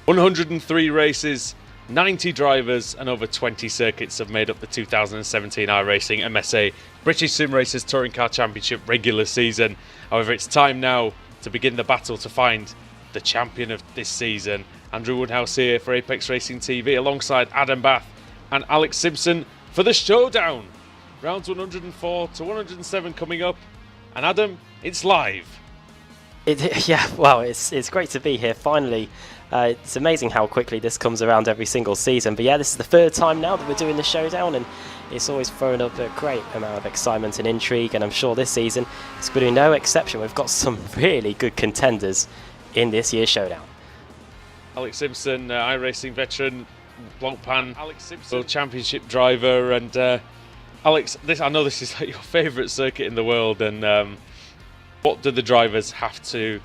103 races, 90 drivers and over 20 circuits have made up the 2017 iRacing MSA British Sim Racers Touring Car Championship regular season. However, it's time now to begin the battle to find the champion of this season. Andrew Woodhouse here for Apex Racing TV alongside Adam Bath and Alex Simpson for the Showdown. Rounds 104 to 107 coming up. And Adam, it's live. It's great to be here finally. It's amazing how quickly this comes around every single season. But yeah, this is the third time now that we're doing the Showdown, and it's always thrown up a great amount of excitement and intrigue, and I'm sure this season it's going to be no exception. We've got some really good contenders in this year's Showdown. Alex Simpson, iRacing veteran, Blancpain Alex Simpson, World Championship driver, and Alex, I know this is like your favourite circuit in the world, and what do the drivers have to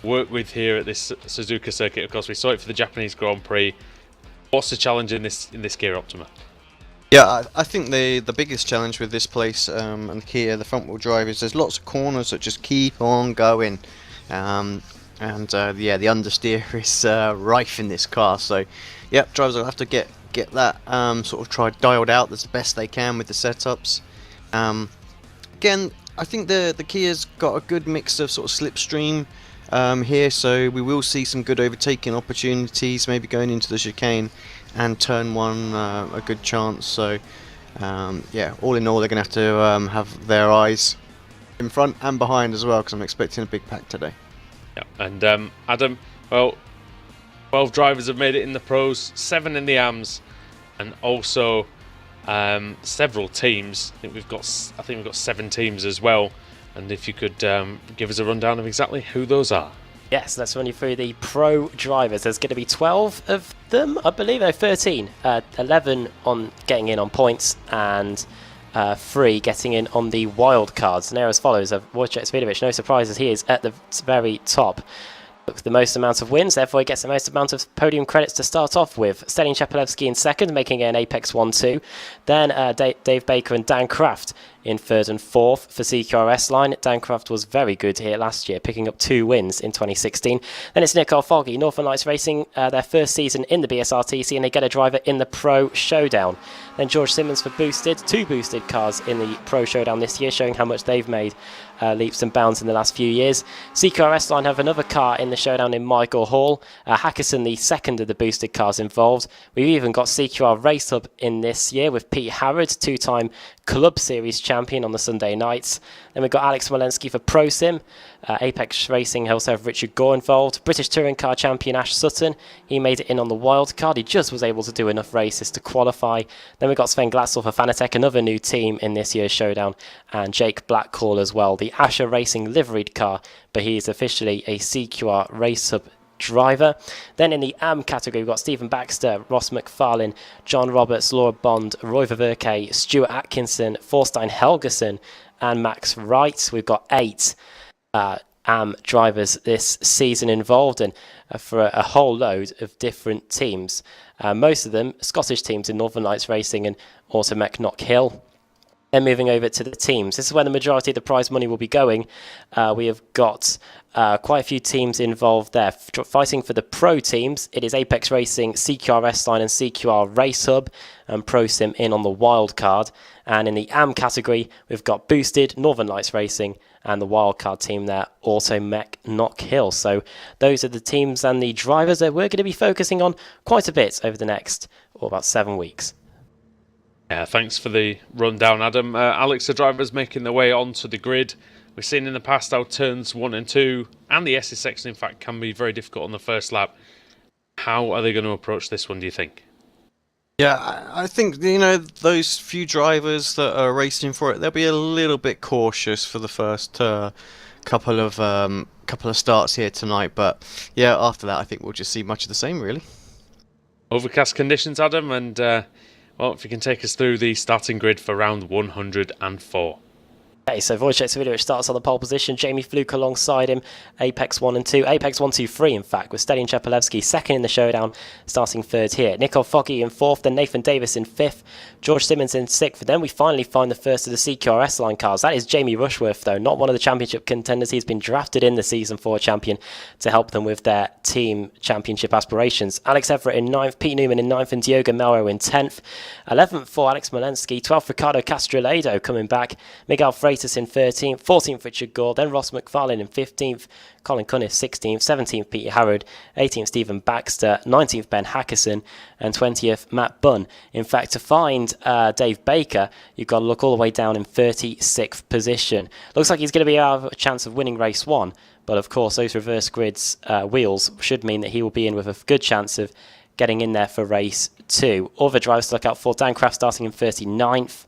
work with here at this Suzuka circuit? Of course, we saw it for the Japanese Grand Prix. What's the challenge in this Kia Optima? Yeah, I think the biggest challenge with this place and the Kia, the front wheel drive, is there's lots of corners that just keep on going, the understeer is rife in this car. So, yeah, drivers will have to get that dialed out as the best they can with the setups. Again, I think the Kia's got a good mix of sort of slipstream here, so we will see some good overtaking opportunities, maybe going into the chicane and turn one a good chance. So all in all, they're going to have to have their eyes in front and behind as well, because I'm expecting a big pack today. Yeah, and Adam, well, 12 drivers have made it in the pros, 7 in the AMs, and also several teams. I think we've got 7 teams as well. And if you could give us a rundown of exactly who those are. Yes, let's run you through the pro drivers. There's going to be 12 of them, I believe. No, 13. 11 on getting in on points, and 3 getting in on the wild cards. And they're as follows: Wojciech Svidovic, no surprises, he is at the very top. The most amount of wins, therefore he gets the most amount of podium credits to start off with. Stalin Chepelevsky in second, making it an Apex 1-2. Then Dave Baker and Dan Kraft in third and fourth for CQRS line. Dan Kraft was very good here last year, picking up 2 wins in 2016. Then it's Nicole Foggy, Northern Lights Racing, their first season in the BSRTC, and they get a driver in the Pro Showdown. Then George Simmons for Boosted, 2 boosted cars in the Pro Showdown this year, showing how much they've made leaps and bounds in the last few years. CQRS line have another car in the Showdown in Michael Hall. Hackerson, the second of the boosted cars involved. We've even got CQR Race Hub in this year with Pete Harrod, 2-time Club Series champion on the Sunday nights. Then we've got Alex Walensky for Pro Sim. Apex Racing also have Richard Gore involved. British Touring Car champion Ash Sutton, he made it in on the wild card. He just was able to do enough races to qualify. Then we've got Sven Glatzel for Fanatec, another new team in this year's Showdown, and Jake Blackcall as well, the Asher Racing liveried car, but he is officially a CQR Race Hub driver. Then in the AM category, we've got Stephen Baxter, Ross McFarlane, John Roberts, Laura Bond, Roy Ververke, Stuart Atkinson, Thorstein Helgeson, and Max Wright. We've got 8 AM drivers this season involved, and for a whole load of different teams. Most of them Scottish teams in Northern Lights Racing and Automech Knock Hill. Then moving over to the teams. This is where the majority of the prize money will be going. We have got quite a few teams involved there. Fighting for the pro teams, it is Apex Racing, CQR Line and CQR Race Hub, and Pro Sim in on the wild card. And in the AM category, we've got Boosted, Northern Lights Racing, and the wildcard team there, Automech Knock Hill. So those are the teams and the drivers that we're going to be focusing on quite a bit over the next about 7 weeks. Yeah, thanks for the rundown, Adam. Alex, the drivers making their way onto the grid. We've seen in the past how turns 1 and 2 and the SS section, in fact, can be very difficult on the first lap. How are they going to approach this one, do you think? Yeah, I think, those few drivers that are racing for it, they'll be a little bit cautious for the first couple of starts here tonight. But yeah, after that, I think we'll just see much of the same, really. Overcast conditions, Adam, and if you can take us through the starting grid for round 104. Okay, so Wojciech Swiderowicz starts on the pole position. Jamie Fluke alongside him. Apex 1 and 2. Apex 1, 2, 3, in fact, with Stelian Chepelevsky second in the showdown, starting third here. Nicole Foggy in fourth, then Nathan Davis in fifth. George Simmons in sixth. Then we finally find the first of the CQRS line cars. That is Jamie Rushworth, though, not one of the championship contenders. He's been drafted in the Season 4 champion to help them with their team championship aspirations. Alex Everett in ninth, Pete Newman in ninth, and Diogo Melro in 10th. 11th for Alex Molensky. 12th, Ricardo Castrolado coming back. Miguel Freitas in 13th, 14th Richard Gore, then Ross McFarlane in 15th, Colin Cunniff 16th, 17th Peter Harrod, 18th Stephen Baxter, 19th Ben Hackerson, and 20th Matt Bunn. In fact, to find Dave Baker, you've got to look all the way down in 36th position. Looks like he's going to be out of a chance of winning race 1, but of course those reverse grids wheels should mean that he will be in with a good chance of getting in there for race 2. Other drivers to look out for: Dan Kraft starting in 39th.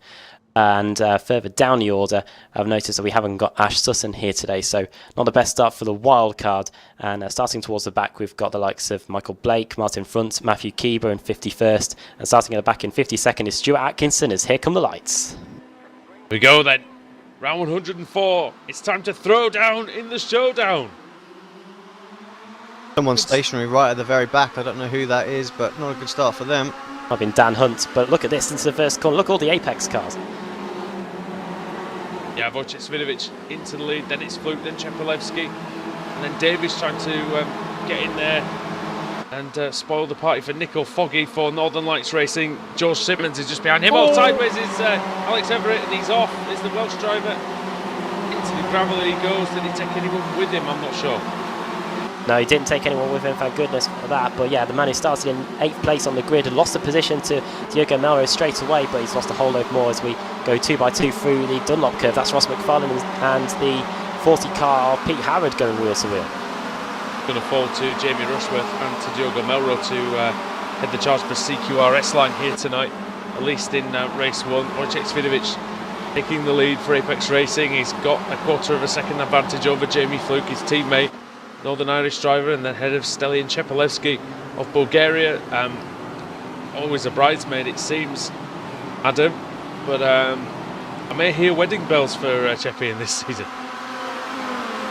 And further down the order, I've noticed that we haven't got Ash Sutton here today, so not the best start for the wild card. And starting towards the back, we've got the likes of Michael Blake, Martin Front, Matthew Keeber in 51st, and starting at the back in 52nd is Stuart Atkinson as Here Come the Lights. We go then. Round 104. It's time to throw down in the showdown. Someone stationary right at the very back. I don't know who that is, but not a good start for them. Might have been Dan Hunt, but look at this into the first corner. Look at all the Apex cars. Yeah, Wojciech Swiderowicz into the lead, then it's Fluke, then Chepelevsky, and then Davies trying to get in there and spoil the party for Nicole Foggy for Northern Lights Racing. George Simmons is just behind him. Oh, sideways is Alex Everett, and he's off. Is the Welsh driver. Into the gravel that he goes. Did he take anyone with him? I'm not sure. No, he didn't take anyone with him, thank goodness for that. But yeah, the man who started in 8th place on the grid and lost the position to Diogo Melro straight away, but he's lost a whole load more as we go 2x2 through the Dunlop curve. That's Ross McFarlane and the 40 car Pete Harrod going wheel to wheel. Going to fall to Jamie Rushworth and to Diogo Melro to head the charge for CQRS line here tonight, at least in race 1. Wojciech Swiderowicz taking the lead for Apex Racing. He's got a quarter of a second advantage over Jamie Fluke, his teammate, Northern Irish driver, and then head of Stelian Chepelevsky of Bulgaria. Always a bridesmaid, it seems, Adam, but I may hear wedding bells for Cheppy in this season.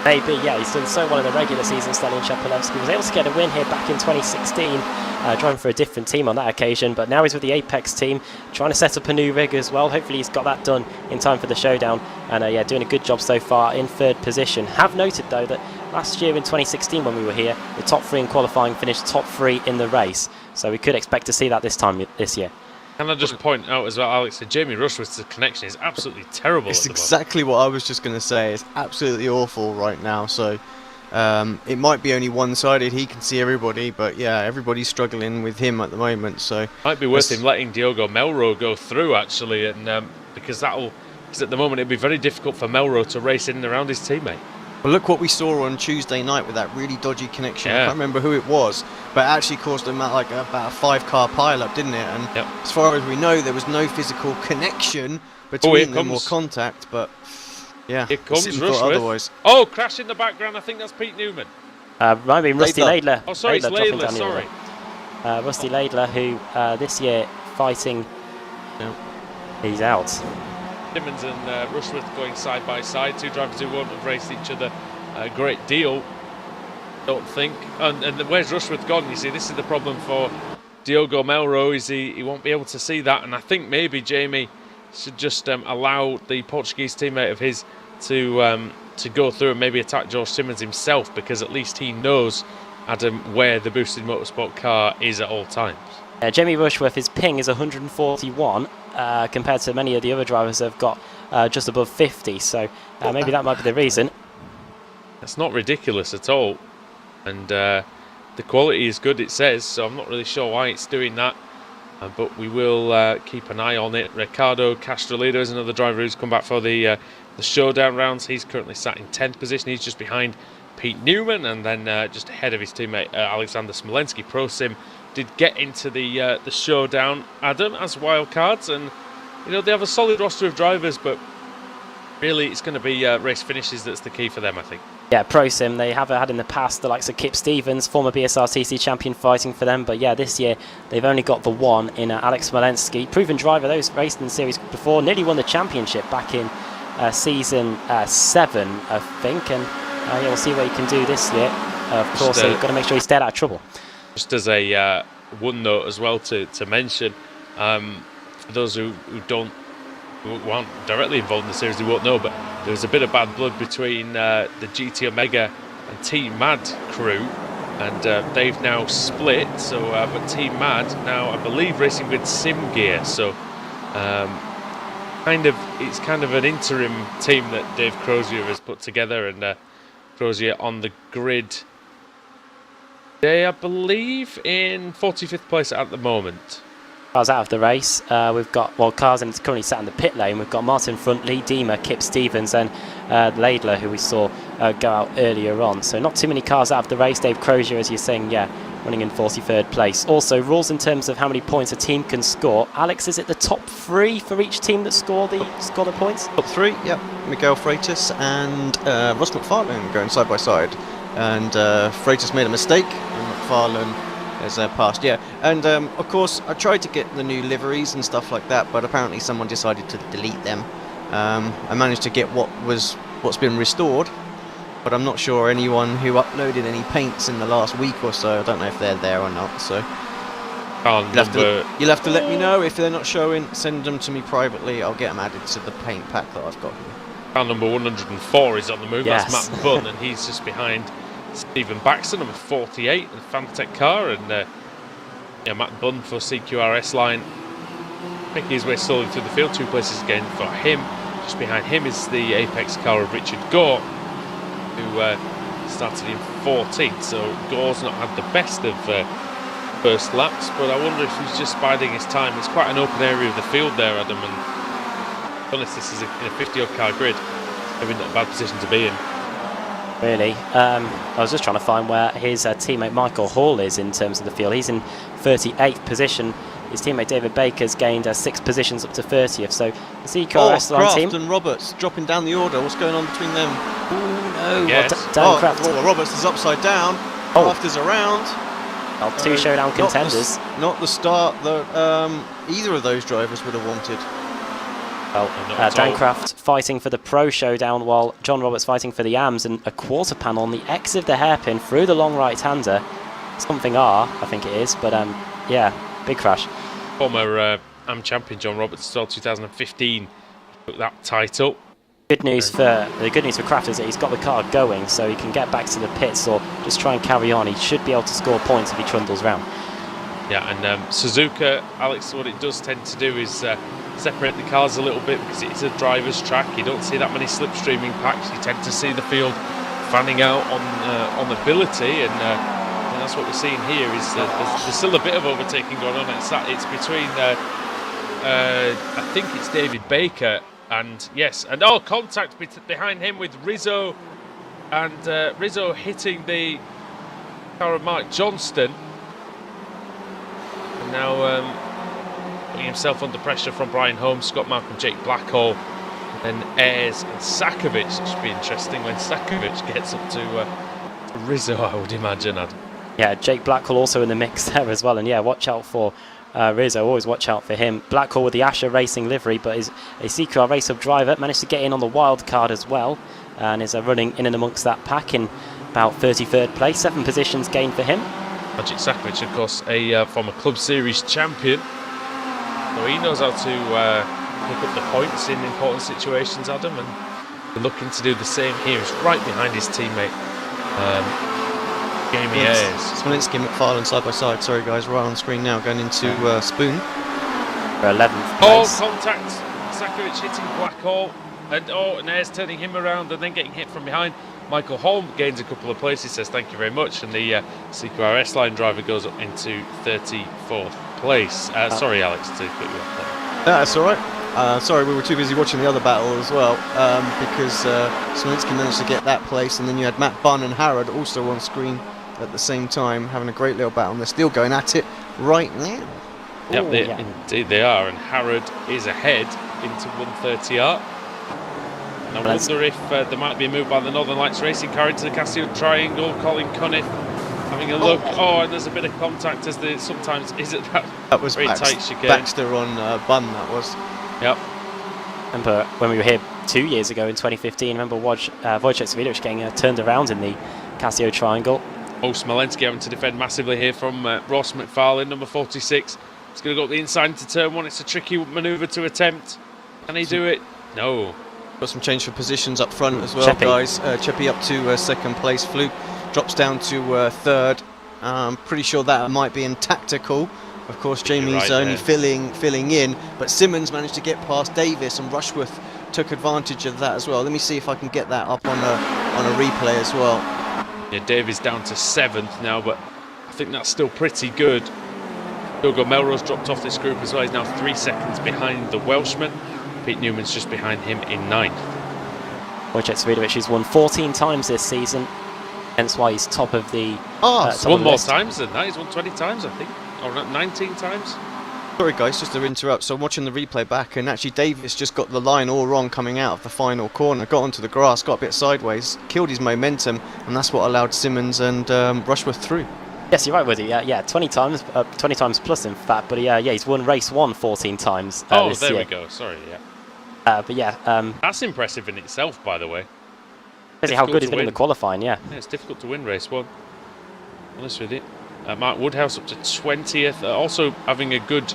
Maybe, yeah, he's done so well in the regular season. Stelian Chepelevsky was able to get a win here back in 2016, driving for a different team on that occasion, but now he's with the Apex team, trying to set up a new rig as well. Hopefully he's got that done in time for the showdown, and yeah, doing a good job so far in 3rd position. Have noted though that last year in 2016 when we were here, the top 3 in qualifying finished top 3 in the race, so we could expect to see that this year. Can I just point out as well, Alex, that Jamie Rushworth's connection is absolutely terrible. It's exactly what I was just going to say. It's absolutely awful right now. So it might be only one-sided. He can see everybody, but yeah, everybody's struggling with him at the moment. So might be worth him letting Diogo Melro go through actually, and because at the moment it'd be very difficult for Melro to race in and around his teammate. Well, look what we saw on Tuesday night with that really dodgy connection. Yeah. I can't remember who it was, but it actually caused them about a 5-car pile-up, didn't it? And as far as we know, there was no physical connection between them or contact, but yeah. Here comes Rushworth. Oh, crash in the background. I think that's Pete Newman. Might be Rusty Laidler. Oh, sorry, it's Laidler, sorry. Rusty Laidler, who this year fighting, he's out. Simmons and Rushworth going side by side, two drivers who won't have raced each other a great deal, don't think. And where's Rushworth gone? You see, this is the problem for Diogo Melro, is he won't be able to see that, and I think maybe Jamie should just allow the Portuguese teammate of his to go through and maybe attack George Simmons himself, because at least he knows, Adam, where the boosted motorsport car is at all times. Jamie Rushworth, his ping is 141 compared to many of the other drivers that have got just above 50, so maybe that might be the reason. That's not ridiculous at all, and the quality is good, it says, so I'm not really sure why it's doing that, but we will keep an eye on it. Ricardo Castrolado is another driver who's come back for the showdown rounds. He's currently sat in 10th position. He's just behind Pete Newman, and then just ahead of his teammate Alexander Smolensky. Pro Sim did get into the showdown, Adam, as wildcards, and you know they have a solid roster of drivers, but really it's going to be race finishes that's the key for them, I think. Yeah, Pro Sim, they have had in the past the likes of Kip Stevens, former BSRTC champion, fighting for them, but yeah, this year they've only got the one in Alex Smolensky, proven driver, those raced in the series before, nearly won the championship back in season 7, I think, and yeah, we'll see what he can do this year. Of course, so you've got to make sure he stayed out of trouble. Just as a one note as well to mention, for those who aren't directly involved in the series, they won't know, but there was a bit of bad blood between the GT Omega and Team Mad crew, and they've now split. So, but Team Mad now, I believe, racing with Sim Gear. So, it's kind of an interim team that Dave Crozier has put together, and Crozier on the grid. They, I believe, in 45th place at the moment. Cars out of the race. We've got, cars and it's currently sat in the pit lane. We've got Martin Front, Lee Deemer, Kip Stevens, and Laidler, who we saw go out earlier on. So not too many cars out of the race. Dave Crozier, as you're saying, yeah, running in 43rd place. Also, rules in terms of how many points a team can score. Alex, is it the top 3 for each team that score the points? Top 3, yep. Miguel Freitas and Ross McFarlane going side by side. And Freitas made a mistake, and McFarlane has passed, yeah. And of course, I tried to get the new liveries and stuff like that, but apparently someone decided to delete them. I managed to get what's been restored, but I'm not sure anyone who uploaded any paints in the last week or so. I don't know if they're there or not. So you'll have to let me know if they're not showing. Send them to me privately. I'll get them added to the paint pack that I've got here. Car number 104 is on the move. Yes. That's Matt Bunn, and he's just behind Stephen Baxter, number 48, and Fantech car, and Matt Bunn for CQRS line, making his way slowly through the field. 2 places again for him. Just behind him is the Apex car of Richard Gore, who started in 14th. So Gore's not had the best of first laps, but I wonder if he's just biding his time. It's quite an open area of the field there, Adam, and to be honest, this is in a 50-odd car grid. Maybe not a bad position to be in. Really. I was just trying to find where his teammate Michael Hall is in terms of the field. He's in 38th position. His teammate David Baker's gained 6 positions up to 30th. So the CQRS line team. Kraft and Roberts dropping down the order. What's going on between them? Oh no! Yes. Kraft. Roberts is upside down. Kraft is around. Well, 2 showdown contenders. Not the start that either of those drivers would have wanted. Well, Dan Kraft fighting for the Pro Showdown while John Roberts fighting for the AMs, and a quarter panel on the X of the hairpin through the long right-hander. Something R, I think it is, but yeah, big crash. Former AM champion John Roberts as well, 2015, took that title. The good news for Kraft is that he's got the car going, so he can get back to the pits or just try and carry on. He should be able to score points if he trundles round. Yeah, and Suzuka, Alex, what it does tend to do is separate the cars a little bit because it's a driver's track. You don't see that many slipstreaming packs. You tend to see the field fanning out on ability, and that's what we're seeing here. Is there's still a bit of overtaking going on. It's between I think it's David Baker and contact behind him with Rizzo, and Rizzo hitting the car of Mark Johnston, and now putting himself under pressure from Brian Holmes, Scott Malcolm, Jake Blackhall, and Ayres and Sakovic. It should be interesting when Sakovic gets up to Rizzo, I would imagine, Adam. Yeah, Jake Blackhall also in the mix there as well, and yeah, watch out for Rizzo, always watch out for him. Blackhall with the Asher Racing livery, but is a CQR Race Hub driver, managed to get in on the wild card as well, and is running in and amongst that pack in about 33rd place, 7 positions gained for him. Magic Sakovic, of course, a former Club Series champion. So he knows how to pick up the points in important situations, Adam, and we're looking to do the same here. He's right behind his teammate, Jamie Ayres. Smolinski and McFarlane side by side. Sorry, guys, right on screen now, going into Spoon. For 11th place. Contact. Sakovic hitting Blackhall, and Ayres turning him around and then getting hit from behind. Michael Holm gains a couple of places, says thank you very much, and the CQRS line driver goes up into 34th place. Sorry, Alex, to put you off there. That's all right. Sorry, we were too busy watching the other battle as well, because Smolinski managed to get that place, and then you had Matt Bunn and Harrod also on screen at the same time, having a great little battle, and they're still going at it right now. Yep, indeed they are, and Harrod is ahead into 130R. And I wonder if there might be a move by the Northern Lights Racing car into the Casio Triangle. Colin Cunniff having a look. And there's a bit of contact, as there sometimes is at that was very tight chicane. Baxter on Bunn, that was. Yep. Remember when we were here 2 years ago in 2015. Remember Wojciech Swidericz getting turned around in the Casio Triangle. Oh, Smolenski having to defend massively here from Ross McFarlane, number 46. He's going to go up the inside into turn 1. It's a tricky manoeuvre to attempt. Can he do it? No. Got some change for positions up front as well, Cheppy. guys. Cheppy up to second place. Fluke drops down to third. Pretty sure that might be in tactical. Of course, Jamie's right only there. filling in, but Simmons managed to get past Davis, and Rushworth took advantage of that as well. Let me see if I can get that up on a replay as well. Yeah, Davies down to 7th now, but I think that's still pretty good. Diogo Melrose dropped off this group as well. He's now 3 seconds behind the Welshman. Pete Newman's just behind him in 9th. Wojciech Swidericz has won 14 times this season, hence why he's top of the top Won of the more list. times than that. He's won 20 times, I think. Or 19 times. Sorry guys, just to interrupt. So I'm watching the replay back, and actually Davis just got the line all wrong coming out of the final corner. Got onto the grass, got a bit sideways, killed his momentum, and that's what allowed Simmons and Rushworth through. Yes, you're right, Woody. Yeah, 20 times plus in fact. But he's won race 1 14 times. This there year. we go. Sorry, yeah. But yeah, That's impressive in itself, by the way. basically how good difficult he's to been in the win. qualifying. Yeah. Yeah, it's difficult to win race 1. Honest with you. Mark Woodhouse up to 20th. Also having a good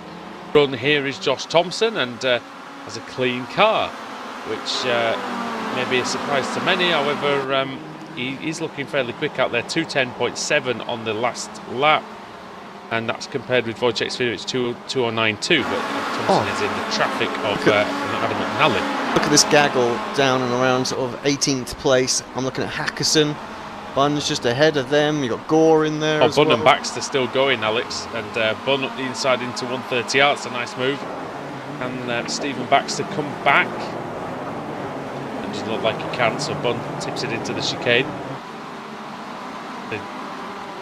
run here is Josh Thompson, and has a clean car, which may be a surprise to many. However, he's looking fairly quick out there. 2:10.7 on the last lap, and that's compared with Wojciech Swidericz 2:09.2. But Thompson is in the traffic of Adam McNally. Look at this gaggle down and around sort of 18th place. I'm looking at Hackerson. Bun's just ahead of them. You got Gore in there. As Bunn well. and Baxter still going, Alex, and Bunn up the inside into 130 yards. A nice move, and Stephen Baxter come back. It doesn't look like he can, so Bunn tips it into the chicane. A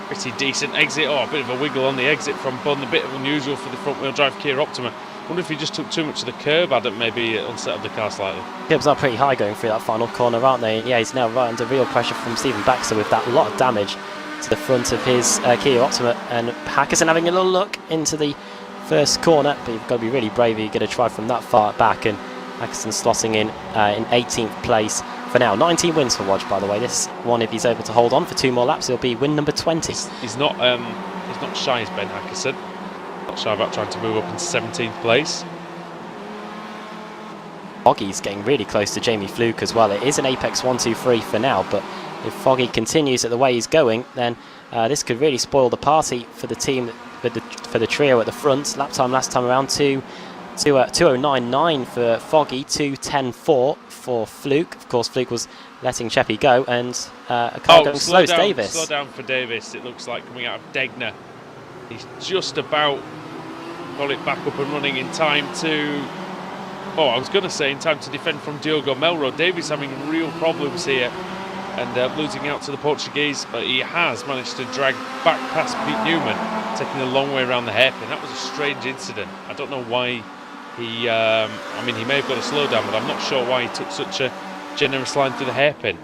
pretty decent exit. Oh, a bit of a wiggle on the exit from Bunn. A bit unusual for the front-wheel drive Kia Optima. Wonder if he just took too much of the curb, Adam, maybe unsettled the car slightly. Curbs are pretty high going through that final corner, aren't they? Yeah, he's now right under real pressure from Stephen Baxter with that lot of damage to the front of his Kia Optima. And Hackerson having a little look into the first corner, but you've got to be really brave if you're going to try from that far back. And Hackerson slotting in 18th place for now. 19 wins for Wodge, by the way. This one, if he's able to hold on for 2 more laps, he'll be win number 20. He's not shy as Ben Hackerson. Not shy about trying to move up into 17th place. Foggy's getting really close to Jamie Fluke as well. It is an Apex 1-2-3 for now, but if Foggy continues at the way he's going, then this could really spoil the party for the team, for the trio at the front. Lap time last time around 2:09.9 for Foggy, 2:10.4 for Fluke. Of course, Fluke was letting Cheppy go, and a car going slow is Davis. Slow down for Davis. It looks like coming out of Degner. He's just about got it back up and running in time to. Oh, I was going to say in time to defend from Diogo Melrose. Davis having real problems here and losing out to the Portuguese, but he has managed to drag back past Pete Newman, taking a long way around the hairpin. That was a strange incident. I don't know why he. I mean, he may have got a slowdown, but I'm not sure why he took such a generous line through the hairpin.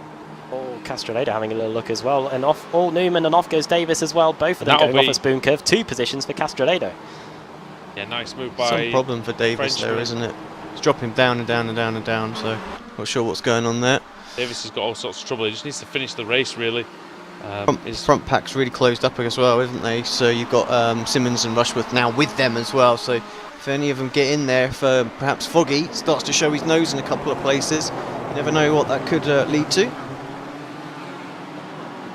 Oh, Castrolado having a little look as well, and off Newman and off goes Davis as well. Both of them going off a spoon curve. 2 positions for Castrolado. Yeah, nice move by. Some problem for Davis Frenchman. there, isn't it? It's dropping down and down and down and down. So not sure what's going on there. Davis has got all sorts of trouble. He just needs to finish the race, really. Front pack's really closed up as well, isn't they? So you've got Simmons and Rushworth now with them as well. So if any of them get in there, if perhaps Foggy starts to show his nose in a couple of places, you never know what that could lead to.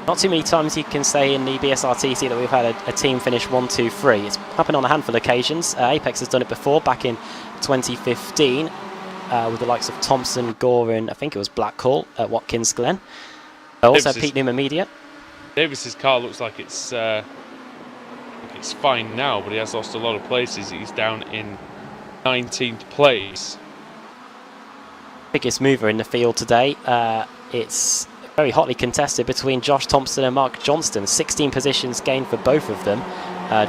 Not too many times you can say in the BSRTC that we've had a team finish 1-2-3. It's happened on a handful of occasions. Apex has done it before, back in 2015, with the likes of Thompson, Gore, and I think it was Blackhall at Watkins Glen. Also Pete Newman Media. Davis's car looks like it's fine now, but he has lost a lot of places. He's down in 19th place. Biggest mover in the field today. It's very hotly contested between Josh Thompson and Mark Johnston. 16 positions gained for both of them.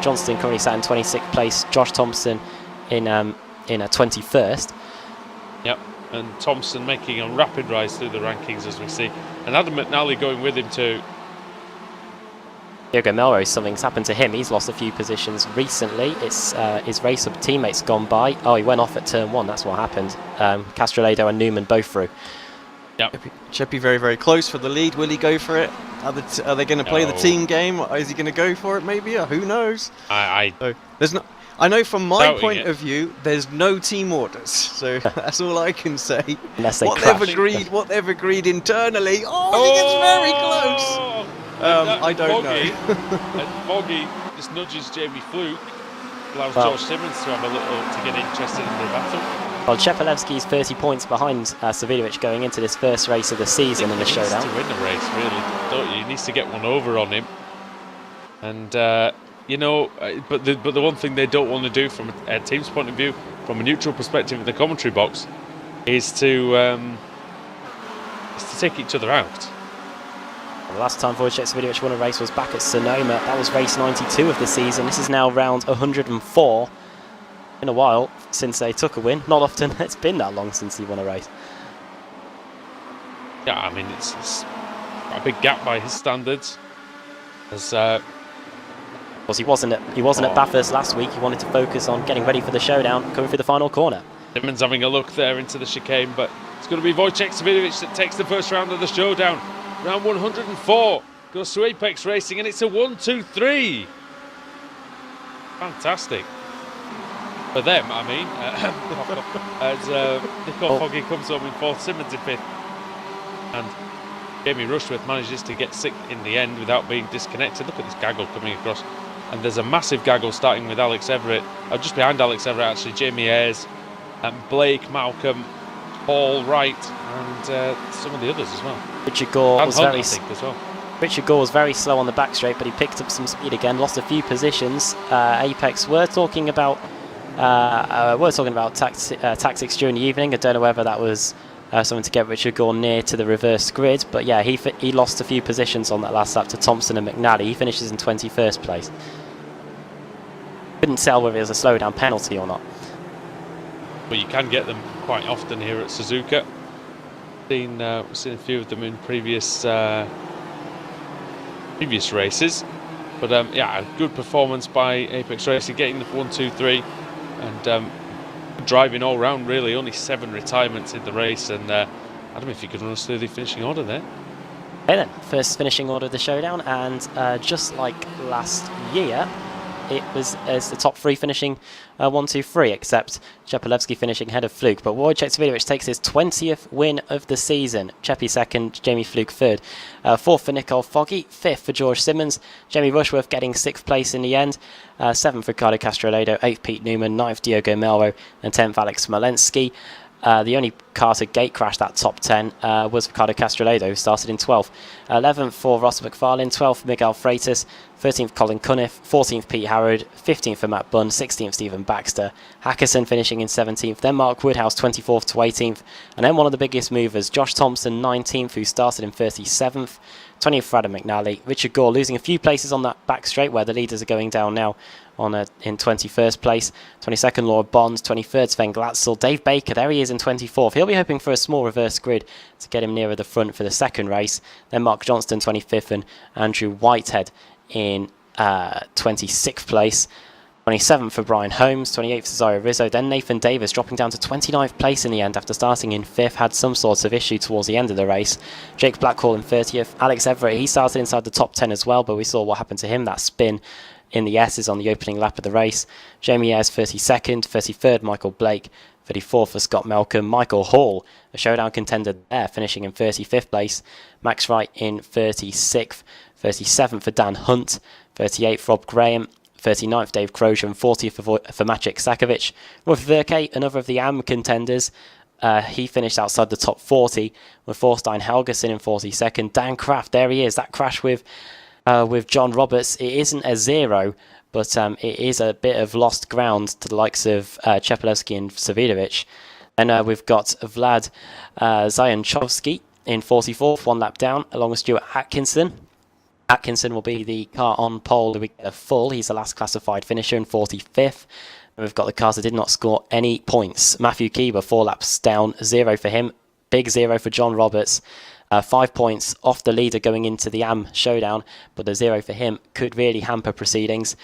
Johnston currently sat in 26th place. Josh Thompson in a 21st. Yep, and Thompson making a rapid rise through the rankings as we see, and Adam McNally going with him too. Diogo Melrose, something's happened to him. He's lost a few positions recently. It's his race of teammates gone by. Oh, he went off at turn 1. That's what happened. Castrolado and Newman both through. Yep. Cheppy very, very close for the lead. Will he go for it? Are they going to play the team game? Or is he going to go for it maybe? Or who knows? I know from my point of view, there's no team orders. So that's all I can say. Unless they what they've agreed internally. Oh, he gets very close. I don't know. And Foggy just nudges Jamie Fluke, allows George Simmons to have a little to get interested in the battle. Well, Chepelevsky's 30 points behind Savidovic going into this first race of the season in the Showdown. He needs to win the race, really, don't you? He needs to get one over on him. And, you know, but the one thing they don't want to do from a team's point of view, from a neutral perspective in the commentary box, is to take each other out. The last time Wojciech Savidovic won a race was back at Sonoma. That was race 92 of the season. This is now round 104. In a while since they took a win. Not often it's been that long since he won a race. Yeah, I mean it's a big gap by his standards. As because he wasn't at Bathurst last week. He wanted to focus on getting ready for the Showdown, coming through the final corner. Simmons having a look there into the chicane, but it's going to be Wojciech Savidovic that takes the first round of the Showdown. Round 104 goes to Apex Racing, and it's a 1-2-3. Fantastic. For them, I mean, as Nico Foggy comes home in 4th, Simmons in 5th, and Jamie Rushworth manages to get 6th in the end without being disconnected. Look at this gaggle coming across, and there's a massive gaggle starting with Alex Everett, just behind Alex Everett actually, Jamie Ayres, Blake, Malcolm, Paul Wright, and some of the others as well. Richard Gore was Hunt, I think, as well. Richard Gore was very slow on the back straight, but he picked up some speed again, lost a few positions. Apex were talking about tactics during the evening. I don't know whether that was something to get Richard Gore near to the reverse grid, but yeah, he lost a few positions on that last lap to Thompson and McNally. He finishes in 21st place. Couldn't tell whether it was a slowdown penalty or not. But you can get them quite often here at Suzuka. We've seen a few of them in previous races. But yeah, a good performance by Apex Racing, getting the 1-2-3. And driving all round, really. Only 7 retirements in the race. And Adam, if you could run us through the finishing order there. Okay then, first finishing order of the Showdown. And just like last year, it was as the top 3 finishing 1-2-3, except Chepelevsky finishing ahead of Fluke. But Wojciech Savidovic takes his 20th win of the season. Cheppy 2nd, Jamie Fluke 3rd. 4th for Nicole Foggy, 5th for George Simmons. Jamie Rushworth getting 6th place in the end. 7th Ricardo Castrolado, 8th Pete Newman, 9th Diogo Melro, and 10th Alex Smolensky. The only car to gate crash that top 10 was Ricardo Castrolado, who started in 12th. 11th for Ross McFarlane, 12th for Miguel Freitas, 13th Colin Cunniff, 14th Pete Harrod, 15th for Matt Bunn, 16th Stephen Baxter, Hackerson finishing in 17th, then Mark Woodhouse 24th to 18th, and then one of the biggest movers, Josh Thompson 19th, who started in 37th, 20th for Adam McNally, Richard Gore losing a few places on that back straight where the leaders are going down now in 21st place, 22nd Laura Bonds, 23rd Sven Glatzel, Dave Baker, there he is in 24th. He'll be hoping for a small reverse grid to get him nearer the front for the second race. Then Mark Johnston 25th and Andrew Whitehead in 26th place. 27th for Brian Holmes, 28th for Zaire Rizzo, then Nathan Davis dropping down to 29th place in the end after starting in 5th, had some sort of issue towards the end of the race. Jake Blackhall in 30th, Alex Everett, he started inside the top 10 as well, but we saw what happened to him, that spin in the S's on the opening lap of the race. Jamie Ayres 32nd, 33rd Michael Blake, 34th for Scott Malcolm, Michael Hall, a Showdown contender there, finishing in 35th place, Max Wright in 36th, 37th for Dan Hunt, 38th Rob Graham, 39th Dave Crozier, and 40th for Maciek Sakovic. Rolf Verke, another of the AM contenders, he finished outside the top 40 with Thorstein Helgeson in 42nd. Dan Kraft, there he is, that crash with John Roberts. It isn't a 0, but it is a bit of lost ground to the likes of Chepelevsky and Savidovic. And we've got Vlad Zyanchovsky in 44th, 1 lap down, along with Stuart Atkinson. Atkinson will be the car on pole. We get a full. He's the last classified finisher in 45th. And we've got the cars that did not score any points. Matthew Keeber, 4 laps down, 0 for him. Big 0 for John Roberts. 5 points off the leader going into the AM Showdown, but a 0 for him could really hamper proceedings.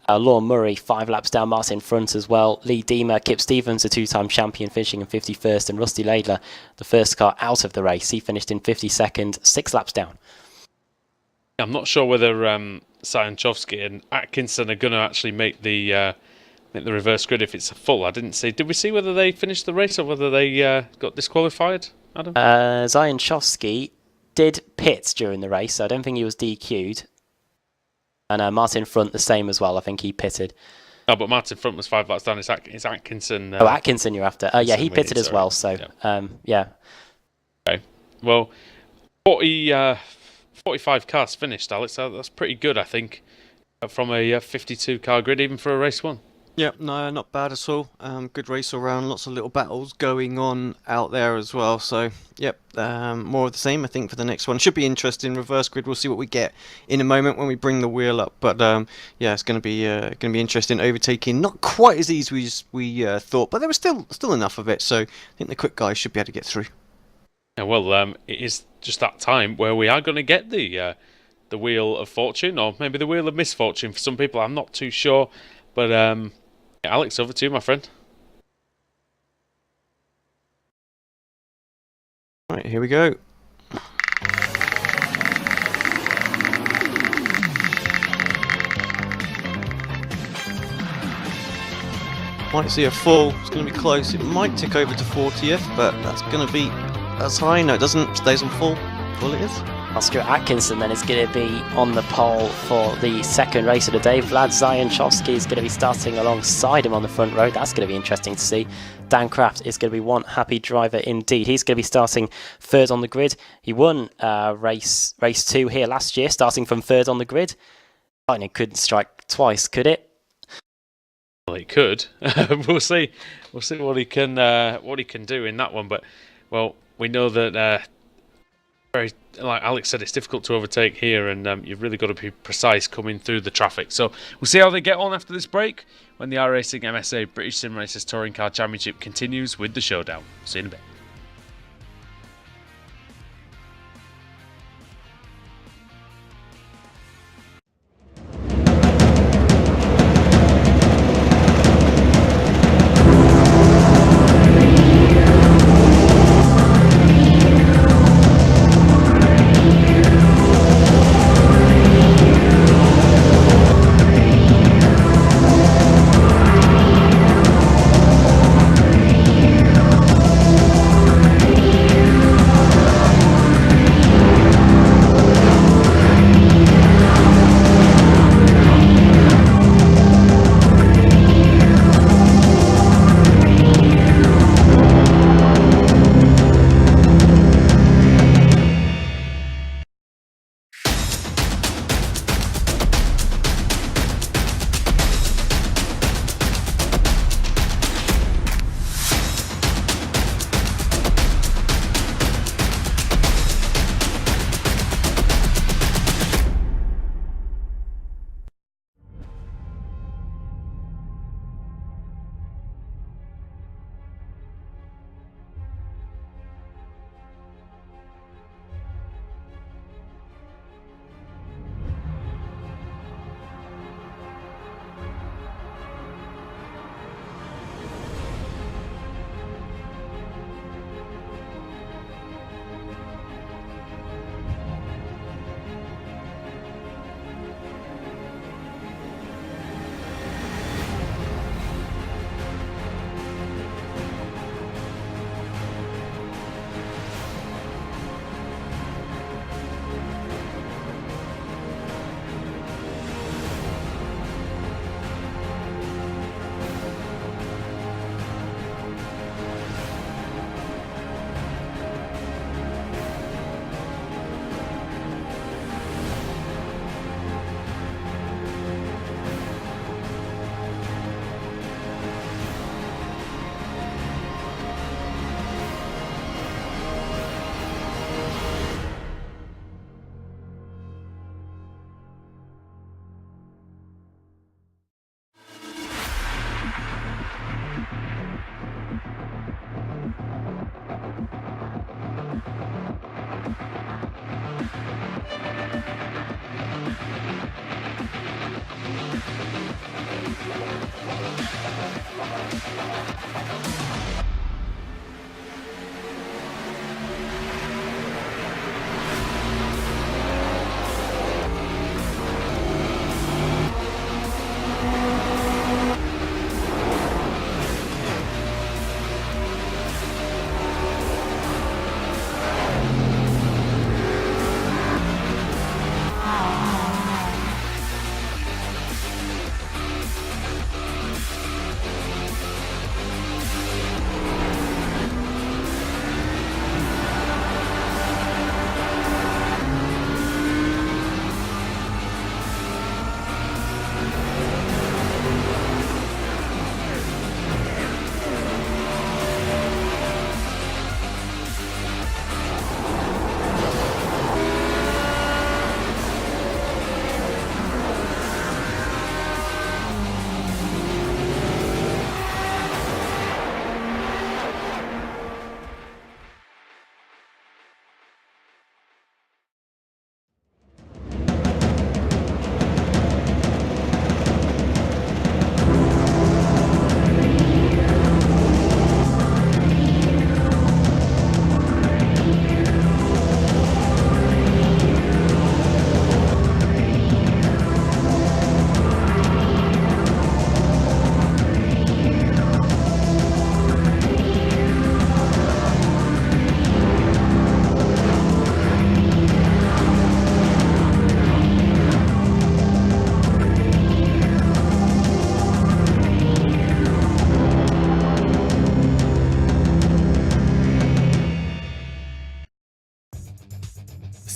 Lorne Murray 5 laps down, Martin in front as well. Lee Deemer, Kip Stevens, a 2-time champion, finishing in 51st, and Rusty Laidler, the first car out of the race. He finished in 52nd, 6 laps down. I'm not sure whether Sajanchovski and Atkinson are going to actually make the reverse grid if it's a full. I didn't see. Did we see whether they finished the race or whether they got disqualified, Adam? Zajanchovski did pit during the race, so I don't think he was DQ'd. And Martin Front the same as well. I think he pitted. Oh, but Martin Front was 5 laps down. It's Atkinson. Atkinson you're after. Yeah, he pitted as well. So, yeah. Okay. Well, 45 cars finished, Alex. That's pretty good, I think, from a 52 car grid, even for a race 1. Yep, no, not bad at all. Good race all round, lots of little battles going on out there as well. So, yep, more of the same, I think, for the next one. Should be interesting. Reverse grid, we'll see what we get in a moment when we bring the wheel up. But yeah, it's going to be interesting. Overtaking, not quite as easy as we thought, but there was still enough of it. So, I think the quick guys should be able to get through. Yeah, well, it is just that time where we are going to get the wheel of fortune, or maybe the wheel of misfortune for some people. I'm not too sure, but. Alex, over to you, my friend. Right, here we go. Might see a full. It's going to be close. It might tick over to 40th, but that's going to be as high. No, it doesn't. Stays on full. Full it is. Oscar Atkinson then is going to be on the pole for the second race of the day. Vlad Zajanchovski is going to be starting alongside him on the front row. That's going to be interesting to see. Dan Kraft is going to be one happy driver indeed. He's going to be starting third on the grid. He won race 2 here last year, starting from third on the grid. Lightning couldn't strike twice, could it? Well, it could. We'll see. We'll see what he can do in that one. But well, we know that. Like Alex said, it's difficult to overtake here, and you've really got to be precise coming through the traffic. So we'll see how they get on after this break when the iRacing MSA British Sim Racers Touring Car Championship continues with the Showdown. See you in a bit.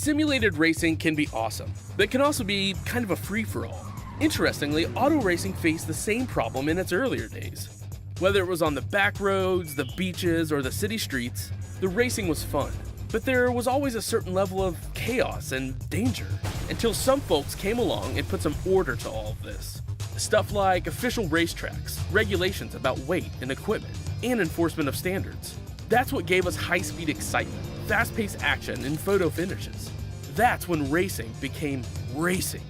Simulated racing can be awesome, but it can also be kind of a free-for-all. Interestingly, auto racing faced the same problem in its earlier days. Whether it was on the back roads, the beaches, or the city streets, the racing was fun. But there was always a certain level of chaos and danger, until some folks came along and put some order to all of this. Stuff like official racetracks, regulations about weight and equipment, and enforcement of standards. That's what gave us high-speed excitement, fast-paced action, and photo finishes. That's when racing became racing.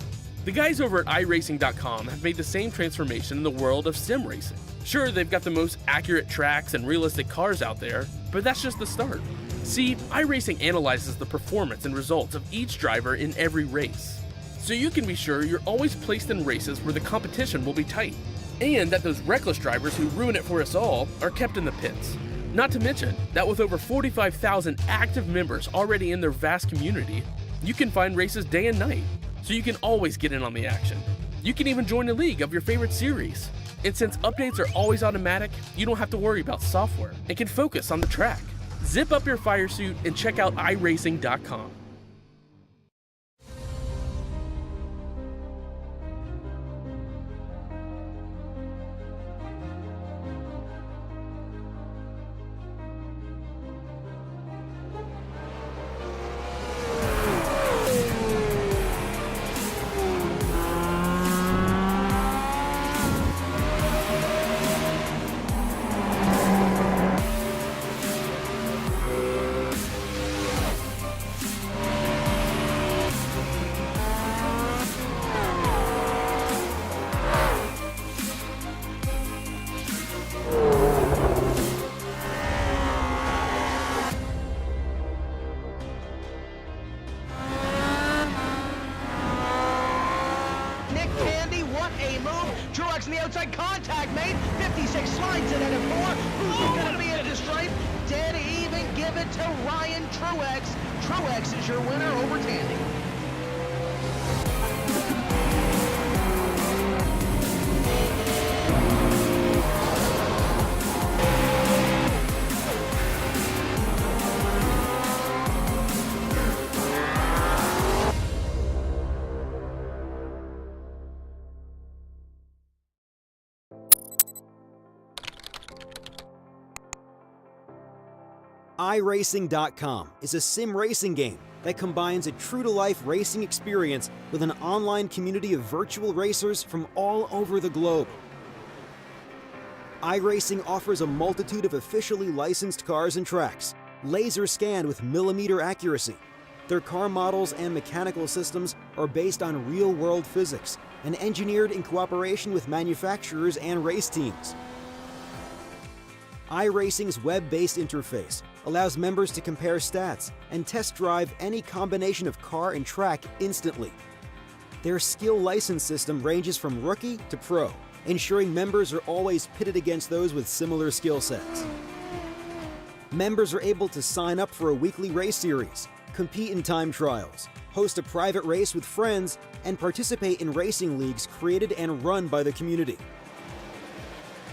The guys over at iRacing.com have made the same transformation in the world of sim racing. Sure, they've got the most accurate tracks and realistic cars out there, but that's just the start. See, iRacing analyzes the performance and results of each driver in every race, so you can be sure you're always placed in races where the competition will be tight, and that those reckless drivers who ruin it for us all are kept in the pits. Not to mention that with over 45,000 active members already in their vast community, you can find races day and night, so you can always get in on the action. You can even join a league of your favorite series. And since updates are always automatic, you don't have to worry about software and can focus on the track. Zip up your fire suit and check out iRacing.com. in the outside contact made. 56 slides it into 4. Who's going to be at the stripe? Dead even. Give it to Ryan Truex. Truex is your winner over Tandy. iRacing.com is a sim racing game that combines a true-to-life racing experience with an online community of virtual racers from all over the globe. iRacing offers a multitude of officially licensed cars and tracks, laser scanned with millimeter accuracy. Their car models and mechanical systems are based on real-world physics and engineered in cooperation with manufacturers and race teams. iRacing's web-based interface allows members to compare stats and test drive any combination of car and track instantly. Their skill license system ranges from rookie to pro, ensuring members are always pitted against those with similar skill sets. Members are able to sign up for a weekly race series, compete in time trials, host a private race with friends, and participate in racing leagues created and run by the community.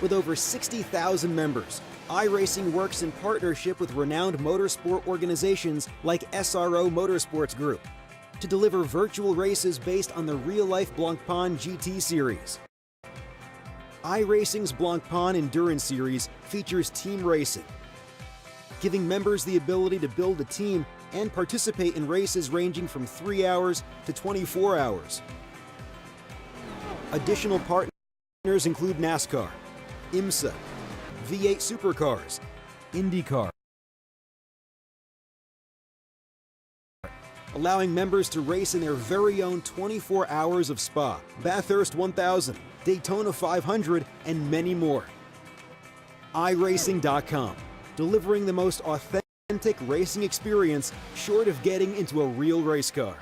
With over 60,000 members, iRacing works in partnership with renowned motorsport organizations like SRO Motorsports Group to deliver virtual races based on the real-life Blancpain GT series. iRacing's Blancpain Endurance Series features team racing, giving members the ability to build a team and participate in races ranging from 3 hours to 24 hours. Additional partners include NASCAR, IMSA, V8 Supercars, IndyCar, allowing members to race in their very own 24 hours of Spa, Bathurst 1000, Daytona 500, and many more. iRacing.com, delivering the most authentic racing experience short of getting into a real race car.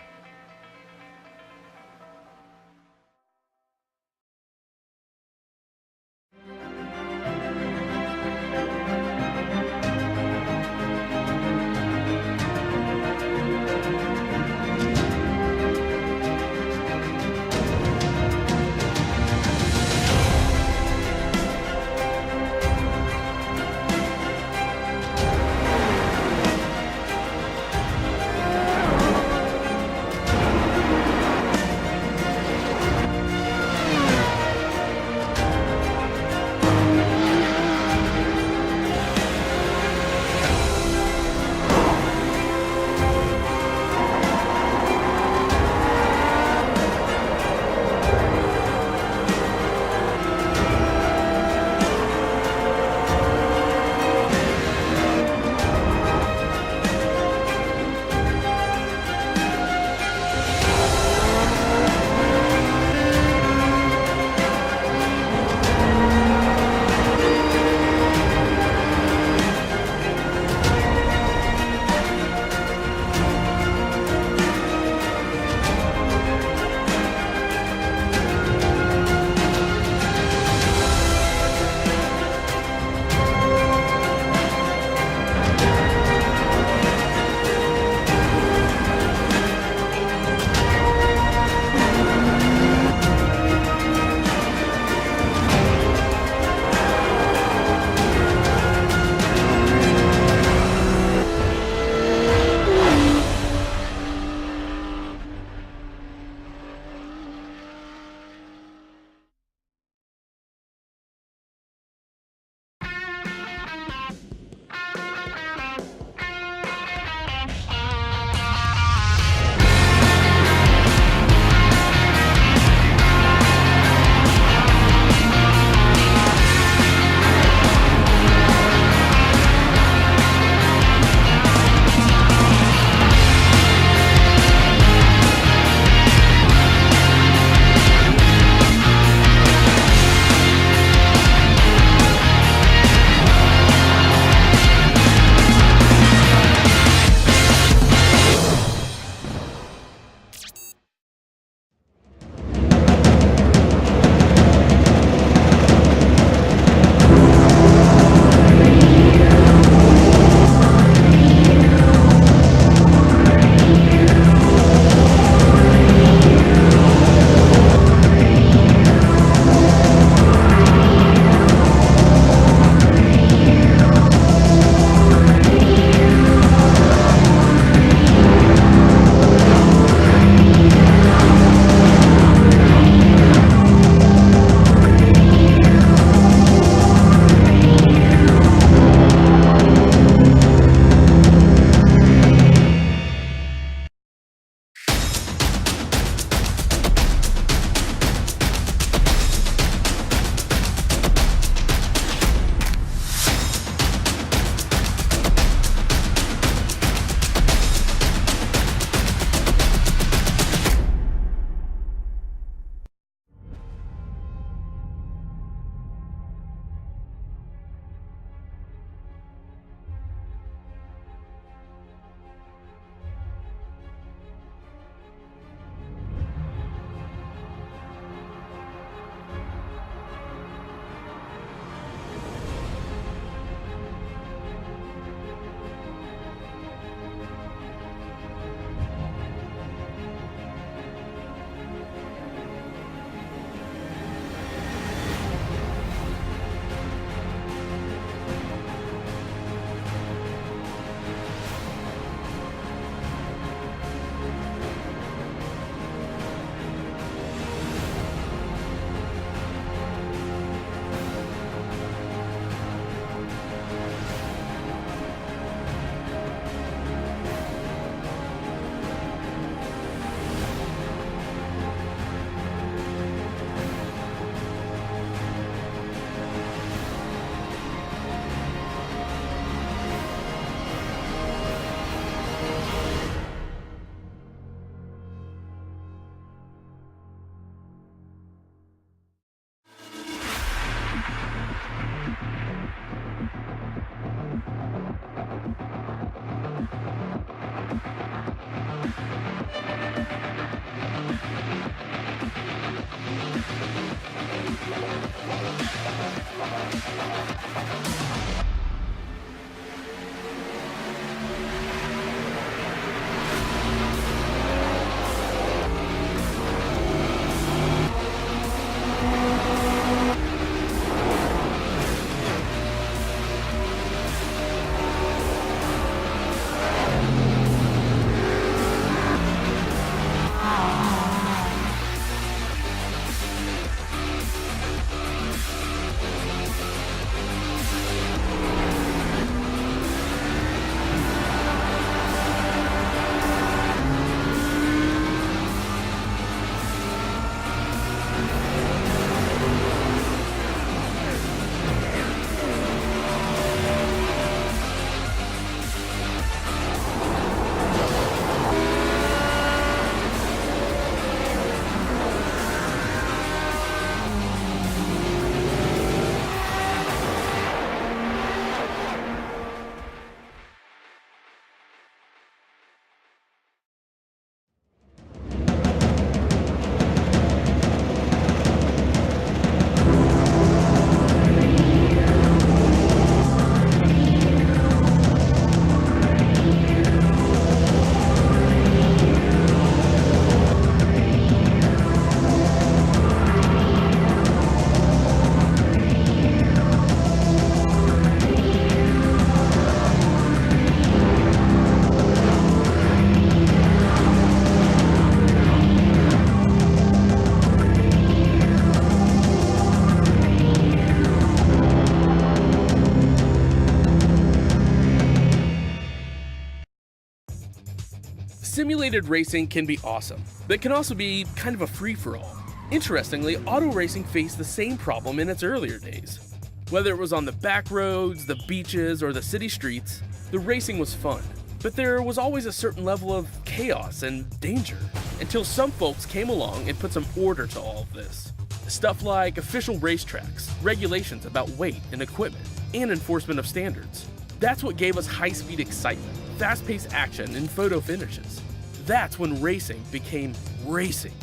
Simulated racing can be awesome, but it can also be kind of a free-for-all. Interestingly, auto racing faced the same problem in its earlier days. Whether it was on the back roads, the beaches, or the city streets, the racing was fun. But there was always a certain level of chaos and danger, until some folks came along and put some order to all of this. Stuff like official racetracks, regulations about weight and equipment, and enforcement of standards. That's what gave us high-speed excitement, fast-paced action, and photo finishes. That's when racing became racing.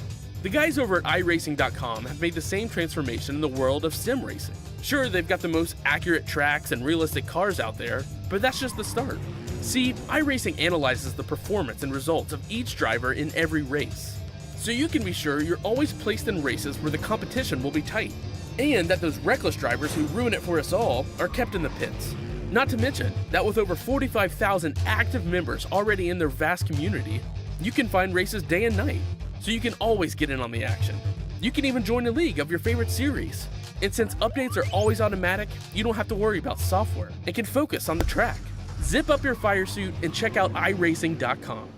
The guys over at iRacing.com have made the same transformation in the world of sim racing. Sure, they've got the most accurate tracks and realistic cars out there, but that's just the start. See, iRacing analyzes the performance and results of each driver in every race, so you can be sure you're always placed in races where the competition will be tight, and that those reckless drivers who ruin it for us all are kept in the pits. Not to mention that with over 45,000 active members already in their vast community, you can find races day and night, so you can always get in on the action. You can even join a league of your favorite series. And since updates are always automatic, you don't have to worry about software and can focus on the track. Zip up your fire suit and check out iRacing.com.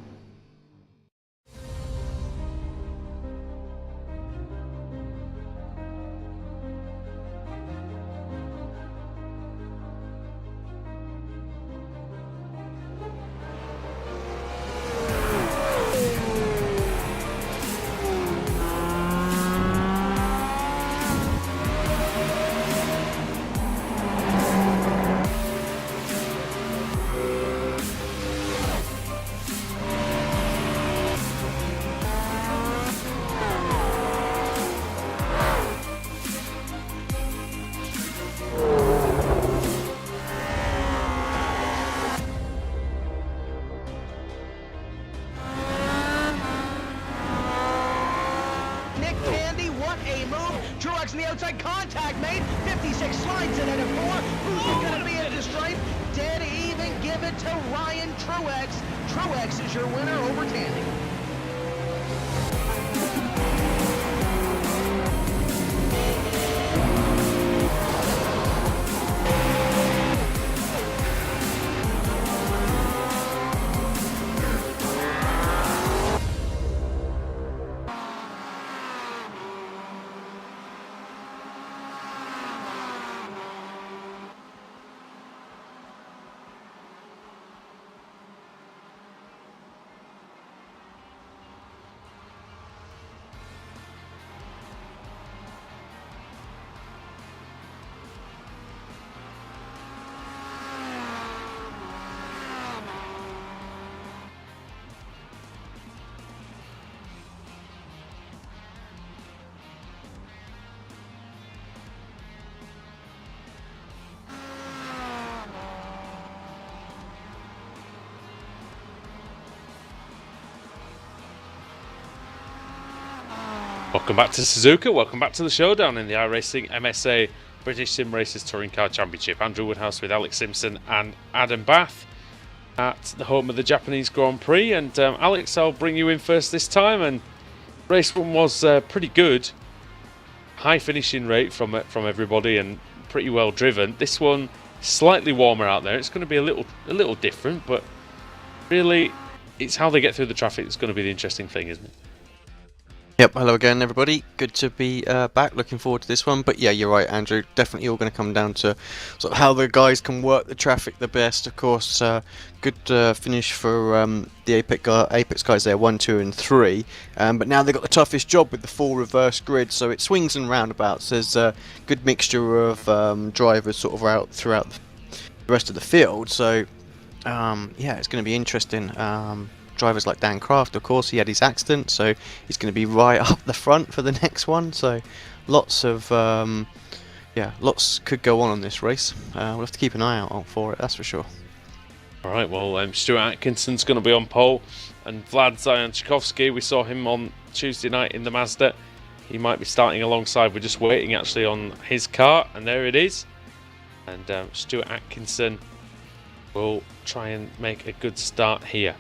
On the outside, contact made. 56 slides it into 4. Who's going to be at the stripe? Dead even. Give it to Ryan Truex. Truex is your winner over Tandy. Welcome back to Suzuka, welcome back to the Showdown in the iRacing MSA British Sim Racers Touring Car Championship. Andrew Woodhouse with Alex Simpson and Adam Bath at the home of the Japanese Grand Prix. And Alex, I'll bring you in first this time. And race one was pretty good. High finishing rate from everybody and pretty well driven. This one, slightly warmer out there. It's going to be a little different, but really it's how they get through the traffic that's going to be the interesting thing, isn't it? Yep, hello again everybody, good to be back, looking forward to this one. But yeah, you're right Andrew, definitely all going to come down to sort of how the guys can work the traffic the best. Of course, good finish for the Apex guys there, 1, 2 and 3, but now they've got the toughest job with the full reverse grid, so it swings and roundabouts. There's a good mixture of drivers sort of out throughout the rest of the field, so yeah, it's going to be interesting. Drivers like Dan Kraft, of course, he had his accident, so he's going to be right up the front for the next one. So lots of lots could go on this race. We'll have to keep an eye out for it, that's for sure. All right, well, Stuart Atkinson's going to be on pole, and Vlad Zayanchkovsky, we saw him on Tuesday night in the Mazda. He might be starting alongside. We're just waiting actually on his car, and there it is. And Stuart Atkinson will try and make a good start here.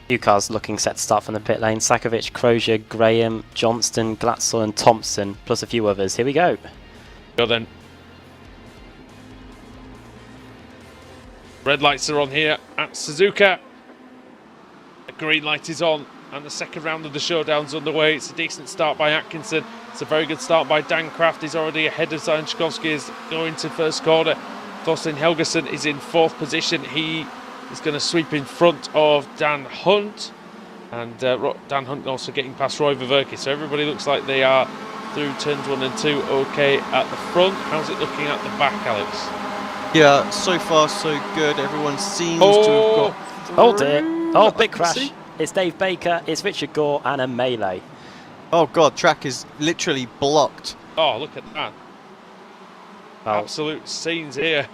Few cars looking set to start from the pit lane. Sakovic, Crozier, Graham, Johnston, Glatzel and Thompson, plus a few others. Here we go. Go then. Red lights are on here at Suzuka. The green light is on. And the second round of the Showdown's underway. It's a decent start by Atkinson. It's a very good start by Dan Kraft. He's already ahead of Zion Chkowski as going to first corner. Thorstein Helgeson is in 4th position. He is going to sweep in front of Dan Hunt. And Dan Hunt also getting past Roy Ververke. So everybody looks like they are through turns 1 and 2 okay at the front. How's it looking at the back, Alex? Yeah, so far so good. Everyone seems to have got... Oh dear. Oh, big crash. It's Dave Baker, it's Richard Gore, and a melee. Oh god, track is literally blocked. Oh, look at that. Well, Absolute scenes here.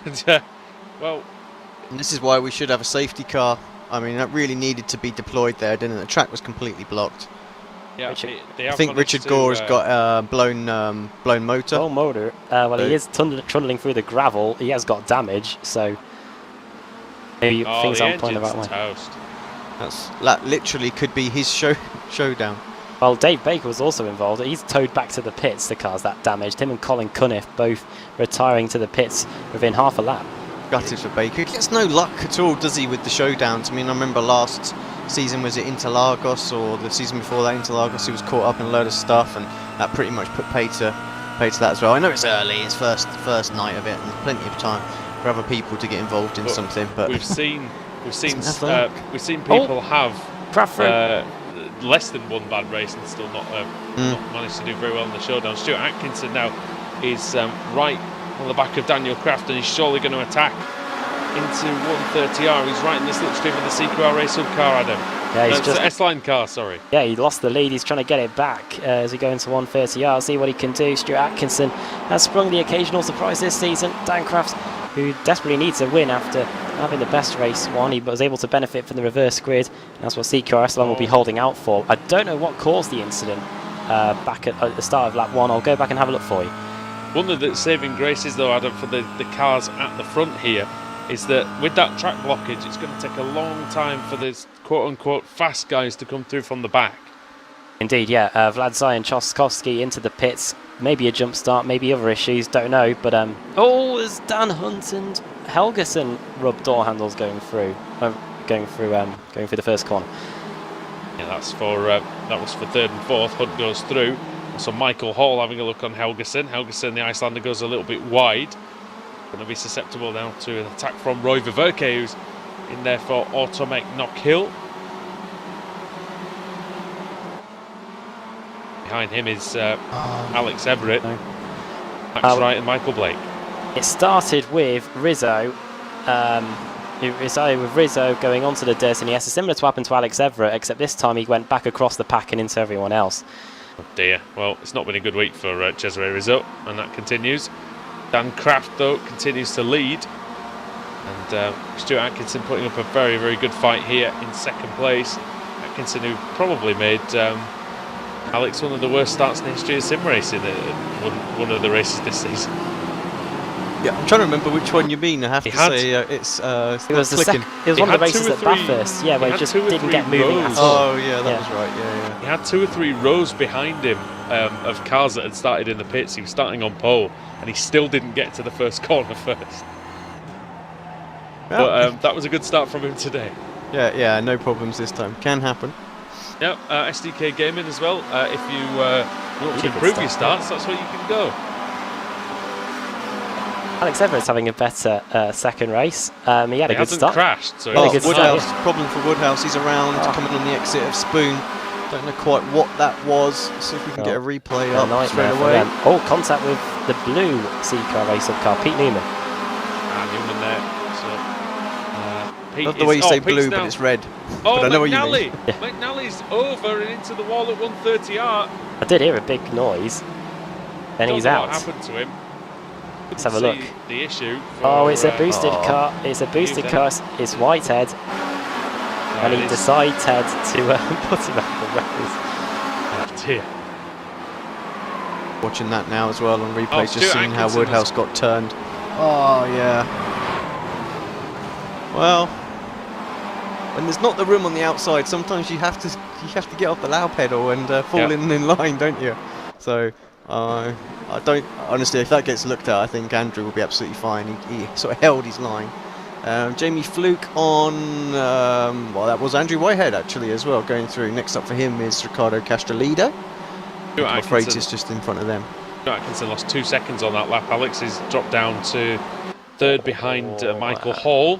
And, well, And this is why we should have a safety car. I mean, that really needed to be deployed there, didn't it? The track was completely blocked. yeah, I think Richard Gore has got a blown motor. oh, motor. Well, he is trundling through the gravel. He has got damage, so maybe things aren't playing about way. Toast. That literally could be his showdown. Well, Dave Baker was also involved. He's towed back to the pits, the cars that damaged. Him and Colin Cunniff both retiring to the pits within half a lap. Gutted for Baker. He gets no luck at all, does he, with the showdowns? I mean, I remember last season, was it Interlagos, or the season before that, Interlagos, he was caught up in a load of stuff, and that pretty much put pay to that as well. I know it's early, it's first night of it, and plenty of time for other people to get involved in something. But we've seen Doesn't people have Craft less than one bad race and still not managed to do very well in the Showdown. Stuart Atkinson now is right on the back of Daniel Kraft, and he's surely going to attack into 130R. He's right in the slipstream of the CQR race hub car, Adam. Yeah, he's just S-Line car, sorry. Yeah, he lost the lead. He's trying to get it back as he goes into 130R. See what he can do. Stuart Atkinson has sprung the occasional surprise this season. Dan Kraft, who desperately needs a win after having the best race one, he was able to benefit from the reverse grid. That's what CQR S-Line will be holding out for. I don't know what caused the incident back at the start of lap 1. I'll go back and have a look for you. One of the saving graces, though, Adam, for the cars at the front here is that with that track blockage, it's going to take a long time for the quote-unquote fast guys to come through from the back. Indeed, yeah. Vlad Zion Chkowski into the pits. Maybe a jump start, maybe other issues, don't know. But as Dan Hunt and Helgeson rub door handles going through the first corner. Yeah, that's for that was for 3rd and 4th. Hunt goes through. So Michael Hall having a look on Helgeson. Helgeson, the Icelander, goes a little bit wide. Going to be susceptible now to an attack from Roy Ververke, who's in there for Automek Knockhill. Behind him is Alex Everett, Max Wright and Michael Blake. It started with Rizzo. It started with Rizzo going onto the dirt, and he has similar to happen to Alex Everett, except this time he went back across the pack and into everyone else. Oh dear. Well, it's not been a good week for Cesare Rizzo, and that continues. Dan Kraft, though, continues to lead. And Stuart Atkinson putting up a very, very good fight here in 2nd place. Atkinson, who probably made Alex one of the worst starts in the history of sim racing at one of the races this season. Yeah, I'm trying to remember which one you mean. I have to say it's it was clicking. It was one of the races at Bathurst, yeah, where he just didn't get moving at all. Oh yeah, that was right. Yeah. He had 2 or 3 rows behind him of cars that had started in the pits. He was starting on pole, and he still didn't get to the first corner first. Well, But that was a good start from him today. Yeah, no problems this time. Can happen. Yep, SDK Gaming as well. If you want to Really good improve your start. starts, that's where you can go. Alex Everett's having a better second race. He had a good hasn't start. crashed, so Really good Woodhouse, start, problem for Woodhouse. He's around coming on the exit of Spoon. Don't know quite what that was. See if we can get a replay up straight away. Oh, contact with the blue C-car race car, Pete Newman. Newman there. So, Pete Love the way you say Pete's blue, now, but it's red. Oh, but I know what you mean. McNally's over and into the wall at 130R. I did hear a big noise. Then he's out. What happened to him? Let's have a look. The issue. Oh, it's a boosted car. It's a boosted car. It's Whitehead. And he decides to put him out the race. Oh dear. Watching that now as well on replay, just Stuart seeing how Atkinson Woodhouse got turned. Oh yeah. Well, when there's not the room on the outside, sometimes you have to get off the loud pedal and fall in line, don't you? So I don't honestly. If that gets looked at, I think Andrew will be absolutely fine. He sort of held his line, Jamie Fluke on, well, that was Andrew Whitehead actually as well going through. Next up for him is Ricardo Castrolido. I'm afraid it's just in front of them. Atkinson lost 2 seconds on that lap. Alex is dropped down to third behind Michael Hall.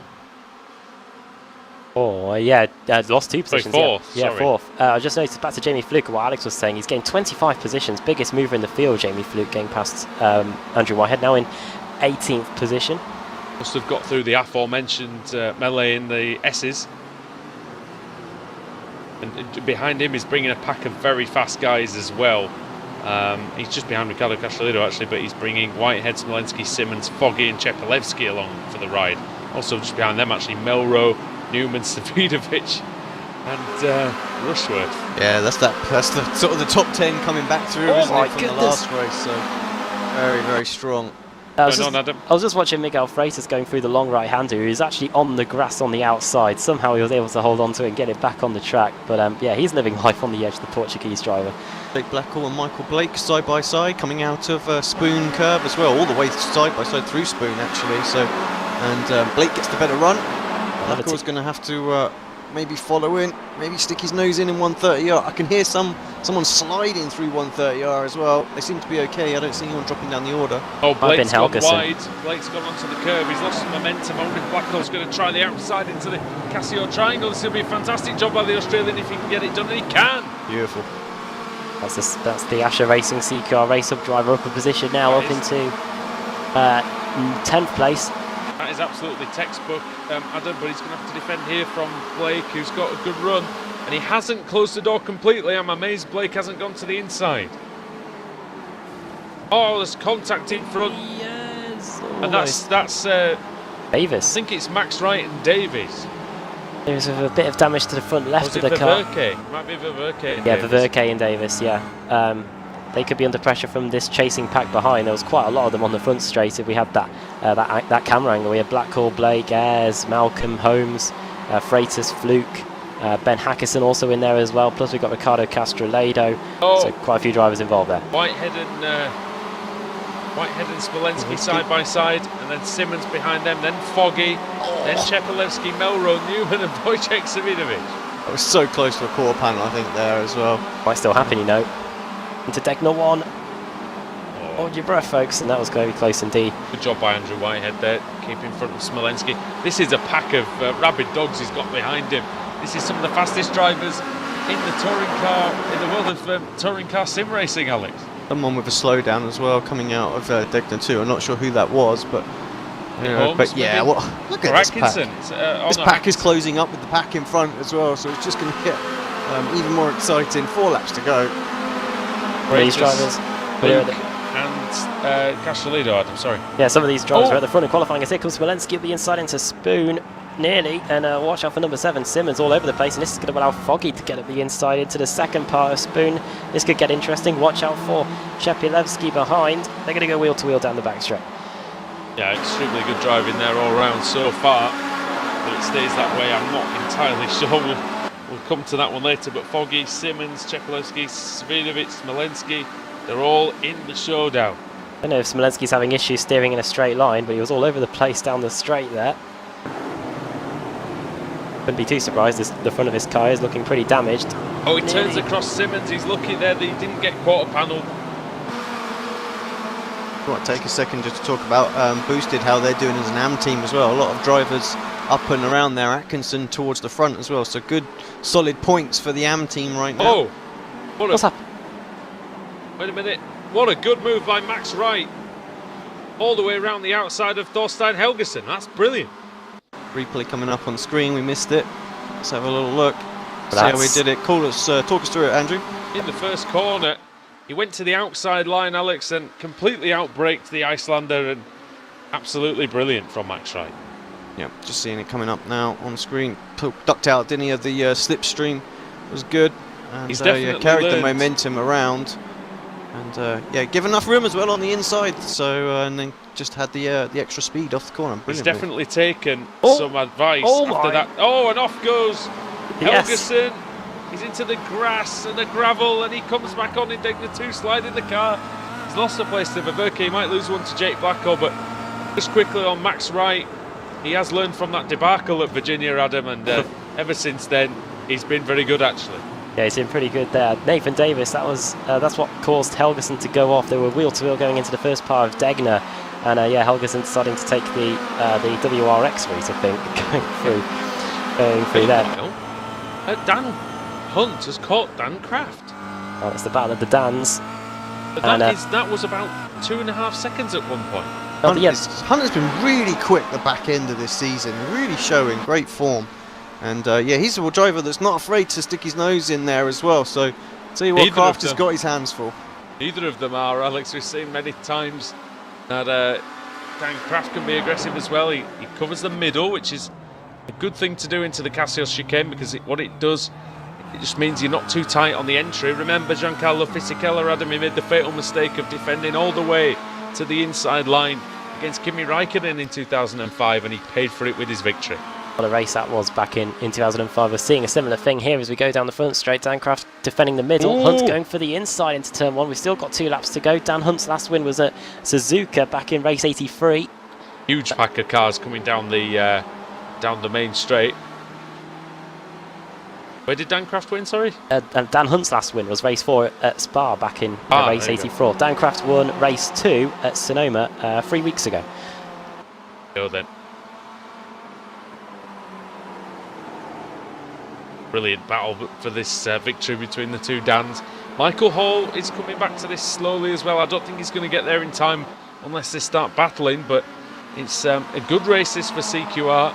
Oh, yeah, lost 2 positions. Fourth, yeah, sorry. fourth. I just noticed back to Jamie Fluke, what Alex was saying, he's gained 25 positions, biggest mover in the field, Jamie Fluke, getting past Andrew Whitehead, now in 18th position. Must have got through the aforementioned melee in the S's. And behind him is bringing a pack of very fast guys as well. He's just behind Ricardo Castrolido actually, but he's bringing Whitehead, Smolensky, Simmons, Foggy and Chepelevsky along for the ride. Also just behind them actually Melro, Newman, Savidovic and Rushworth. Yeah, that's the sort of the top 10 coming back through, isn't it, from the last race, so very, very strong. I was just watching Miguel Freitas going through the long right-hander, who's actually on the grass on the outside. Somehow he was able to hold on to it and get it back on the track. But yeah, he's living life on the edge, the Portuguese driver. Blake Blackall and Michael Blake side by side coming out of Spoon curve as well, all the way side by side through Spoon actually. So, and Blake gets the better run. Blackall's going to have to maybe follow in, maybe stick his nose in 130R. I can hear someone sliding through 130R as well. They seem to be okay. I don't see anyone dropping down the order. Oh, Blake's gone wide. Blake's gone onto the curve. He's lost some momentum. I wonder if Blackall's going to try the outside into the Casio triangle. This will be a fantastic job by the Australian if he can get it done, and he can. Beautiful. That's the iRacing CQR race up driver up a position now, up into 10th place. That is absolutely textbook, Adam, but he's going to have to defend here from Blake, who's got a good run. And he hasn't closed the door completely. I'm amazed Blake hasn't gone to the inside. Oh, there's contact in front. Yes. And that's Davis. I think it's Max Wright and Davies. There's a bit of damage to the front left of the car. Might be Viverke. Yeah, Viverke and Davis, yeah. They could be under pressure from this chasing pack behind. There was quite a lot of them on the front straight. If we had that camera angle, we had Blackall, Blake, Ayres, Malcolm, Holmes, Freitas, Fluke, Ben Hackerson also in there as well. Plus we've got Ricardo Castrolido. So quite a few drivers involved there. Whitehead and Smolensky side by side, and then Simmons behind them, then Foggy, then Chepelevsky, Melro, Newman and Wojciech Savidovic. That was so close to a quarter panel, I think, there as well. Quite still happen, you know. Into Degner 1. Hold your breath, folks, and that was going to be close indeed. Good job by Andrew Whitehead there, keep in front of Smolensky. This is a pack of rabid dogs he's got behind him. This is some of the fastest drivers in the touring car, in the world of touring car sim racing, Alex. Someone with a slowdown as well coming out of Degner 2. I'm not sure who that was, but yeah, well, look at this Atkinson. pack. This pack is closing up with the pack in front as well, so it's just going to get even more exciting. 4 laps to go. These drivers and Castrolido, Adam, sorry. Yeah, some of these drivers are at the front of qualifying as here comes Smolensky at the inside into Spoon, nearly, and watch out for number 7, Simmons, all over the place, and this is going to allow Foggy to get at the inside into the second part of Spoon. This could get interesting. Watch out for Chepelevsky behind. They're going to go wheel to wheel down the back straight. Yeah, extremely good driving there all round so far, but it stays that way. I'm not entirely sure. We'll come to that one later, but Foggy, Simmons, Chepelevsky, Savidovic, Smolensky, they're all in the showdown. I don't know if Smolensky's having issues steering in a straight line, but he was all over the place down the straight there. Wouldn't be too surprised, the front of his car is looking pretty damaged. Oh, he turns across Simmons, he's lucky there that he didn't get quarter panel. I want to take a second just to talk about Boosted, how they're doing as an AM team as well. A lot of drivers up and around there, Atkinson towards the front as well, so good solid points for the AM team right now. Oh, what's up? Wait a minute, what a good move by Max Wright, all the way around the outside of Thorstein Helgeson. That's brilliant. Replay coming up on screen, we missed it. Let's have a little look, see how we did it. Talk us through it, Andrew. In the first corner, he went to the outside line, Alex, and completely outbraked the Icelander, and absolutely brilliant from Max Wright. Yeah, just seeing it coming up now on screen. Ducked out, didn't he, of the slipstream. Was good. And he's definitely carried the momentum around. And yeah, give enough room as well on the inside. So and then just had the extra speed off the corner. He's definitely taken some advice after that. Oh, and off goes Helgeson. He's into the grass and the gravel, and he comes back on in Degner 2, sliding the car. He's lost a place to Viverke. He might lose one to Jake Blackall, but just quickly on Max Wright. he has learned from that debacle at Virginia, Adam, and ever since then, he's been very good, actually. Yeah, he's been pretty good there. Nathan Davis, that's what caused Helgeson to go off. They were wheel-to-wheel going into the first part of Degner, and Helgeson deciding to take the WRX route, I think, going through there. Dan Hunt has caught Dan Kraft. Oh, it's the battle of the Dans. But that was about 2.5 seconds at one point. Hunt has been really quick the back end of this season, really showing great form. And he's a driver that's not afraid to stick his nose in there as well. So, tell you what, Kraft has got his hands full. Neither of them are, Alex. We've seen many times that Dan Kraft can be aggressive as well. He covers the middle, which is a good thing to do into the Cassios chicane, because what it does, it just means you're not too tight on the entry. Remember Giancarlo Fisichella, Adam, he made the fatal mistake of defending all the way to the inside line against Kimi Raikkonen in 2005, and he paid for it with his victory. What a race that was back in 2005. We're seeing a similar thing here as we go down the front straight. Dan Kraft defending the middle. Hunt going for the inside into turn 1. We've still got 2 laps to go. Dan Hunt's last win was at Suzuka back in race 83. Huge pack of cars coming down the main straight. Where did Dan Kraft win, sorry? And Dan Hunt's last win was race 4 at Spa back in race 84. Dan Kraft won race 2 at Sonoma 3 weeks ago. Go then. Brilliant battle for this victory between the two Dans. Michael Hall is coming back to this slowly as well. I don't think he's going to get there in time unless they start battling, but it's a good race this for CQR.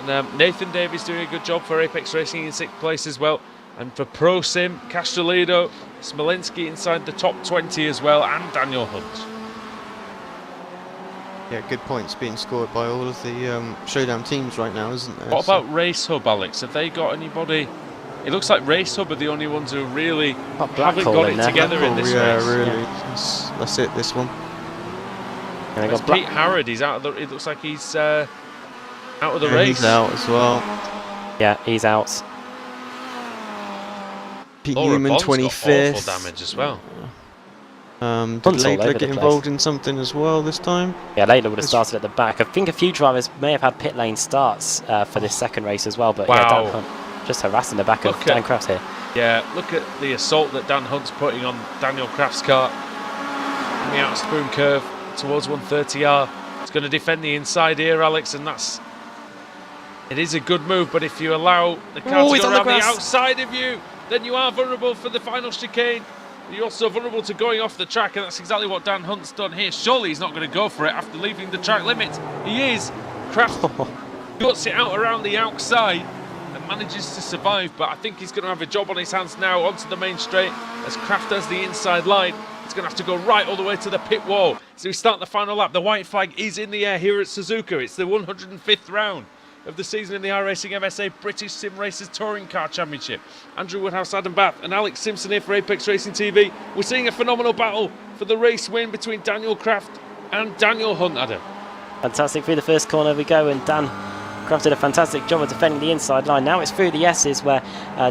And Nathan Davies doing a good job for Apex Racing in 6th place as well. And for Pro Sim, Castellido, Smolensky inside the top 20 as well, and Daniel Hunt. Yeah, good points being scored by all of the Showdown teams right now, isn't there? What about Race Hub, Alex? Have they got anybody? It looks like Race Hub are the only ones who really haven't got it together in this race. Really. Yeah. That's it, this one. And got Pete Harrod, he's out of the, it looks like he's out of the race. He's out as well. Yeah, he's out. Pete Laura Newman, Bond's 25th. got awful damage as well. Did Laidler get involved in something as well this time? Yeah, Laidler would have started at the back. I think a few drivers may have had pit lane starts for this second race as well, but yeah, Dan Hunt just harassing the back of Dan Kraft here. Yeah, look at the assault that Dan Hunt's putting on Daniel Kraft's car. Coming out Spoon Curve towards 130R. It's going to defend the inside here, Alex, and it is a good move, but if you allow the car to go around the outside of you, then you are vulnerable for the final chicane. You're also vulnerable to going off the track, and that's exactly what Dan Hunt's done here. Surely he's not going to go for it after leaving the track limit. He is. Kraft guts it out around the outside and manages to survive, but I think he's going to have a job on his hands now onto the main straight as Kraft has the inside line. He's going to have to go right all the way to the pit wall. So we start the final lap. The white flag is in the air here at Suzuka. It's the 105th round of the season in the iRacing MSA British Sim Racers Touring Car Championship. Andrew Woodhouse, Adam Bath and Alex Simpson here for Apex Racing TV. We're seeing a phenomenal battle for the race win between Daniel Kraft and Daniel Hunt, Adam. Fantastic. Through the first corner we go, and Dan Kraft did a fantastic job of defending the inside line. Now it's through the S's where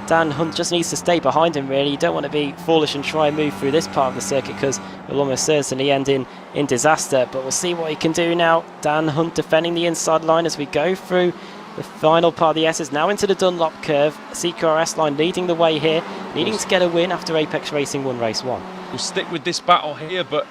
Dan Hunt just needs to stay behind him, really. You don't want to be foolish and try and move through this part of the circuit, because it will almost certainly end in disaster. But we'll see what he can do now. Dan Hunt defending the inside line as we go through the final part of the S's. Now into the Dunlop curve. CQRS line leading the way here, needing to get a win after Apex Racing won race 1. We'll stick with this battle here, but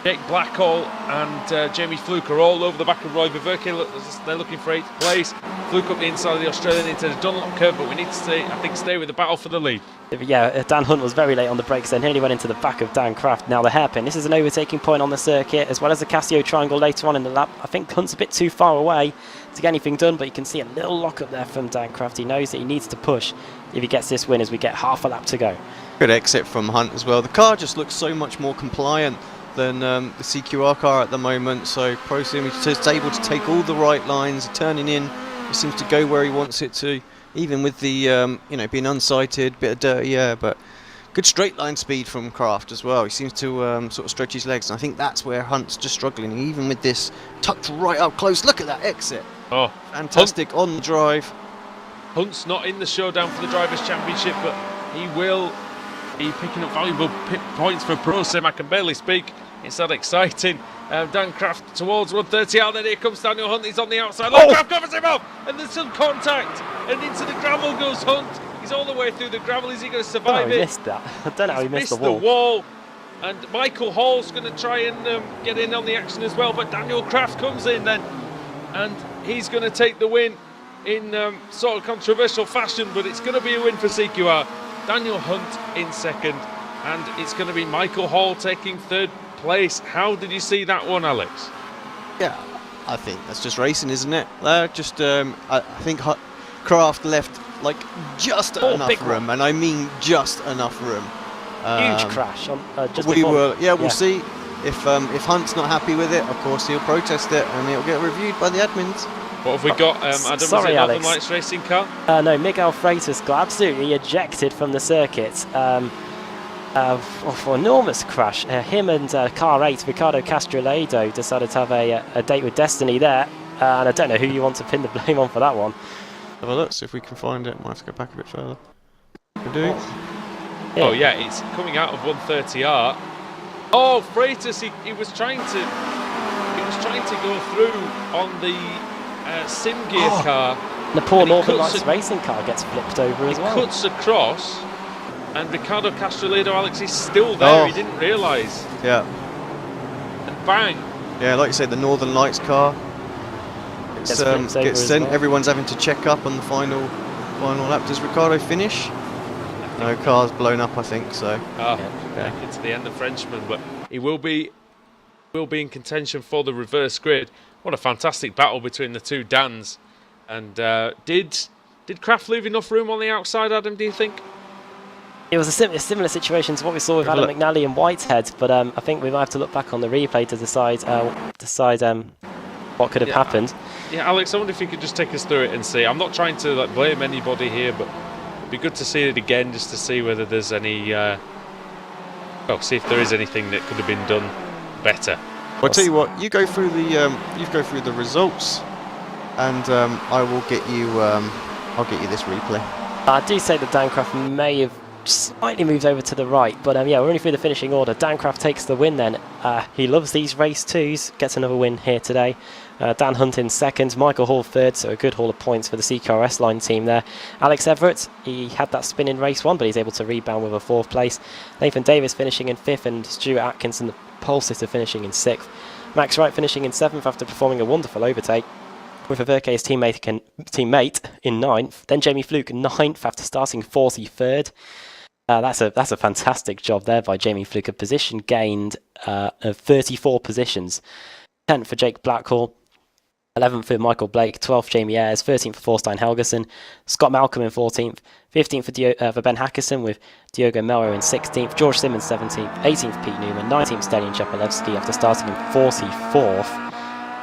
Jake Blackhall and Jamie Fluke are all over the back of Roy Viverke. They're looking for 8th place. Fluke up the inside of the Australian into the Dunlop curve, but we need to stay with the battle for the lead. Yeah, Dan Hunt was very late on the brakes then, nearly went into the back of Dan Kraft. Now the hairpin, this is an overtaking point on the circuit, as well as the Casio triangle later on in the lap. I think Hunt's a bit too far away to get anything done, but you can see a little lock up there from Dan Kraft. He knows that he needs to push if he gets this win as we get half a lap to go. Good exit from Hunt as well. The car just looks so much more compliant than the CQR car at the moment, so Pro Sim is able to take all the right lines, turning in, it seems to go where he wants it to, even with the being unsighted, bit of dirty air, but good straight line speed from Kraft as well. He seems to sort of stretch his legs, and I think that's where Hunt's just struggling, even with this tucked right up close. Look at that exit. Oh, fantastic on the drive. Hunt's not in the showdown for the Drivers' Championship, but he will be picking up valuable pit points for Pro Sim. I can barely speak. It's that exciting. Dan Craft towards 130 out, then here comes Daniel Hunt. He's on the outside. Oh, Craft covers him up, and there's some contact, and into the gravel goes Hunt. He's all the way through the gravel. Is he going to survive it? Missed that. I don't know how he missed the wall. And Michael Hall's going to try and get in on the action as well, but Daniel Craft comes in then, and he's going to take the win in sort of controversial fashion, but it's going to be a win for CQR. Daniel Hunt in second, and it's going to be Michael Hall taking third place. How did you see that one, Alex? Yeah, I think that's just racing, isn't it? I think Craft left like just enough room, and I mean just enough room. Huge crash on just we'll see if Hunt's not happy with it. Of course, he'll protest it, and it'll get reviewed by the admins. What have we got, Adam? Sorry, was it Alex. Northern Lights racing car? No, Miguel Freitas got absolutely ejected from the circuit for an enormous crash. Him and car 8, Ricardo Castrolado, decided to have a date with destiny there, and I don't know who you want to pin the blame on for that one. Have a look, see if we can find it. Might have to go back a bit further. We do. Yeah. Oh yeah, it's coming out of 130R. Oh, Freitas, he was trying to go through on the sim gear car. The poor Northern Lights racing car gets flipped over as well. He cuts across, and Ricardo Castrolado, Alex, is still there. He didn't realise. Yeah. And bang. Yeah, like you said, the Northern Lights car gets sent. Well. Everyone's having to check up on the final lap. Does Ricardo finish? No, car's blown up, I think so. Yeah. It's the end of Frenchman, but he will be in contention for the reverse grid. What a fantastic battle between the two Dans. And did Craft leave enough room on the outside, Adam, do you think? It was a similar situation to what we saw with Adam McNally and Whitehead, but I think we might have to look back on the replay to decide what could have happened. Yeah, Alex, I wonder if you could just take us through it and see. I'm not trying to blame anybody here, but it'd be good to see it again just to see whether there's any... see if there is anything that could have been done better. Well, I'll tell you what, you go through the results, and I will get you. I'll get you this replay. I do say that Dancraft may have slightly moved over to the right, but we're only through the finishing order. Dancraft takes the win then. He loves these race twos, gets another win here today. Dan Hunt in second, Michael Hall third, so a good haul of points for the CQRS line team there. Alex Everett, he had that spin in race 1, but he's able to rebound with a 4th place. Nathan Davis finishing in 5th, and Stuart Atkinson, the pole sitter, finishing in 6th. Max Wright finishing in 7th after performing a wonderful overtake, with Averke's teammate in 9th. Then Jamie Fluke 9th after starting 43rd. That's a fantastic job there by Jamie Fluke. A position gained of 34 positions. 10th for Jake Blackhall. 11th for Michael Blake, 12th Jamie Ayres, 13th for Thorstein Helgeson, Scott Malcolm in 14th, 15th for Ben Hackerson with Diogo Melro in 16th, George Simmons 17th, 18th Pete Newman, 19th Stelian Chapalevsky after starting in 44th,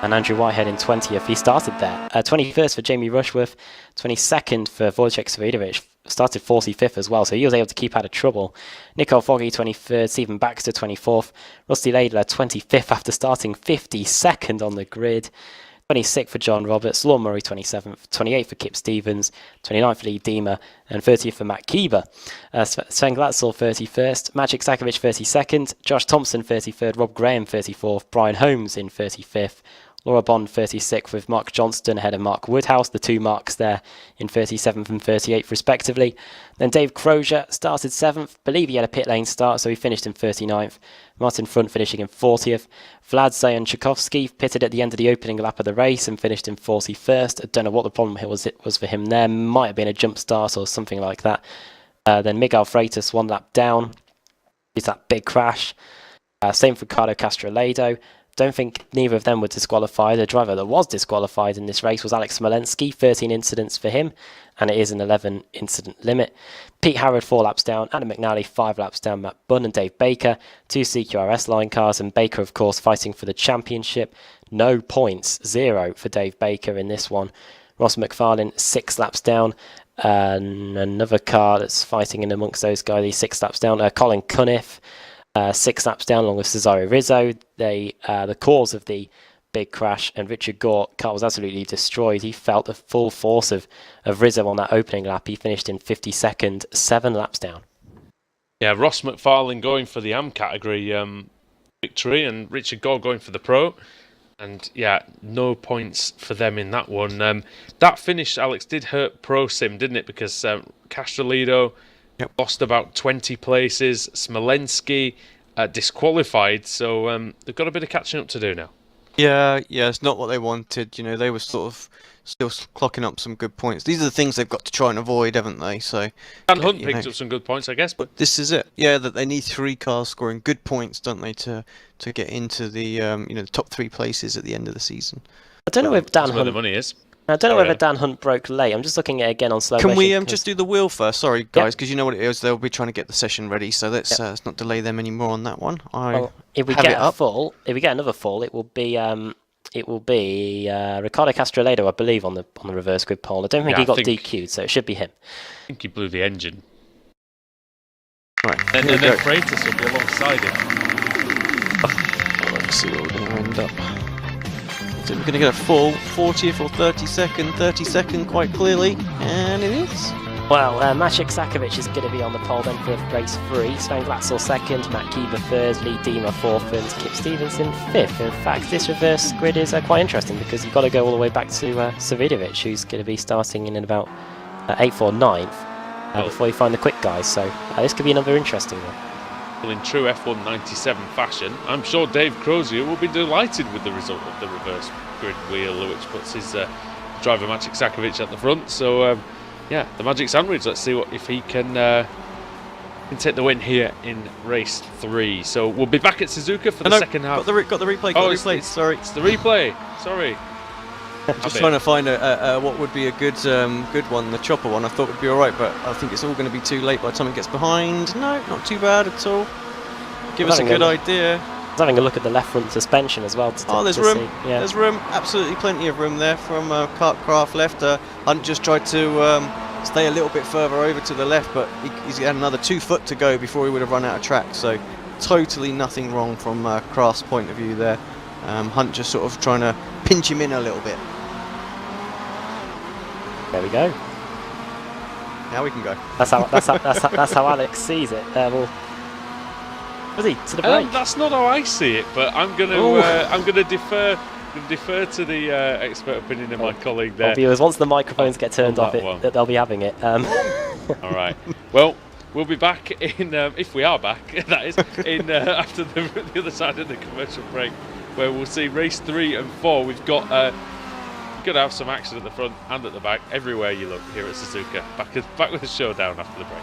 and Andrew Whitehead in 20th. He started there. 21st for Jamie Rushworth, 22nd for Wojciech Swiderowicz, started 45th as well, so he was able to keep out of trouble. Nicole Foggy 23rd, Stephen Baxter 24th, Rusty Laidler 25th after starting 52nd on the grid. 26th for John Roberts, Lorne Murray 27th, 28th for Kip Stevens, 29th for Lee Deemer, and 30th for Matt Keeber. Sven Glatzel 31st, Magic Sakovic 32nd, Josh Thompson 33rd, Rob Graham 34th, Brian Holmes in 35th, Laura Bond 36th with Mark Johnston ahead of Mark Woodhouse, the two Marks there in 37th and 38th respectively. Then Dave Crozier started 7th, believe he had a pit lane start, so he finished in 39th. Martin Front finishing in 40th. Vlad Zayan Tchaikovsky pitted at the end of the opening lap of the race and finished in 41st. I don't know what the problem was for him there. Might have been a jump start or something like that. Then Miguel Freitas 1 lap down. It's that big crash. Same for Ricardo Castrolado. Don't think neither of them were disqualified. The driver that was disqualified in this race was Alex Smolensky, 13 incidents for him, and it is an 11 incident limit. Pete Harrod 4 laps down, Adam McNally 5 laps down, Matt Bunn and Dave Baker, 2 CQRS line cars, and Baker of course fighting for the championship. No points, 0 for Dave Baker in this one. Ross McFarlane 6 laps down, and another car that's fighting in amongst those guys, he's 6 laps down. Colin Cunniff 6 laps down along with Cesaro Rizzo. The cause of the big crash, and Richard Gore car was absolutely destroyed. He felt the full force of Rizzo on that opening lap. He finished in 52nd, 7 laps down. Yeah, Ross McFarlane going for the AM category. victory, and Richard Gore going for the Pro. And yeah, no points for them in that one. That finish, Alex, did hurt Pro Sim, didn't it? Because Castrolido lost about 20 places. Smolensky disqualified, so they've got a bit of catching up to do now. Yeah, it's not what they wanted. You know, they were sort of still clocking up some good points. These are the things they've got to try and avoid, haven't they? So Dan Hunt picked up some good points, I guess. But this is it. Yeah, that they need 3 cars scoring good points, don't they, to get into the the top 3 places at the end of the season. I don't know if Dan Hunt. Where the money is. I don't know whether Dan Hunt broke late. I'm just looking at it again on slow motion. Can we just do the wheel first? Sorry, guys, because you know what it is. They'll be trying to get the session ready, so let's not delay them anymore on that one. If we get another fall, it will be Riccardo Castrolado, I believe, on the reverse grid pole. I don't think he got DQ'd, so it should be him. I think he blew the engine. Right. And then Freitas will be alongside him. Let's see where we're going to end up. So we're going to get a full 40th or 32nd quite clearly, and it is. Well, Maciek Sakovic is going to be on the pole then for race 3. Sven Glatzel 2nd, Matt Kiba 3rd, Lee Dima 4th, and Kip Stevenson 5th. In fact, this reverse grid is quite interesting because you've got to go all the way back to Savidovic, who's going to be starting in about 8th or 9th before you find the quick guys. So this could be another interesting one. Well, in true F1 97 fashion, I'm sure Dave Crozier will be delighted with the result of the reverse grid wheel, which puts his driver Maciek Sakovic at the front. So, yeah, the magic sandwich. Let's see if he can take the win here in race 3. So we'll be back at Suzuka for the second half. Got the replay. Sorry, it's the replay. Sorry. Just trying to find what would be a good one. The chopper one I thought would be alright, but I think it's all going to be too late by the time it gets behind. No, not too bad at all. Give us a good idea. I was having a look at the left front suspension as well. There's room. Yeah. There's room. Absolutely plenty of room there from Kartcraft left. Hunt just tried to stay a little bit further over to the left, but he's had another 2 foot to go before he would have run out of track. So totally nothing wrong from Craft's point of view there. Hunt just sort of trying to pinch him in a little bit. There we go. Now we can go. That's how Alex sees it. Was he to the break? That's not how I see it, but I'm gonna defer to the expert opinion of my colleague there. Viewers, once the microphones get turned off, they'll be having it. All right. Well, we'll be back in if we are back. That is in after the other side of the commercial break, where we'll see race 3 and 4. We've got to have some action at the front and at the back, everywhere you look here at Suzuka. Back with the showdown after the break.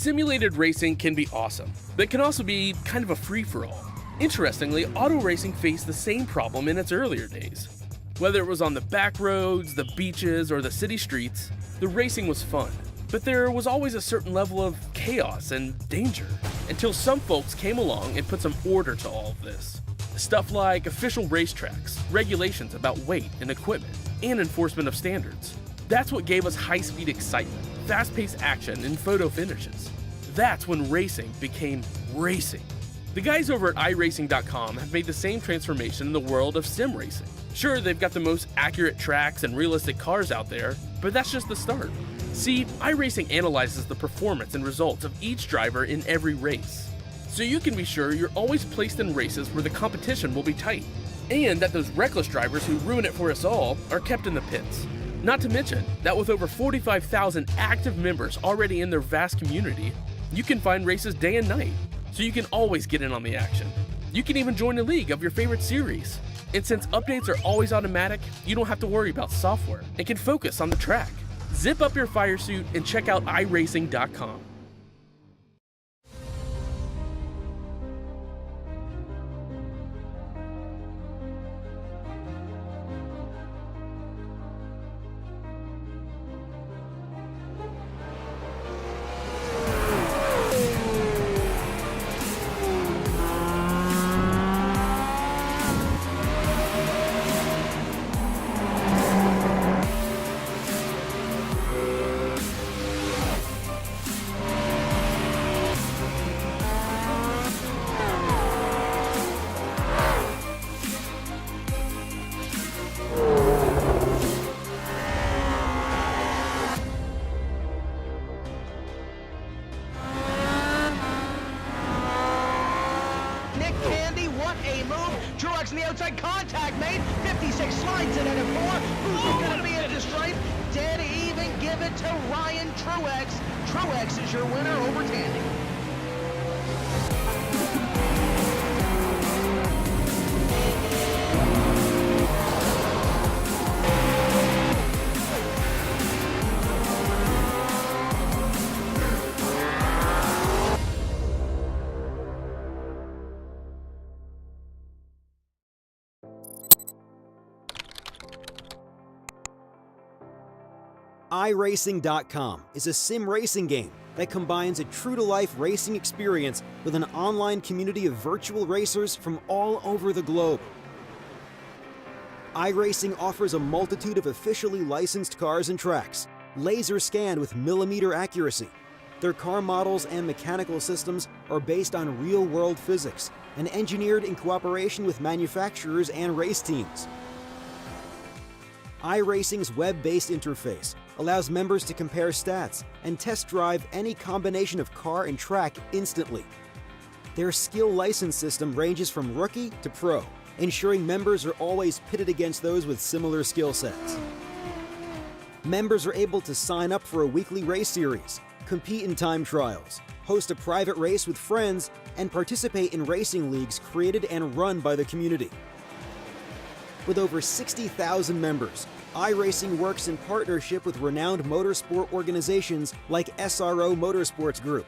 Simulated racing can be awesome, but can also be kind of a free-for-all. Interestingly, auto racing faced the same problem in its earlier days. Whether it was on the back roads, the beaches, or the city streets, the racing was fun. But there was always a certain level of chaos and danger, until some folks came along and put some order to all of this. Stuff like official racetracks, regulations about weight and equipment, and enforcement of standards. That's what gave us high-speed excitement, fast-paced action, and photo finishes. That's when racing became racing. The guys over at iRacing.com have made the same transformation in the world of sim racing. Sure, they've got the most accurate tracks and realistic cars out there, but that's just the start. See, iRacing analyzes the performance and results of each driver in every race, so you can be sure you're always placed in races where the competition will be tight, and that those reckless drivers who ruin it for us all are kept in the pits. Not to mention that with over 45,000 active members already in their vast community, you can find races day and night, so you can always get in on the action. You can even join a league of your favorite series. And since updates are always automatic, you don't have to worry about software and can focus on the track. Zip up your fire suit and check out iRacing.com. the outside contact made. 56 slides it into 4. Who's going to be into stripe? Dead even. Give it to Ryan Truex. Truex is your winner over Tandy. iRacing.com is a sim racing game that combines a true-to-life racing experience with an online community of virtual racers from all over the globe. iRacing offers a multitude of officially licensed cars and tracks, laser scanned with millimeter accuracy. Their car models and mechanical systems are based on real-world physics and engineered in cooperation with manufacturers and race teams. iRacing's web-based interface allows members to compare stats and test drive any combination of car and track instantly. Their skill license system ranges from rookie to pro, ensuring members are always pitted against those with similar skill sets. Members are able to sign up for a weekly race series, compete in time trials, host a private race with friends, and participate in racing leagues created and run by the community. With over 60,000 members, iRacing works in partnership with renowned motorsport organizations like SRO Motorsports Group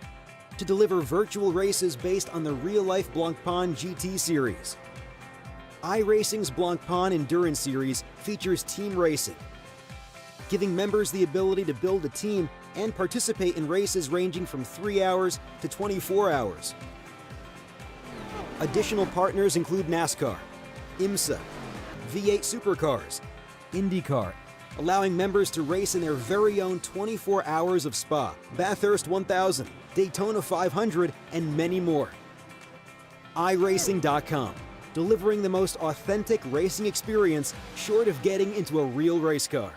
to deliver virtual races based on the real-life Blancpain GT series. iRacing's Blancpain Endurance Series features team racing, giving members the ability to build a team and participate in races ranging from 3 hours to 24 hours. Additional partners include NASCAR, IMSA, V8 Supercars, IndyCar, allowing members to race in their very own 24 hours of Spa, Bathurst 1000, Daytona 500, and many more. iRacing.com, delivering the most authentic racing experience short of getting into a real race car.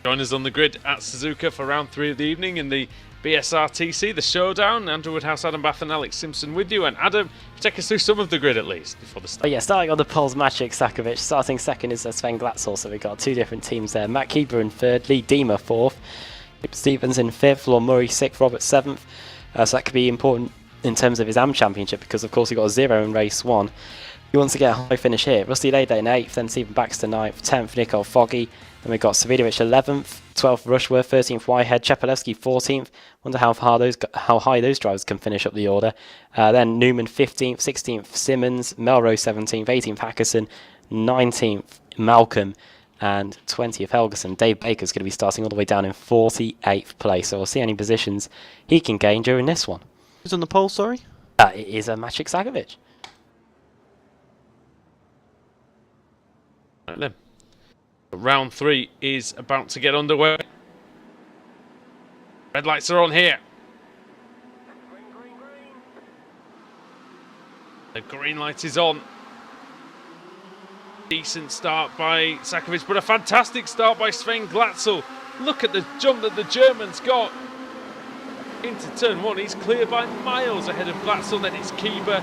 Join us on the grid at Suzuka for round 3 of the evening in the BSRTC, the Showdown. Andrew Woodhouse, Adam Bath and Alex Simpson with you. And Adam, take us through some of the grid at least before the start. Oh yeah, starting on the poles, Maciek Sakovic. Starting second is Sven Glatzel, so we've got 2 different teams there. Matt Keeper in third, Lee Diemer fourth, Stevens in fifth, Lord Murray sixth, Robert seventh. So that could be important in terms of his AM championship because of course he got a 0 in race 1. He wants to get a high finish here. Rusty Leyday in 8th, then Stephen Baxter 9th, 10th Nicole Foggy. Then we've got Savidovic 11th, 12th Rushworth, 13th Whitehead, Chepelewski 14th. Wonder how high those drivers can finish up the order. Then Newman 15th, 16th Simmons, Melrose 17th, 18th Hackerson, 19th Malcolm, and 20th Helgerson. Dave Baker's going to be starting all the way down in 48th place. So we'll see any positions he can gain during this one. Who's on the pole, sorry? It is Maciek Sakovic. Right then. Round 3 is about to get underway. Red lights are on here. The green light is on. Decent start by Sakovic, but a fantastic start by Sven Glatzel. Look at the jump that the German's got. Into turn 1, he's clear by miles ahead of Glatzel. Then it's Kieber.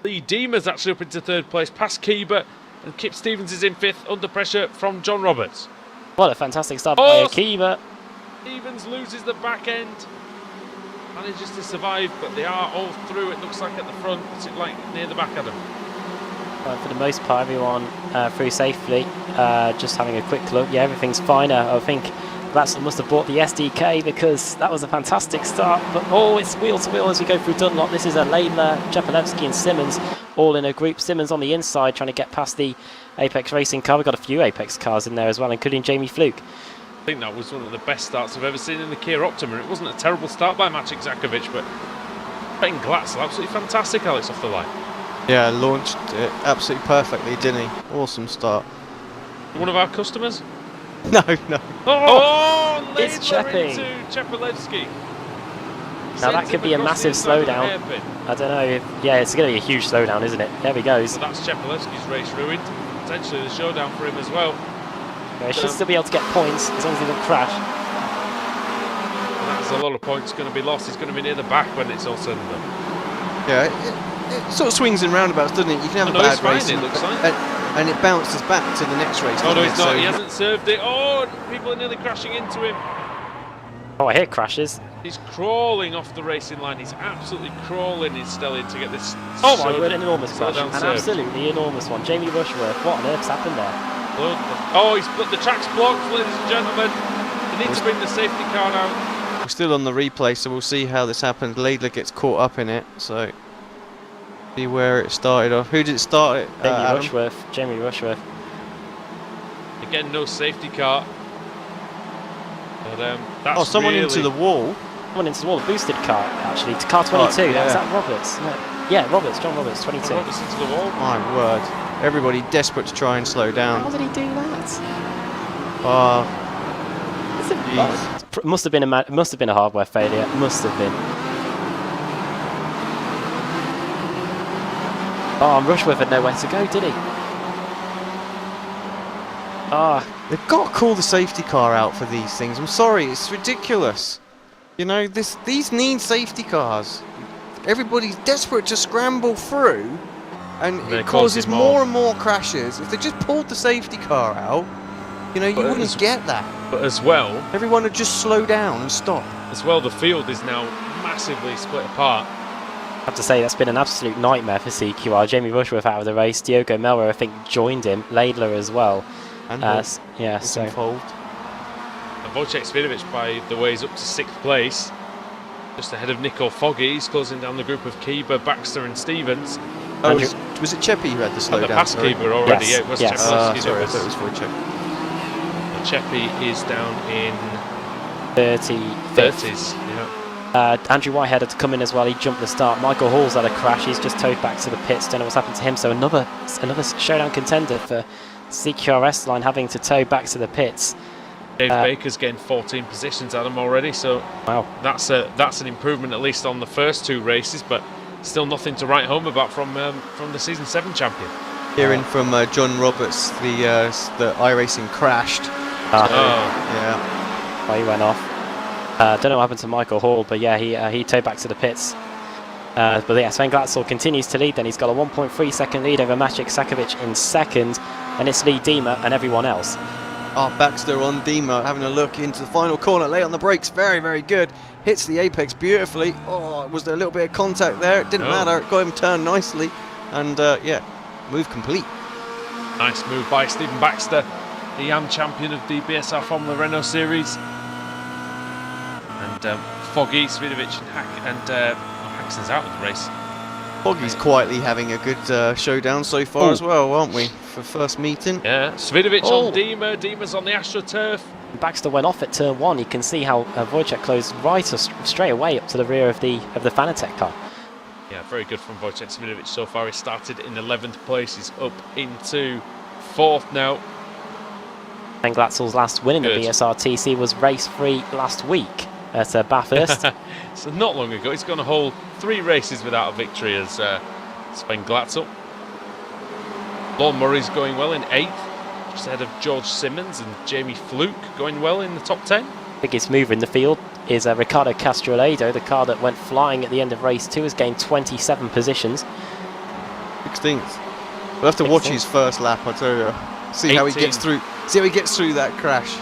Lee Diemer's actually up into 3rd place, past Kieber. And Kip Stevens is in 5th, under pressure from John Roberts. What a fantastic start by Kieber. Stevens loses the back end. Manages to survive, but they are all through, it looks like, at the front. What's it like near the back, Adam? For the most part, everyone through safely. Just having a quick look. Yeah, everything's fine. I think Glatzel must have bought the SDK because that was a fantastic start. But it's wheel to wheel as we go through Dunlop. This is a Laidler, Chepelewski and Simmons all in a group. Simmons on the inside trying to get past the Apex Racing car. We've got a few Apex cars in there as well, including Jamie Fluke. I think that was one of the best starts I've ever seen in the Kia Optima. It wasn't a terrible start by Maciek Sakovic, but Ben Glatzel, absolutely fantastic, Alex, off the line. Yeah, launched it absolutely perfectly, didn't he? Awesome start. One of our customers? No. It's Cheppy. Into Chepelewski. Now that could be a massive slowdown. I don't know. It's going to be a huge slowdown, isn't it? There he goes. So that's Chepelewski's race ruined. Potentially the showdown for him as well. He should still be able to get points as long as he doesn't crash. That's a lot of points going to be lost. He's going to be near the back when it's all said and done. Yeah, it sort of swings in roundabouts, doesn't it? You can have a bad race, it looks like. and it bounces back to the next race. Oh no, he's not. So he hasn't served it. Oh, people are nearly crashing into him. Oh, I hear crashes. He's crawling off the racing line. He's absolutely crawling in Stelly to get this. Oh my word, an enormous crash. An served. absolutely enormous one. Jamie Rushworth, what on earth's happened there? Oh, the track's blocked, ladies and gentlemen. They need to bring the safety car out. We're still on the replay, so we'll see how this happens. Laidler gets caught up in it, so see where it started off. Who did it start it? Jamie Rushworth. Again, no safety car. But that's someone really... into the wall. Someone into the wall, a boosted car, actually, to car 22. Oh, yeah. Is that Roberts? No. Yeah, Roberts, John Roberts, 22. Roberts into the wall. My word. Everybody desperate to try and slow down. How did he do that? Must have been a hardware failure. Must have been. Oh, Rushworth had nowhere to go, did he? They've got to call the safety car out for these things. I'm sorry, it's ridiculous. You know, these need safety cars. Everybody's desperate to scramble through, and it causes more and more crashes. If they just pulled the safety car out, you know, you wouldn't get that. But as well, everyone would just slow down and stop. As well, the field is now massively split apart. I have to say, that's been an absolute nightmare for CQR. Jamie Rushworth out of the race. Diogo Melra, I think, joined him. Laidler as well. And so involved. And Wojciech Svidovic, by the way, is up to 6th place. Just ahead of Nicole Foggy. He's closing down the group of Kieber, Baxter and Stevens. Oh, was it Cheppy who had the slowdown? The pass keeper already. Yes. Yeah, it was Yes. Cheppy. Sorry, I thought it was Wojciech. Cheppy is down in 30s. Yeah. Andrew Whitehead had to come in as well. He jumped the start. Michael Hall's had a crash. He's just towed back to the pits. Don't know what's happened to him. So another showdown contender for CQRS line having to tow back to the pits. Dave Baker's gained 14 positions at him already, so wow, that's an improvement at least on the first 2 races, but still nothing to write home about from the season 7 champion. Hearing from John Roberts, the iRacing crashed. Yeah. Well, he went off. Don't know what happened to Michael Hall, but yeah, he towed back to the pits. But yeah, Sven Glatzel continues to lead then. He's got a 1.3 second lead over Maciek Sakovic in second, and it's Lee Diemer and everyone else. Baxter on Diemer, having a look into the final corner, late on the brakes, very, very good. Hits the apex beautifully. Oh, was there a little bit of contact there? It didn't matter, it got him turned nicely. And yeah, move complete. Nice move by Stephen Baxter, the YAM champion of the BSR Formula Renault Series. And Foggy, Svidovic and Haxton's out of the race. Foggy's quietly having a good showdown so far as well, aren't we, for first meeting? Yeah, Svidovic on Diemer, Diemer's on the AstroTurf. Baxter went off at turn 1. You can see how Wojciech closed right straight away up to the rear of the Fanatec car. Yeah, very good from Wojciech Svidovic so far. He started in 11th place. He's up into 4th now. And Glatzel's last win in the BSRTC was race 3 last week at Bathurst. So not long ago. He's gone a whole 3 races without a victory as Sven Glatzel. Lorne Murray's going well in 8th, just ahead of George Simmons, and Jamie Fluke going well in the top 10. Biggest mover in the field is Ricardo Castroledo. The car that went flying at the end of race 2 has gained 27 positions. 16th. We'll have to watch his first lap, I tell you. See how he gets through. See how he gets through that crash.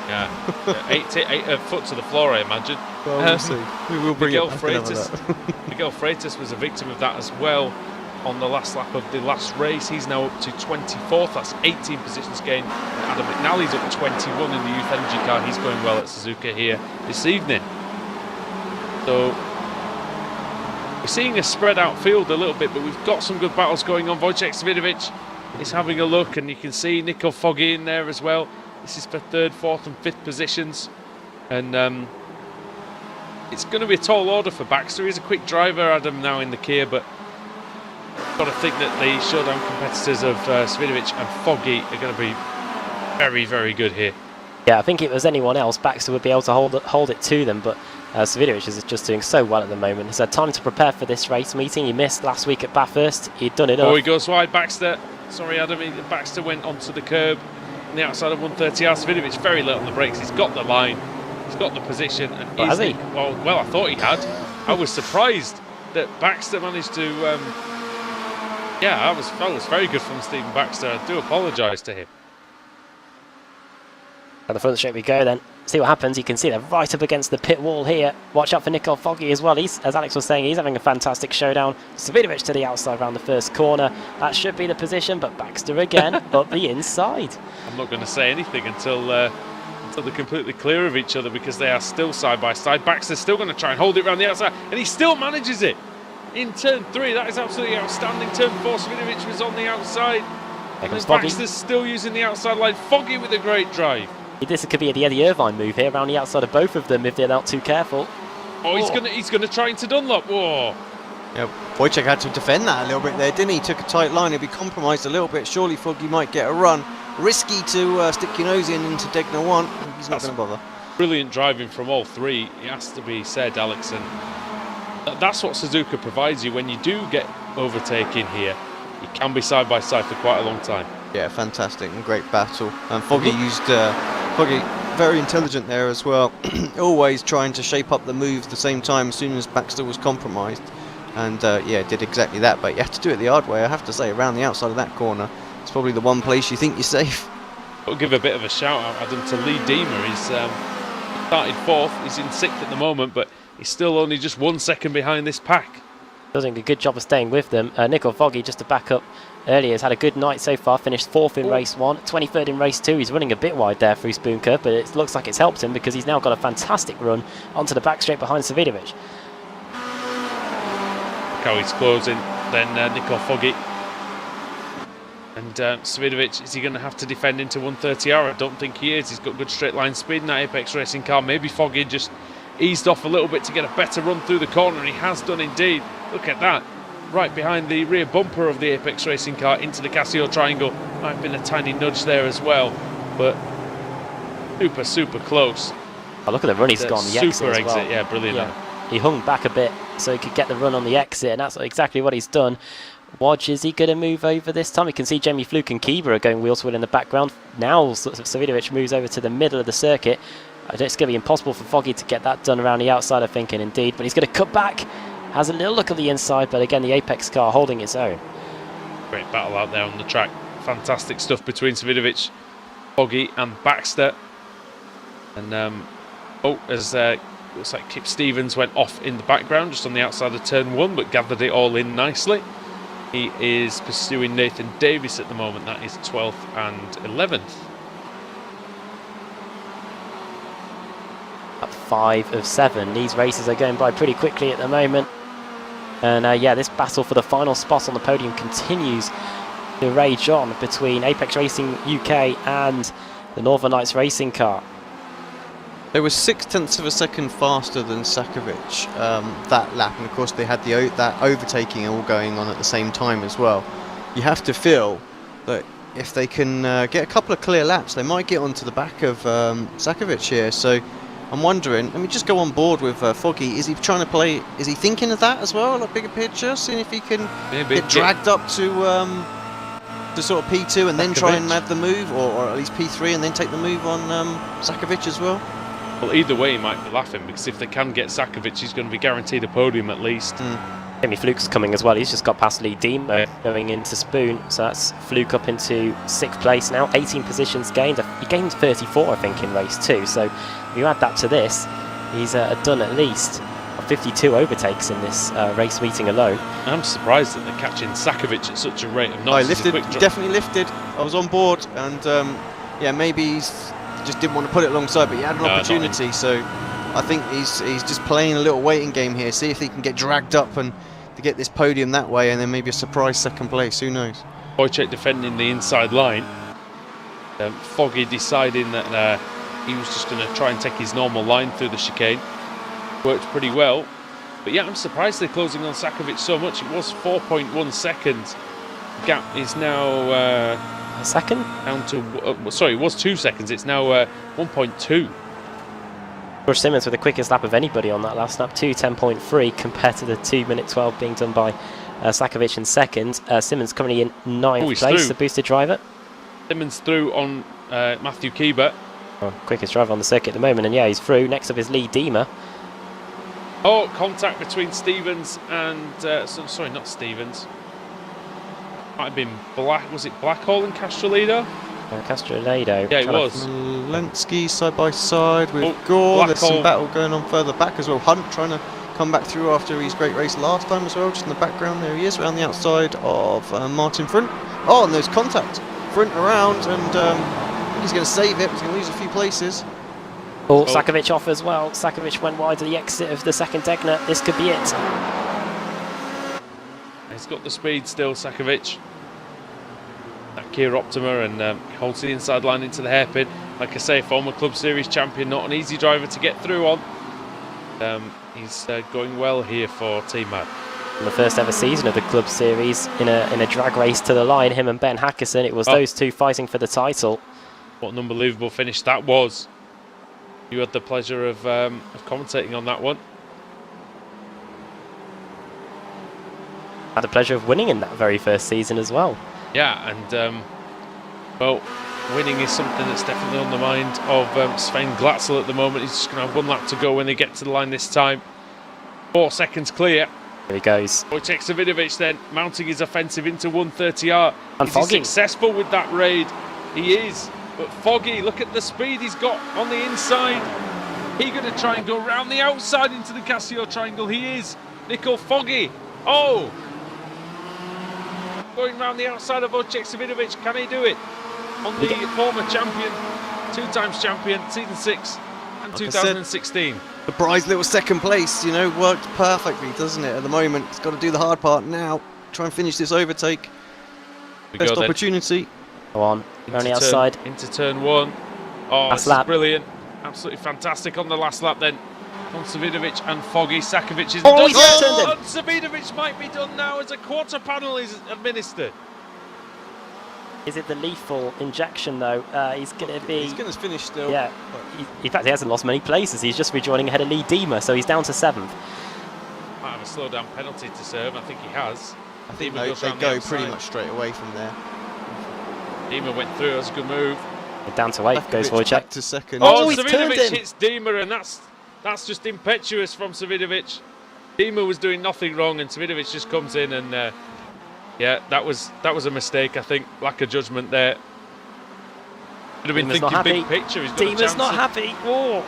Yeah, 8 foot to the floor, I imagine. Well, we'll see. We will bring Miguel Freitas was a victim of that as well on the last lap of the last race. He's now up to 24th. That's 18 positions gained. Adam McNally's up 21 in the Youth Energy car. He's going well at Suzuka here this evening. So we're seeing a spread out field a little bit, but we've got some good battles going on. Wojciech Svidovic is having a look, and you can see Nico Foggy in there as well. This is for 3rd, 4th and 5th positions, and it's going to be a tall order for Baxter. He's a quick driver, Adam, now in the Kia, but got to think that the showdown competitors of Svidovic and Foggy are going to be very, very good here. Yeah, I think if it was anyone else, Baxter would be able to hold it to them, but Svidovic is just doing so well at the moment. He's had time to prepare for this race meeting. He missed last week at Bathurst. He'd done it up. Oh, he goes wide, Baxter. Sorry, Adam. Baxter went onto the curb on the outside of 130R. Svidovic very late on the brakes. He's got the line. He's got the position. And has he? Well, I thought he had. I was surprised that Baxter managed to... yeah, that was very good from Stephen Baxter. I do apologise to him. At the front straight we go then. See what happens. You can see they're right up against the pit wall here. Watch out for Nicole Foggy as well. He's, as Alex was saying, he's having a fantastic showdown. Svidovic to the outside around the first corner. That should be the position, but Baxter again up the inside. I'm not going to say anything until they're completely clear of each other, because they are still side by side. Baxter's still going to try and hold it around the outside, and he still manages it in turn 3. That is absolutely outstanding. Turn 4, Svidovic was on the outside. And Baxter's still using the outside line. Foggy with a great drive. This could be the Eddie Irvine move here, around the outside of both of them if they're not too careful. Oh, he's gonna try into Dunlop. Whoa. Yeah, Wojciech had to defend that a little bit there, didn't he? Took a tight line. He'll be compromised a little bit. Surely Foggy might get a run. Risky to stick your nose into Degner 1. He's not going to bother. Brilliant driving from all 3. It has to be said, Alex. And that's what Suzuka provides you when you do get overtaken here. You can be side by side for quite a long time. Yeah, fantastic and great battle. And Foggy used Foggy very intelligent there as well. Always trying to shape up the move at the same time as soon as Baxter was compromised. And yeah, did exactly that. But you have to do it the hard way, I have to say. Around the outside of that corner, it's probably the one place you think you're safe. I'll give a bit of a shout out, Adam, to Lee Diemer. He's started 4th. He's in 6th at the moment, but he's still only just 1 second behind this pack. Doing a good job of staying with them. Nicole Foggy, just to back up earlier, has had a good night so far. Finished 4th in race 1, 23rd in race 2. He's running a bit wide there through Spoon Curve, but it looks like it's helped him because he's now got a fantastic run onto the back straight behind Svidovic. How he's closing then Nico Foggy. And Svidovic, is he going to have to defend into 130R? I don't think he is. He's got good straight line speed in that Apex Racing car. Maybe Foggy just eased off a little bit to get a better run through the corner, and he has done indeed. Look at that. Right behind the rear bumper of the Apex Racing car into the Casio triangle. Might have been a tiny nudge there as well, but super close. Oh, look at the run he's got on the super exit as well. yeah, brilliant. Yeah. He hung back a bit so he could get the run on the exit, and that's exactly what he's done. Wodge, is he going to move over this time? You can see Jamie Fluke and Kiba are going wheel to wheel in the background. Now Savidovic moves over to the middle of the circuit. It's going to be impossible for Foggy to get that done around the outside, I think, and indeed. But he's going to cut back. Has a little look at the inside, but again, the Apex car holding its own. Great battle out there on the track. Fantastic stuff between Savidovic, Foggy and Baxter. And, looks like Kip Stevens went off in the background, just on the outside of turn 1, but gathered it all in nicely. He is pursuing Nathan Davis at the moment. That is 12th and 11th. Up 5 of 7. These races are going by pretty quickly at the moment. And yeah, this battle for the final spot on the podium continues to rage on between Apex Racing UK and the Northern Lights racing car. They were 0.6 of a second faster than Sakovic that lap, and of course they had that overtaking all going on at the same time as well. You have to feel that if they can get a couple of clear laps, they might get onto the back of Sakovic here. So I'm wondering, let me just go on board with Foggy. Is he trying to play, is he thinking of that as well, like bigger picture, seeing if he can get dragged up to sort of P2 and then try and have the move, or at least P3 and then take the move on Sakovic as well? Well, either way he might be laughing, because if they can get Sakovic, he's going to be guaranteed a podium at least. Jamie Fluke's coming as well. He's just got past Lee Demo going into Spoon, so that's Fluke up into 6th place now. 18 positions gained. He gained 34, I think, in race 2. So if you add that to this, he's done at least 52 overtakes in this race meeting alone. I'm surprised that they're catching Sakovic at such a rate of I knots. lifted, definitely lifted. I was on board, and yeah, maybe he's just didn't want to put it alongside, but he had an opportunity. So I think he's just playing a little waiting game here. See if he can get dragged up and to get this podium that way, and then maybe a surprise second place. Who knows? Wojciech defending the inside line. Foggy deciding that he was just going to try and take his normal line through the chicane. Worked pretty well. But yeah, I'm surprised they're closing on Sakovic so much. It was 4.1 seconds. The gap is now a second? Down to sorry, it was 2 seconds. It's now 1.2. George Simmons with the quickest lap of anybody on that last lap, 2:10.3 compared to the 2:12 being done by Sakovic in second. Simmons currently in 9th place, the boosted driver. Simmons through on Matthew Kiba. Quickest driver on the circuit at the moment, and yeah, he's through. Next up is Lee Diemer. Oh, contact between Stevens and sorry, not Stevens. Might have been was it Blackhall and Castrolido? Castrolido. Yeah, it was. Lenski side by side with Gore. There's some battle going on further back as well. Hunt trying to come back through after his great race last time as well. Just in the background, there he is, around the outside of Martin Front. Oh, and there's contact. Front around, and I think he's going to save it. He's going to lose a few places. Oh, Sakovic off as well. Sakovic went wide to the exit of the second Degner. This could be it. He's got the speed still, Sakovic. That Kia Optima, and holds the inside line into the hairpin. Like I say, former Club Series champion, not an easy driver to get through on. He's going well here for Team Mad. In the first ever season of the Club Series, in a drag race to the line, him and Ben Hackerson, it was those two fighting for the title. What an unbelievable finish that was. You had the pleasure of commentating on that one. Had the pleasure of winning in that very first season as well. Yeah, and well, winning is something that's definitely on the mind of Sven Glatzel at the moment. He's just going to have 1 lap to go when they get to the line this time. 4 seconds clear. There he goes. Wojciech Savidovic then mounting his offensive into 130R. And Is he Foggy successful with that raid? He is. But Foggy, look at the speed he's got on the inside. He's going to try and go round the outside into the Casio triangle. He is. Nico Foggy. Oh! Going round the outside of Wojciech Savidovic. Can he do it? On the former champion, 2 times champion, season 6 and 2016. The prize little second place, you know, worked perfectly, doesn't it? At the moment, he's got to do the hard part now. try and finish this overtake. We Best go then. opportunity. Go on, you're on the Into outside. Into turn 1. Oh, Last this is lap. brilliant. Absolutely fantastic on the last lap then. On Savidovic and Foggy. Sakovic is Oh, done. he's turned in. And Savidovic might be done now as a quarter panel is administered. Is it the lethal injection though? He's going to be... He's going to finish still. Yeah, in fact he hasn't lost many places. He's just rejoining ahead of Lee Dima, so he's down to 7th. Might have a slowdown penalty to serve. I think he has. I think Dima goes they round the go pretty outside. much straight away from there. Dima went through. That's a good move. Down to 8th goes Sakovic Wojciech. back to second. Oh, he's turned Savidovic in. hits Dima, and that's just impetuous from Savidovic. Dima was doing nothing wrong, and Savidovic just comes in, and yeah, that was a mistake. I think lack of judgment there. Could have been Dima's not thinking happy. big picture. He's got a Dima's chance not of- happy. Oh,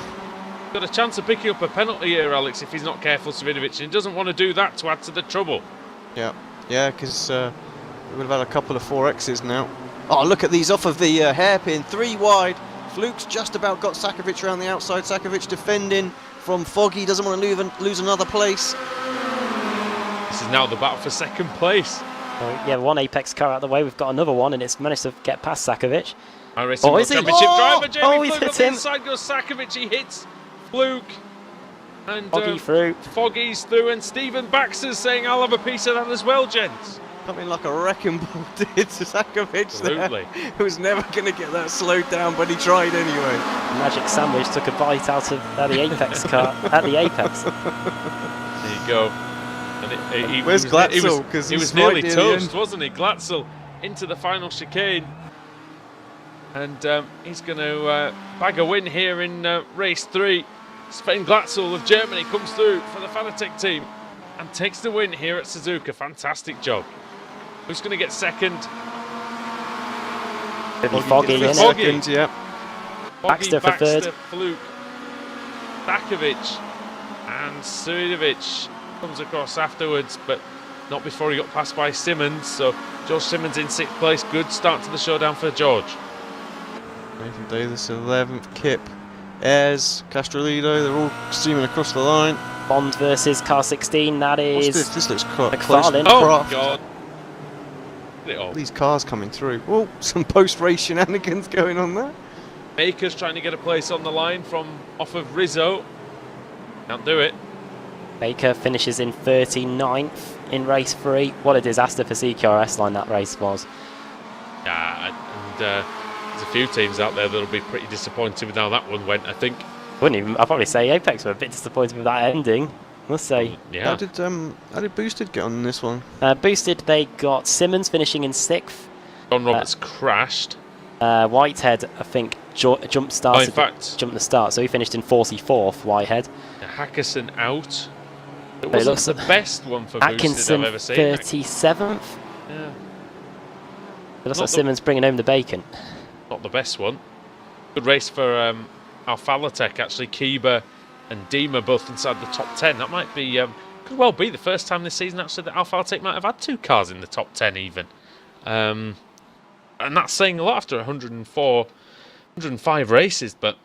got a chance of picking up a penalty here, Alex, if he's not careful, Savidovic, and he doesn't want to do that to add to the trouble. Yeah, because we would have had a couple of 4Xs now. Oh, look at these off of the hairpin, 3 wide. Fluke's just about got Sakovic around the outside. Sakovic defending from Foggy, doesn't want to lose another place. This is now the battle for second place. Oh, yeah, one Apex car out of the way. We've got another one, and it's managed to get past Sakovic. iRacing Oh, World is he? Championship Oh! driver Jamie Oh, he's Fluke hit on the him. inside goes Sakovic. He hits Fluke, and Foggy through. Foggy's through, and Stephen Baxter's saying, "I'll have a piece of that as well, gents." Coming like a wrecking ball did to Sakovic Absolutely. there. He was never going to get that slowed down, but he tried anyway. Magic Sandwich took a bite out of the Apex car at the Apex. There you go. And he Where's was- Glatzel? 'Cause he he's was nearly right near the toast, end. wasn't he? Glatzel into the final chicane, and he's going to bag a win here in race 3. Sven Glatzel of Germany comes through for the Fanatec team and takes the win here at Suzuka. Fantastic job. Who's going to get second? Could be Foggy in it. Foggy. Second, yeah. Foggy, Baxter for third. Fluke, Sakovic, and Savidovic comes across afterwards, but not before he got passed by Simmons. So George Simmons in 6th place. Good start to the showdown for George. Nathan Davis 11th, Kip, Ayres, Castrolido, they're all streaming across the line. Bond versus car 16. That What's is this? This looks close. McFarlane. Oh Craft. God! Look at it all. These cars coming through. Oh, some post-race shenanigans going on there. Baker's trying to get a place on the line from off of Rizzo. Can't do it. Baker finishes in 39th in race 3. What a disaster for CQRS line that race was. Yeah, and there's a few teams out there that'll be pretty disappointed with how that one went. I think. I'd probably say Apex were a bit disappointed with that ending. Must say. Yeah. How did Boosted get on this one? Boosted, they got Simmons finishing in 6th. John Roberts crashed. Whitehead, I think, jumped started. Oh, in fact- jumped the start, so he finished in 44th. Whitehead. Hackerson out. It It wasn't looks- the best one for Boosted Atkinson, I've ever seen. 37th. Yeah, It looks Not like the- Simmons bringing home the bacon. not the best one. Good race for Alphalatech actually. Kiba and Dima both inside the top 10. That might be could well be the first time this season actually that Alphalatech might have had 2 cars in the top 10 even. And that's saying a lot after 105 races, but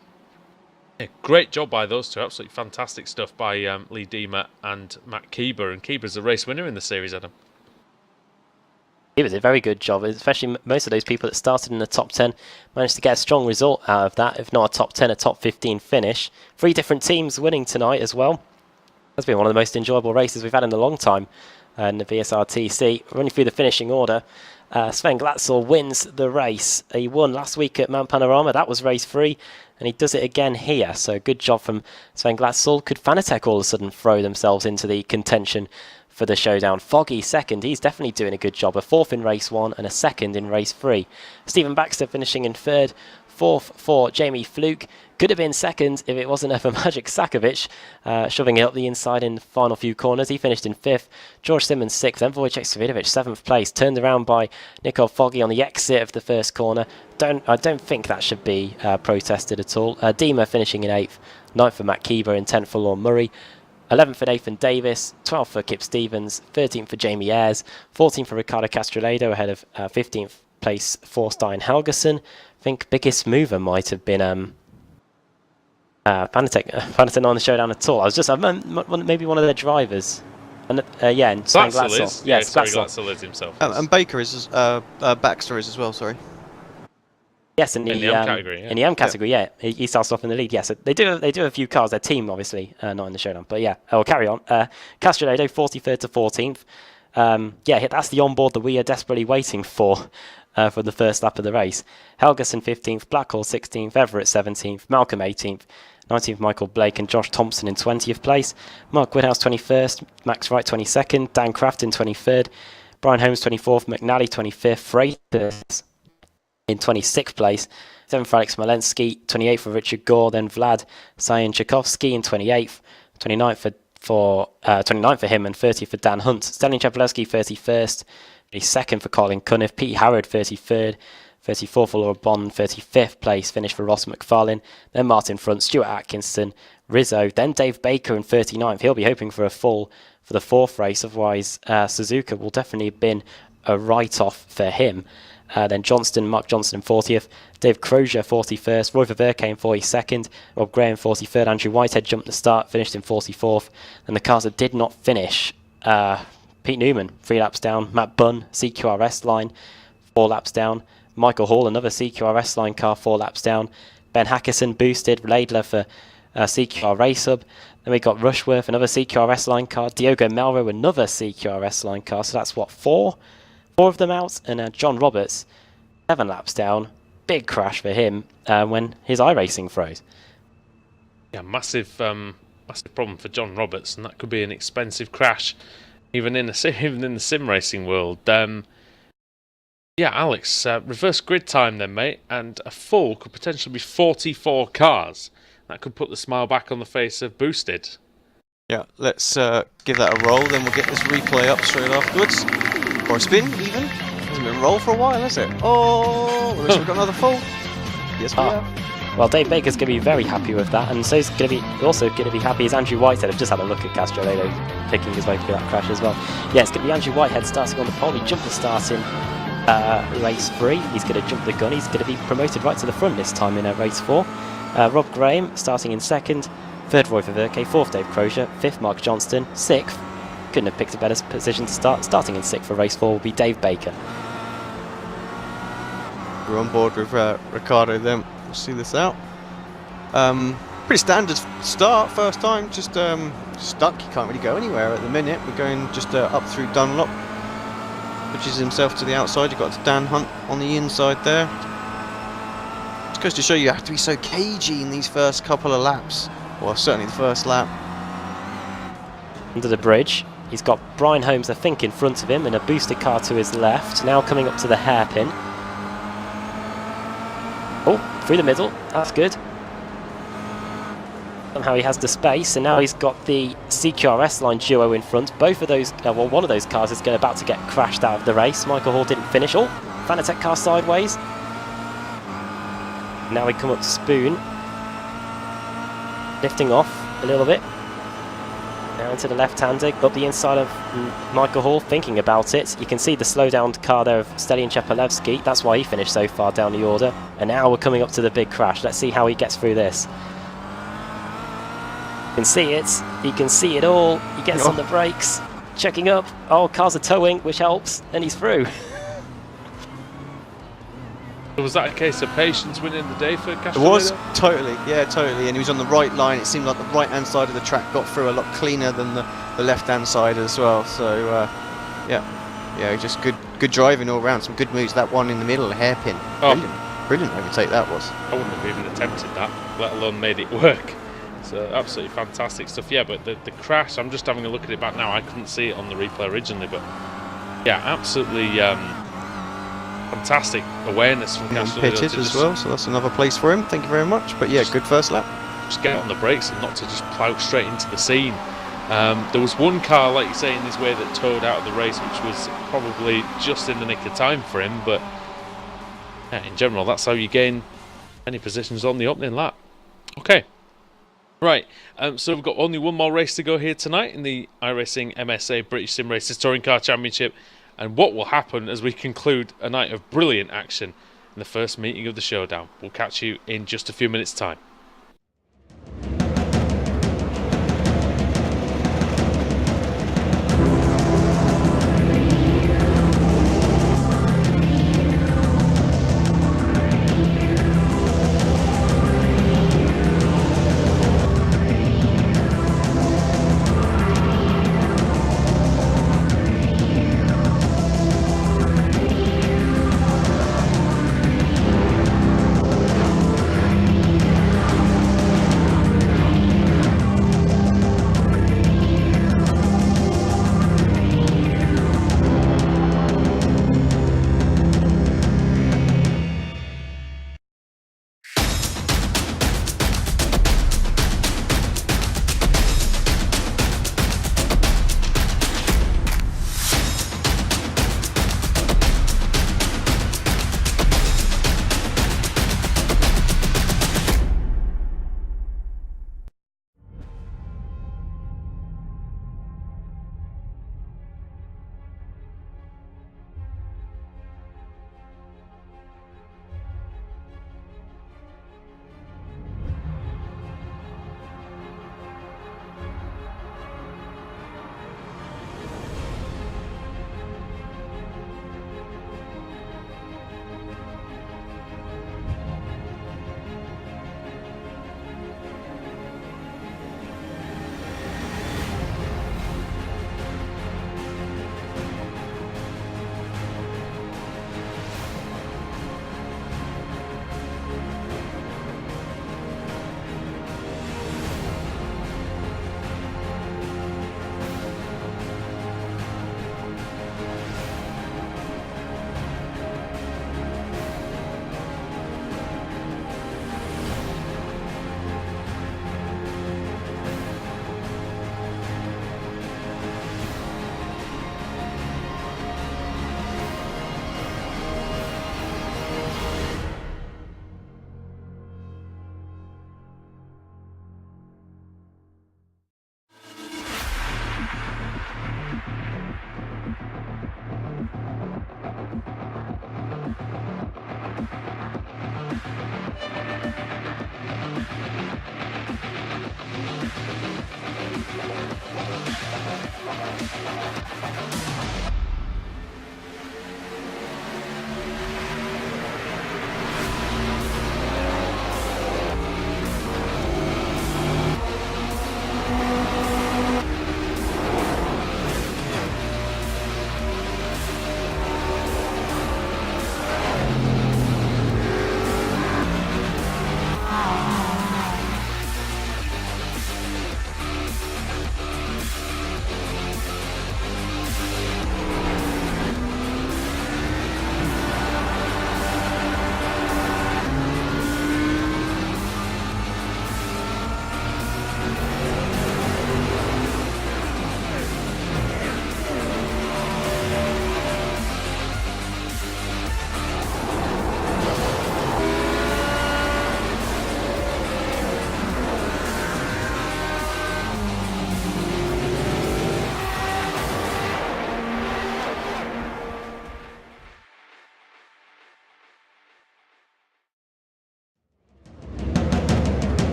yeah, great job by those two. Absolutely fantastic stuff by Lee Dima and Matt Kiba. And Kiba's the race winner in the series, Adam. It was a very good job, especially most of those people that started in the top 10 managed to get a strong result out of that, if not a top 10, a top 15 finish. 3 different teams winning tonight as well. That's been one of the most enjoyable races we've had in a long time in the BSRTC. Running through the finishing order, Sven Glatzel wins the race. He won last week at Mount Panorama, that was race 3, and he does it again here. So good job from Sven Glatzel. Could Fanatec all of a sudden throw themselves into the contention for the showdown? Foggy second, he's definitely doing a good job. A 4th in race 1 and a 2nd in race 3. Stephen Baxter finishing in 3rd. 4th for Jamie Fluke. Could have been 2nd if it wasn't for Magic Sakovic shoving it up the inside in the final few corners. He finished in 5th. George Simmons 6th. Then Wojciech Savidovic 7th place. Turned around by Nicole Foggy on the exit of the first corner. I don't think that should be protested at all. Dima finishing in 8th. 9th for Matt Kiba and 10th for Lorne Murray. 11th for Nathan Davis, 12th for Kip Stevens, 13th for Jamie Ayres, 14th for Ricardo Castrolado ahead of 15th place for Stein Helgeson. I think biggest mover might have been Fanatec not on the showdown at all. I meant maybe one of their drivers. And yeah, and Sven Glatzel Glatzel. is. Yeah, Yeah, sorry, Glatzel. Glatzel is himself. And Baker is, Baxter is as well, sorry. Yes, in the M category, yeah. In the M category, yeah. He starts off in the lead. Yes, they do a few cars. Their team, obviously, not in the showdown. But yeah, I'll carry on. Castronedo, 43rd to 14th. Yeah, that's the onboard that we are desperately waiting for the first lap of the race. Helgeson 15th, Blackhall 16th, Everett 17th, Malcolm 18th, 19th Michael Blake and Josh Thompson in 20th place. Mark Woodhouse 21st, Max Wright 22nd, Dan Crafton 23rd, Brian Holmes 24th, McNally 25th, Freitas in 26th place, 7th for Alex Malensky, 28th for Richard Gore, then Vlad Sayan Tchaikovsky in 28th, 29th for 29th for him and 30th for Dan Hunt. Stalin Chapelewski 31st, 22nd for Colin Cunniff, Pete Howard 33rd, 34th for Laura Bond, 35th place finish for Ross McFarlane, then Martin Front, Stuart Atkinson, Rizzo, then Dave Baker in 39th. He'll be hoping for a full for the fourth race, otherwise Suzuka will definitely have been a write-off for him. Then Mark Johnston in 40th, Dave Crozier 41st, Roy Ververke in 42nd, Rob Gray in 43rd, Andrew Whitehead jumped the start, finished in 44th. And the cars that did not finish, Pete Newman 3 laps down, Matt Bunn CQRS line 4 laps down, Michael Hall another CQRS line car 4 laps down, Ben Hackison boosted, Laidler for CQR Race Hub. Then we got Rushworth another CQRS line car, Diogo Melro another CQRS line car, so that's what, 4 of them out, and John Roberts 7 laps down. Big crash for him when his iRacing froze. Yeah, massive problem for John Roberts, and that could be an expensive crash, even in the sim racing world. Yeah, Alex, reverse grid time then, mate, and a full could potentially be 44 cars. That could put the smile back on the face of Boosted. Yeah, let's give that a roll, then we'll get this replay up straight afterwards. Or a spin, even. Hasn't been roll for a while, has it? Oh, at least we've got another full. Yes, we have. Well, Dave Baker's going to be very happy with that, and so is also going to be happy as Andrew Whitehead. I've just had a look at Castronedo picking his way through that crash as well. Yeah, it's going to be Andrew Whitehead starting on the pole. He jumped the start in race 3. He's going to jump the gun. He's going to be promoted right to the front this time in race 4. Rob Graham starting in 2nd. 3rd, Roy Ververke. 4th, Dave Crozier. 5th, Mark Johnston. 6th, couldn't have picked a better position to start. Starting in 6th for race 4 will be Dave Baker. We're on board with Ricardo then. We'll see this out. Pretty standard start, first time, just stuck. You can't really go anywhere at the minute. We're going just up through Dunlop. Pitches himself to the outside. You've got Dan Hunt on the inside there. Just goes to show you have to be so cagey in these first couple of laps. Well, certainly the first lap. Under the bridge. He's got Brian Holmes, I think, in front of him and a boosted car to his left. Now coming up to the hairpin. Oh, through the middle. That's good. Somehow he has the space, and now he's got the CQRS line duo in front. Both of those, well, one of those cars is about to get crashed out of the race. Michael Hall didn't finish. Oh, Fanatec car sideways. Now we come up to Spoon. Lifting off a little bit. Now into the left-hander, up the inside of Michael Hall, thinking about it. You can see the slow-down car there of Stelian Chapelewski. That's why he finished so far down the order. And now we're coming up to the big crash. Let's see how he gets through this. You can see it. He can see it all. He gets on the brakes, checking up. Oh, cars are towing, which helps, and he's through. Was that a case of patience winning the day for Castronedo? It was, totally, yeah, totally. And he was on the right line. It seemed like the right-hand side of the track got through a lot cleaner than the left-hand side as well. So, yeah, just good driving all round. Some good moves. That one in the middle, a hairpin. Brilliant overtake that was. I wouldn't have even attempted that, let alone made it work. So absolutely fantastic stuff. Yeah, but the crash, I'm just having a look at it back now. I couldn't see it on the replay originally, but yeah, absolutely fantastic awareness from Castronedo. Pitted as well, so that's another place for him. Thank you very much. But yeah, good first lap. Just get on the brakes and not to just plough straight into the scene. There was one car, like you say, in his way that towed out of the race, which was probably just in the nick of time for him. But yeah, in general, that's how you gain any positions on the opening lap. Okay. Right, so we've got only one more race to go here tonight in the iRacing MSA British Sim Racers Touring Car Championship, and what will happen as we conclude a night of brilliant action in the first meeting of the Showdown. We'll catch you in just a few minutes' time.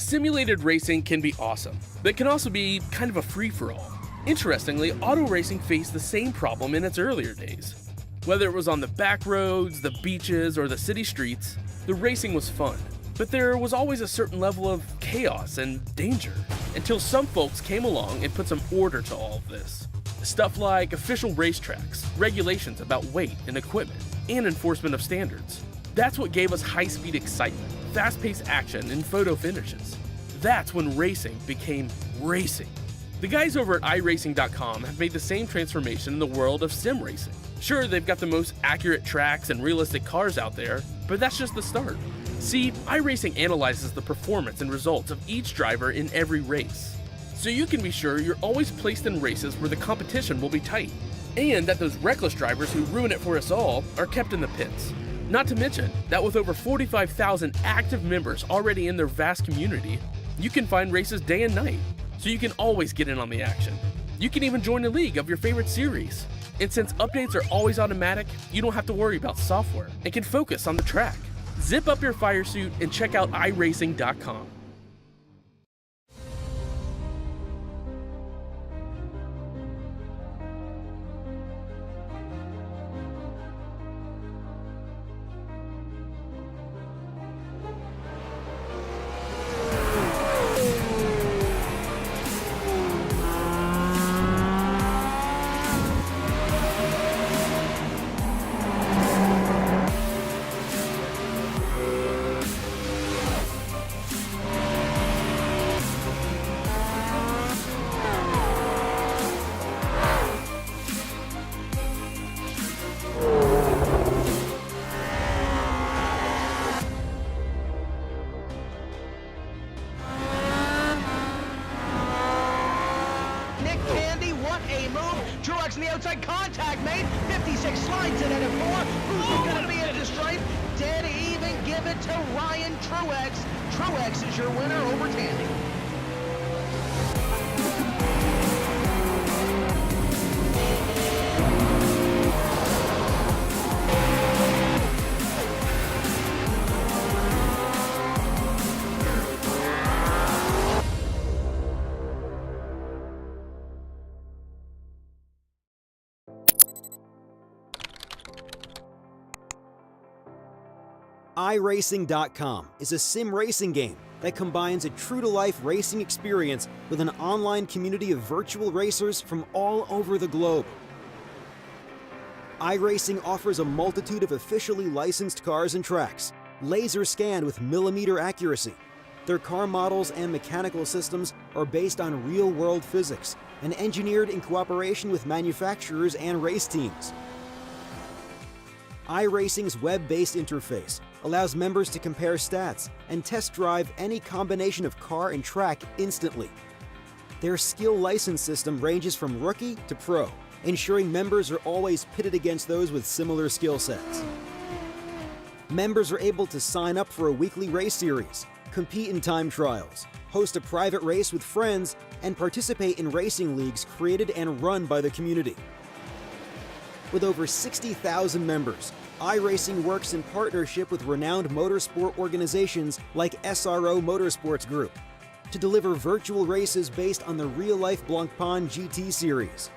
Simulated racing can be awesome, but it can also be kind of a free-for-all. Interestingly, auto racing faced the same problem in its earlier days. Whether it was on the back roads, the beaches, or the city streets, the racing was fun. But there was always a certain level of chaos and danger, until some folks came along and put some order to all of this. Stuff like official racetracks, regulations about weight and equipment, and enforcement of standards. That's what gave us high-speed excitement, fast-paced action, and photo finishes. That's when racing became racing. The guys over at iRacing.com have made the same transformation in the world of sim racing. Sure, they've got the most accurate tracks and realistic cars out there, but that's just the start. See, iRacing analyzes the performance and results of each driver in every race, so you can be sure you're always placed in races where the competition will be tight, and that those reckless drivers who ruin it for us all are kept in the pits. Not to mention that with over 45,000 active members already in their vast community, you can find races day and night, so you can always get in on the action. You can even join a league of your favorite series. And since updates are always automatic, you don't have to worry about software and can focus on the track. Zip up your fire suit and check out iRacing.com. Truex in the outside, contact made. 56 slides it into 4. Who's going to be at the stripe? Dead even, give it to Ryan Truex. Truex is your winner over Tandy. iRacing.com is a sim racing game that combines a true-to-life racing experience with an online community of virtual racers from all over the globe. iRacing offers a multitude of officially licensed cars and tracks, laser scanned with millimeter accuracy. Their car models and mechanical systems are based on real-world physics and engineered in cooperation with manufacturers and race teams. iRacing's web-based interface allows members to compare stats and test drive any combination of car and track instantly. Their skill license system ranges from rookie to pro, ensuring members are always pitted against those with similar skill sets. Members are able to sign up for a weekly race series, compete in time trials, host a private race with friends, and participate in racing leagues created and run by the community. With over 60,000 members, iRacing works in partnership with renowned motorsport organizations like SRO Motorsports Group to deliver virtual races based on the real-life Blancpain GT series.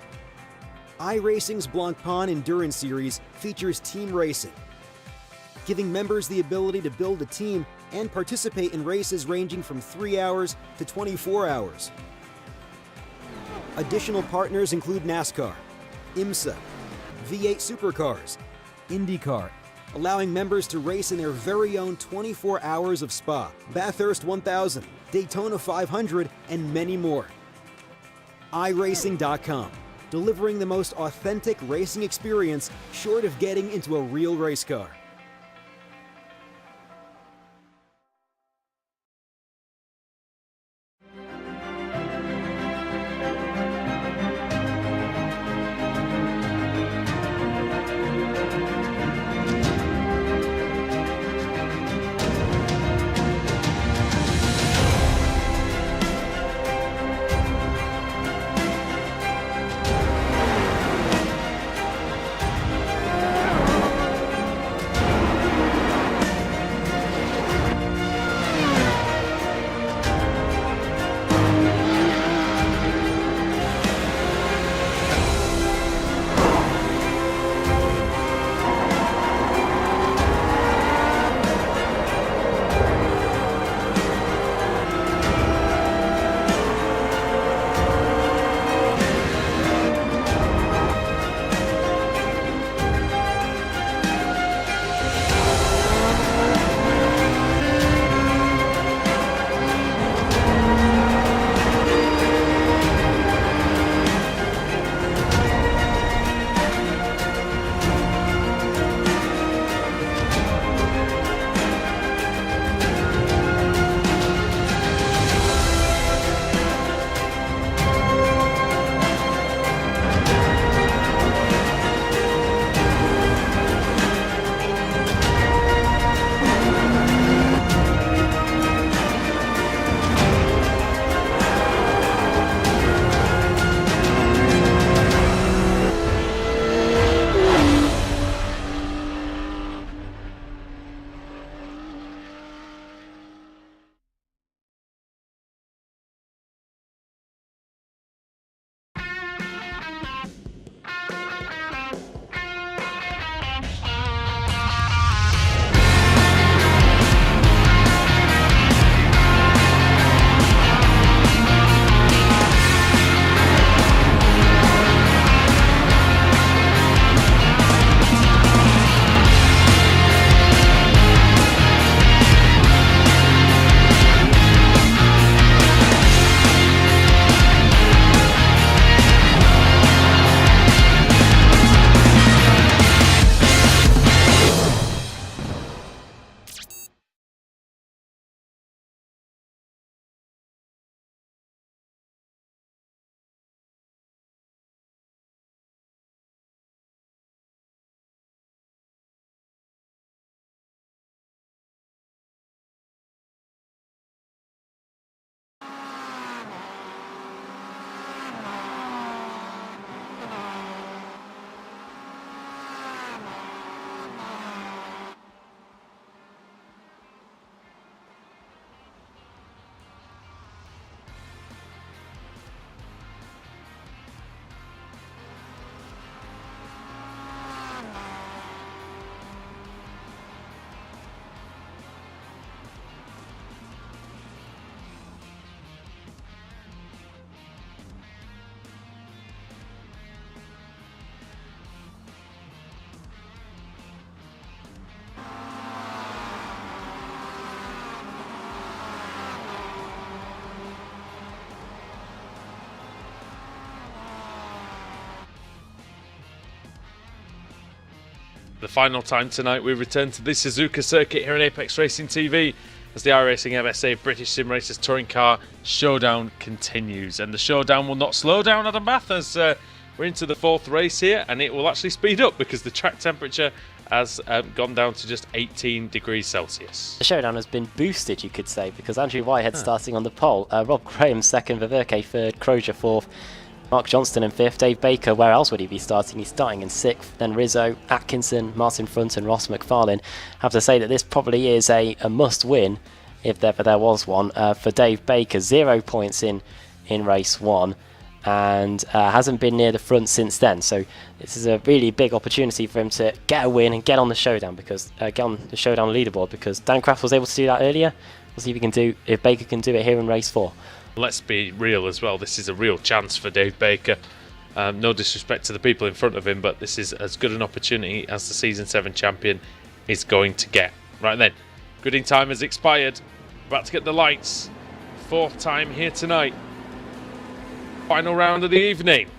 iRacing's Blancpain Endurance Series features team racing, giving members the ability to build a team and participate in races ranging from 3 hours to 24 hours. Additional partners include NASCAR, IMSA, V8 Supercars, IndyCar, allowing members to race in their very own 24 hours of Spa, Bathurst 1000, Daytona 500, and many more. iRacing.com, delivering the most authentic racing experience short of getting into a real race car. The final time tonight, we return to the Suzuka circuit here on Apex Racing TV as the iRacing MSA British Sim Racers Touring Car Showdown continues. And the showdown will not slow down, Adam Bath, as we're into the 4th race here, and it will actually speed up because the track temperature has gone down to just 18 degrees Celsius. The showdown has been boosted, you could say, because Andrew Whitehead starting on the pole, Rob Graham 2nd, Ververke 3rd, Crozier 4th, Mark Johnston in 5th, Dave Baker, where else would he be starting? He's starting in 6th, then Rizzo, Atkinson, Martin Front and Ross McFarlane. I have to say that this probably is a must-win, if ever there was one, for Dave Baker. 0 points in race 1, and hasn't been near the front since then. So this is a really big opportunity for him to get a win and get on the showdown, because get on the showdown leaderboard, because Dan Craft was able to do that earlier. We'll see if Baker can do it here in race 4. Let's be real as well, this is a real chance for Dave Baker. No disrespect to the people in front of him, but this is as good an opportunity as the Season 7 champion is going to get. Right then, gridding time has expired. About to get the lights. 4th time here tonight. Final round of the evening.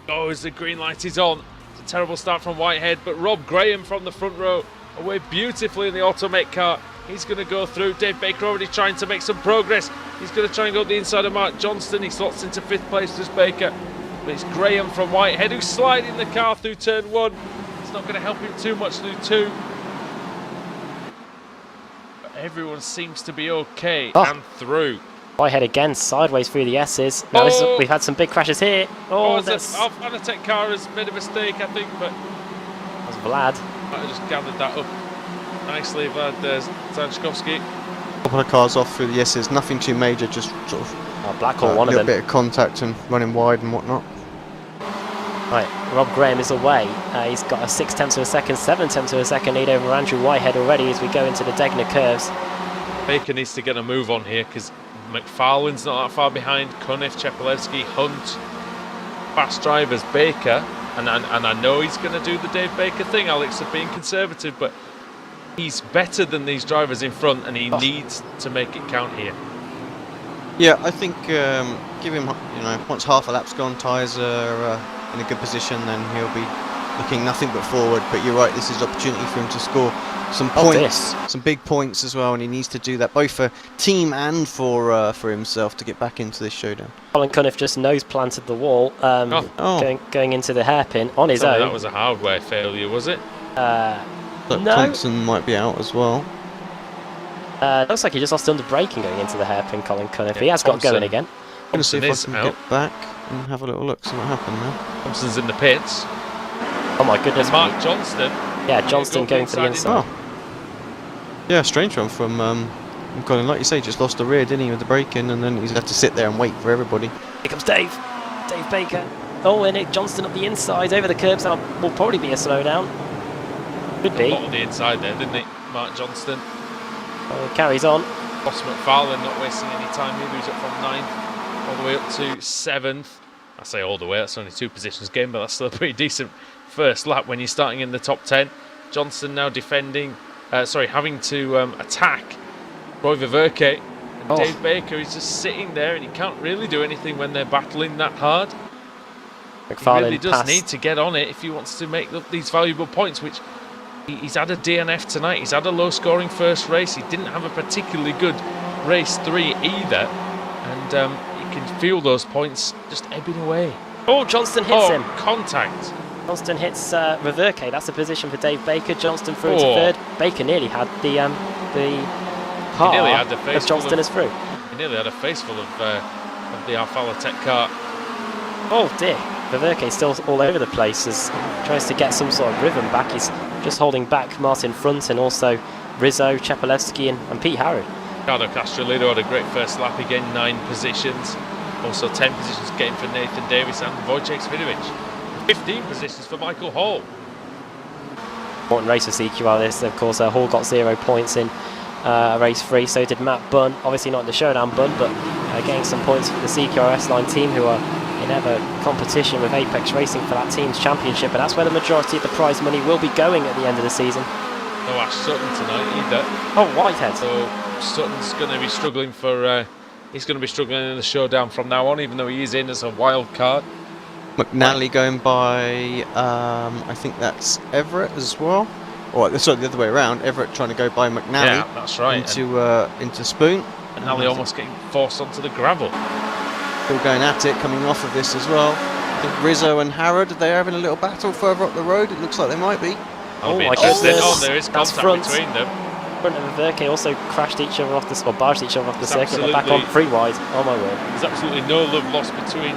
Oh, as the green light is on. It's a terrible start from Whitehead, but Rob Graham from the front row away beautifully in the Automate car. He's going to go through. Dave Baker already trying to make some progress. He's going to try and go the inside of Mark Johnston. He slots into 5th place, does Baker. But it's Graham from Whitehead who's sliding the car through turn 1. It's not going to help him too much through 2. But everyone seems to be okay and through. Whitehead again, sideways through the S's. Now we've had some big crashes here. That's Fanatec car has made a mistake, I think, but that's Vlad. I just gathered that up nicely. Vlad Zanchkovsky. A couple of cars off through the S's, nothing too major, just sort of Blackhall, one of them. A little bit of contact and running wide and whatnot. Right, Rob Graham is away. He's got a 6 tenths of a second, 7 tenths of a second lead over Andrew Whitehead already as we go into the Degner curves. Baker needs to get a move on here because McFarlane's not that far behind. Cunniff, Chepelevsky, Hunt, fast drivers. Baker, and I know he's going to do the Dave Baker thing, Alex, of being conservative, but he's better than these drivers in front, and he needs to make it count here. Yeah, I think give him, once half a lap's gone, tyres are in a good position, then he'll be looking nothing but forward. But you're right, this is an opportunity for him to score some points, some big points as well, and he needs to do that both for team and for himself to get back into this showdown. Colin Cunniff just nose planted the wall, going into the hairpin on his own. That was a hardware failure, was it? But no. Thompson might be out as well. Looks like he just lost under braking going into the hairpin, Colin Cunniff. He has got going again. I'm going to see if I can get back and have a little look, see what happened now. Thompson's in the pits. Oh my goodness. Mark Johnston. Yeah, Johnston going for the inside. Yeah, strange one from Colin. Like you say, just lost the rear, didn't he, with the braking, and then he's had to sit there and wait for everybody. Here comes Dave Baker. Oh, and it Johnston up the inside, over the curbs. That will probably be a slowdown. Could be. A lot on the inside there, didn't he, Mark Johnston? Carries on. Ross McFarlane not wasting any time either. He's up from 9th all the way up to 7th. I say all the way, that's only 2 positions gain, but that's still a pretty decent first lap when you're starting in the top 10. Johnston now defending, having to attack Roy Ververke. And Dave Baker is just sitting there, and he can't really do anything when they're battling that hard. McFarlane he really does need to get on it if he wants to make these valuable points, which he's had a DNF tonight. He's had a low-scoring first race. He didn't have a particularly good race 3 either, and you can feel those points just ebbing away. Oh, Johnston hits him. Contact. Johnston hits Ververke. That's a position for Dave Baker. Johnston through to 3rd. Baker nearly had the car of Johnston as through. He nearly had a face full of the Alphala Tech car. Oh dear. Ververke still all over the place as he tries to get some sort of rhythm back. He's just holding back Martin Front and also Rizzo, Chepelevsky and Pete Harrod. Ricardo Castrolido had a great first lap again, 9 positions. Also 10 positions gained for Nathan Davis and Wojciech Svidovic. 15 positions for Michael Hall. Important race for CQR this. Of course, Hall got 0 points in race 3, so did Matt Bunn. Obviously not in the showdown, Bunn, but getting some points for the CQR S-Line team, who are in ever competition with Apex Racing for that team's championship, and that's where the majority of the prize money will be going at the end of the season. No Ash Sutton tonight either. Oh, Whitehead. So Sutton's going to be struggling he's going to be struggling in the showdown from now on, even though he is in as a wild card. McNally going by, I think that's Everett as well. Or sorry, the other way around. Everett trying to go by McNally. Yeah, that's right. Into Spoon. And Nally almost getting forced onto the gravel. Still going at it, coming off of this as well. I think Rizzo and Harrod, are they having a little battle further up the road? It looks like they might be. Oh my goodness. Oh, there is contact between them. Front of Verke also crashed each other off the, or barged each other off the circuit. They're back on 3 wide. Oh my word. There's absolutely no love lost between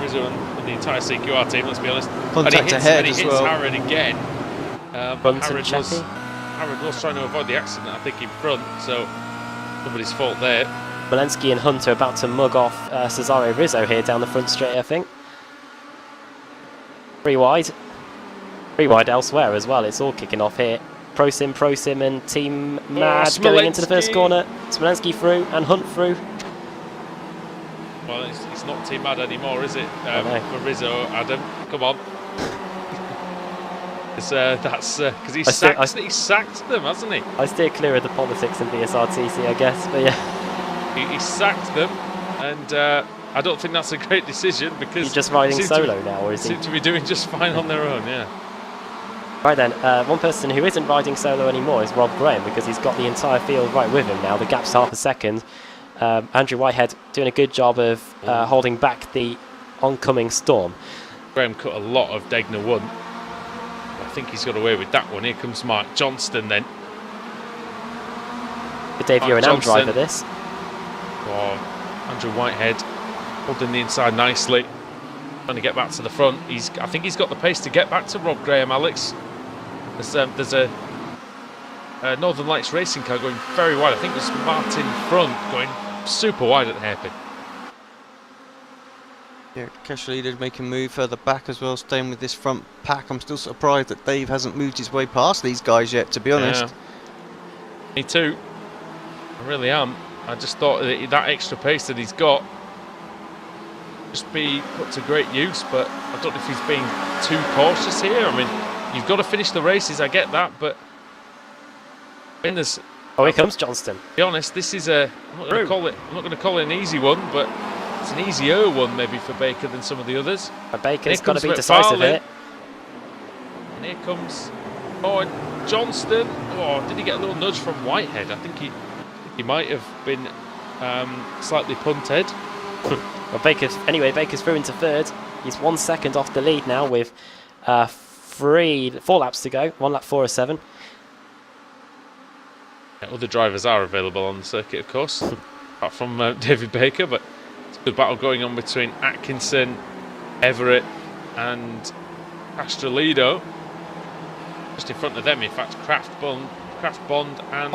Rizzo and the entire CQR team, let's be honest. Contact ahead as well. Harrod again. Harrod was trying to avoid the accident, I think, in front, so nobody's fault there. Walensky and Hunt are about to mug off Cesare Rizzo here down the front straight, I think. 3 wide. 3 wide elsewhere as well. It's all kicking off here. Prosim and Team Mad going into the first corner. Smolensky through and Hunt through. Well, it's not Team Mad anymore, is it? For Rizzo, Adam. Come on. That's because he sacked them, hasn't he? I steer clear of the politics in BSRTC, I guess, but yeah. He sacked them, and I don't think that's a great decision because he's just riding solo now, or is he? Seem to be doing just fine on their own, yeah. Right then, one person who isn't riding solo anymore is Rob Graham, because he's got the entire field right with him now. The gap's half a second. Andrew Whitehead doing a good job of holding back the oncoming storm. Graham cut a lot of Degner 1. I think he's got away with that one. Here comes Mark Johnston then. Good Dave, you're an Am driver this. Oh, Andrew Whitehead holding the inside nicely. Trying to get back to the front. I think he's got the pace to get back to Rob Graham, Alex. There's a Northern Lights racing car going very wide. I think there's Martin Front going super wide at the hairpin. Yeah, Keshley did make a move further back as well, staying with this front pack. I'm still surprised that Dave hasn't moved his way past these guys yet, to be honest. Yeah. Me too. I really am. I just thought that extra pace that he's got just be put to great use, but I don't know if he's being too cautious here. I mean, you've got to finish the races, I get that, but in this, here comes Johnston. To be honest, this is I'm not going to call it an easy one, but it's an easier one maybe for Baker than some of the others. Baker's got to be decisive here. And here comes and Johnston. Oh, did he get a little nudge from Whitehead? I think he might have been slightly punted. Well, Baker's through into third. He's 1 second off the lead now with 4 laps to go. 1 lap 4:07. Yeah, other drivers are available on the circuit, of course, apart from David Baker, but it's a good battle going on between Atkinson, Everett and Castrolido. Just in front of them, in fact, Kraft Bond and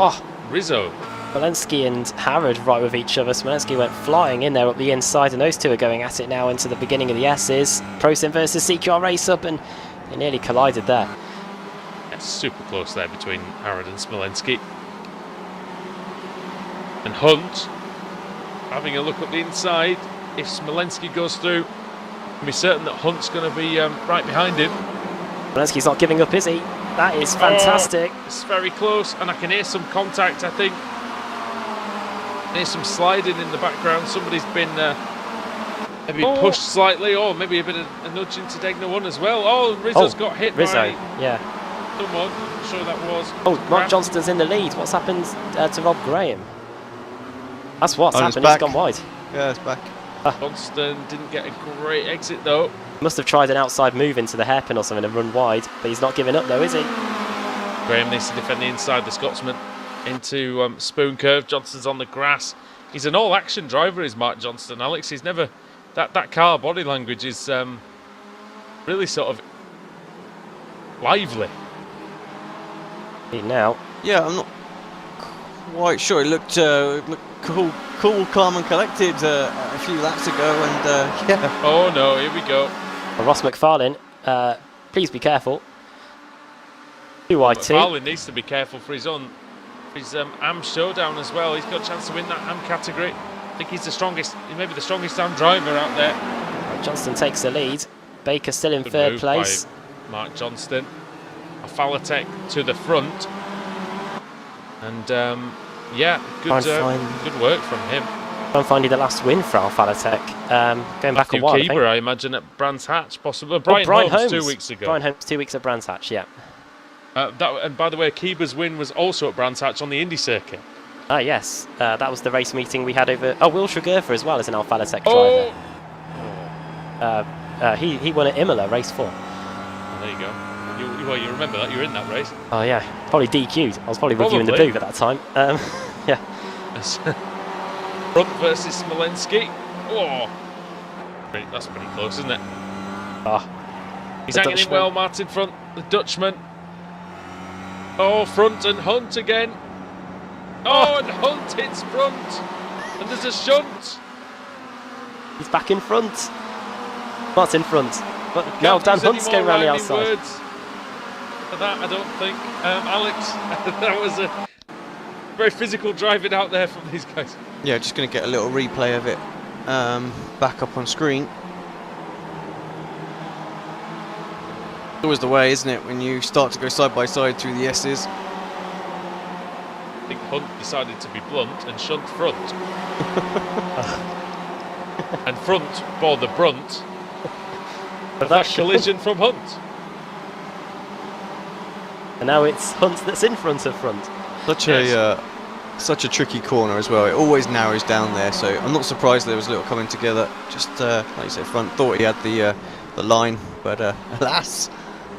Rizzo. Walensky and Harrod right with each other. Smolensky went flying in there up the inside, and those two are going at it now into the beginning of the S's. Prosim versus CQR race up, and they nearly collided there. It's super close there between Harrod and Smolensky. And Hunt having a look up the inside. If Smolensky goes through, can be certain that Hunt's going to be right behind him. Walensky's not giving up, is he? That is fantastic. It's very close, and I can hear some contact, I think. There's some sliding in the background. Somebody's been maybe pushed slightly, or maybe a bit of a nudge into Degner 1 as well. Oh, Rizzo's got hit by someone. I'm sure that was. Mark Johnston's in the lead. What's happened to Rob Graham? That's what's happened. He's gone wide. Yeah, it's back. Johnston didn't get a great exit though. Must have tried an outside move into the hairpin or something and run wide, but he's not giving up though, is he? Graham needs to defend the inside, the Scotsman into Spoon Curve. Johnston's on the grass. He's an all-action driver, is Mark Johnston, Alex. He's never... That car body language is really sort of lively. Now. Yeah, I'm not quite sure. It looked cool, calm and collected a few laps ago, and yeah. Oh no, here we go. Well, Ross McFarlane, please be careful. 2 wide McFarlane needs to be careful for his AM Showdown as well. He's got a chance to win that AM category. I think he's the strongest, he may be the strongest AM driver out there. Johnston takes the lead. Baker still in third place. Mark Johnston. Falatek to the front. And yeah, good work from him. I'm finding the last win for Alpha Tech. Going back a while. Keeber, I imagine, at Brands Hatch, possibly. Brian Holmes 2 weeks ago. Brian Holmes 2 weeks at Brands Hatch, yeah. And by the way, Keeber's win was also at Brands Hatch on the Indy circuit. Ah, yes. That was the race meeting we had over... Oh, Will Shugurtha as well as an Alpha Tech driver. He won at Imola, race 4. There you go. You remember that? You were in that race. Oh, yeah. Probably DQ'd. I was probably reviewing the booth at that time. Yeah. Front versus Smolensky. Oh, that's pretty close, isn't it? He's hanging in well, Martin Front, the Dutchman. Oh, Front and Hunt again. Oh, and Hunt hits Front. And there's a shunt. He's back in front. Martin Front. But now Dan Hunt's going around the outside. For that, I don't think. Alex, that was a very physical driving out there from these guys. Yeah, just going to get a little replay of it back up on screen. It's always the way, isn't it, when you start to go side by side through the S's. I think Hunt decided to be blunt and shunt Front. And Front bore the brunt of that collision from Hunt. And now it's Hunt that's in front of Front. Such a tricky corner as well. It always narrows down there, so I'm not surprised there was a little coming together. Just like you said, Front thought he had the line, but alas,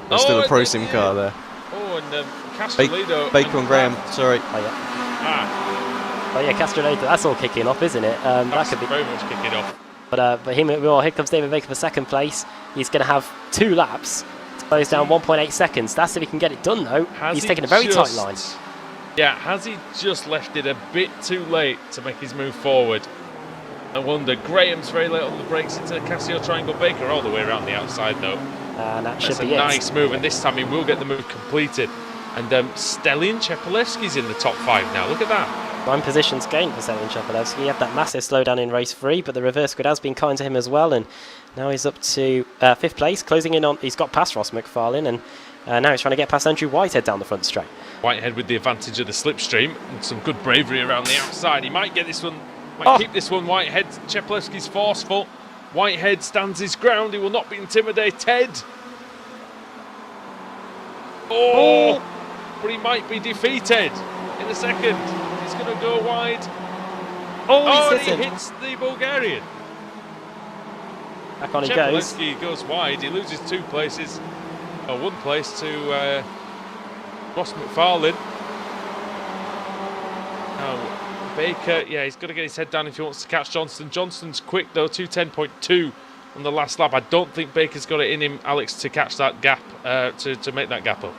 there's still a Pro Sim car there. Oh, and Castrolito. Baker and Graham, sorry. Oh yeah, Castrolito. That's all kicking off, isn't it? That could be very much kicking off. But here comes David Baker for second place. He's going to have 2 laps to close down 1.8 seconds. That's if he can get it done, though. He's taking a very tight line. Yeah, has he just left it a bit too late to make his move forward? I wonder. Graham's very late on the brakes into the Casio Triangle. Baker all the way around the outside, though. And that That's should be a nice move, and this time he will get the move completed. And Stelin Chepelevsky's in the top 5 now. Look at that. 9 positions gained for Stelin Chepelevsky. He had that massive slowdown in race 3, but the reverse grid has been kind to him as well. And now he's up to 5th place, closing in on. He's got past Ross McFarlane, and now he's trying to get past Andrew Whitehead down the front straight. Whitehead with the advantage of the slipstream and some good bravery around the outside. He might get this one, might keep this one. Whitehead, Chepelevsky's forceful. Whitehead stands his ground. He will not be intimidated. Oh, but he might be defeated in a second. He's going to go wide. Oh, he hits the Bulgarian. Back on he goes. Chepelevsky goes wide. He loses 2 places, or 1 place to Ross McFarlane. Now Baker, he's got to get his head down if he wants to catch Johnston. Johnston's quick though, 2:10.2 on the last lap. I don't think Baker's got it in him, Alex, to catch that gap, to make that gap up.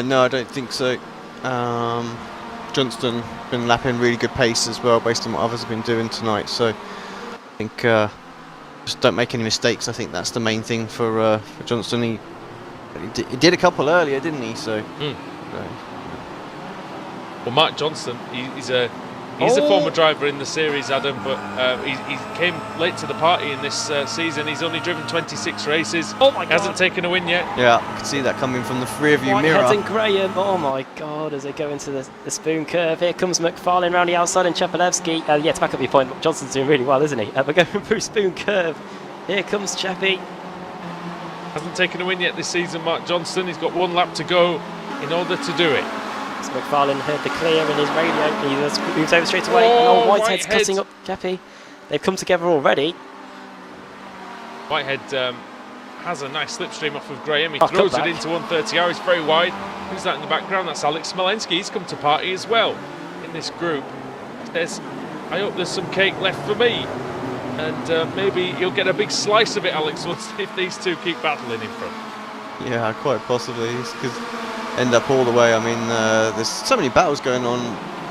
No, I don't think so. Johnston been lapping really good pace as well, based on what others have been doing tonight. So I think just don't make any mistakes. I think that's the main thing for Johnston. He did a couple earlier, didn't he? So. Well, Mark Johnston, he's a former driver in the series, Adam, but he came late to the party in this season. He's only driven 26 races. Oh my God! Hasn't taken a win yet. Yeah, I can see that coming from the rear view mirror. Whitehead and Graham. Oh my God! As they go into the spoon curve, here comes McFarlane round the outside and Chepelevsky. To back up your point, Johnston's doing really well, isn't he? We're going through spoon curve. Here comes Cheppy. Hasn't taken a win yet this season, Mark Johnston. He's got 1 lap to go in order to do it. So McFarlane heard the clear in his radio. He moves over straight away. Oh, Whitehead's cutting up Cheppy. They've come together already. Whitehead has a nice slipstream off of Graham. He throws it into 130R. He's very wide. Who's that in the background? That's Alex Smolensky. He's come to party as well in this group. Says, I hope there's some cake left for me. And maybe you'll get a big slice of it, Alex, if these two keep battling in front. Yeah, quite possibly. Because end up all the way. I mean, there's so many battles going on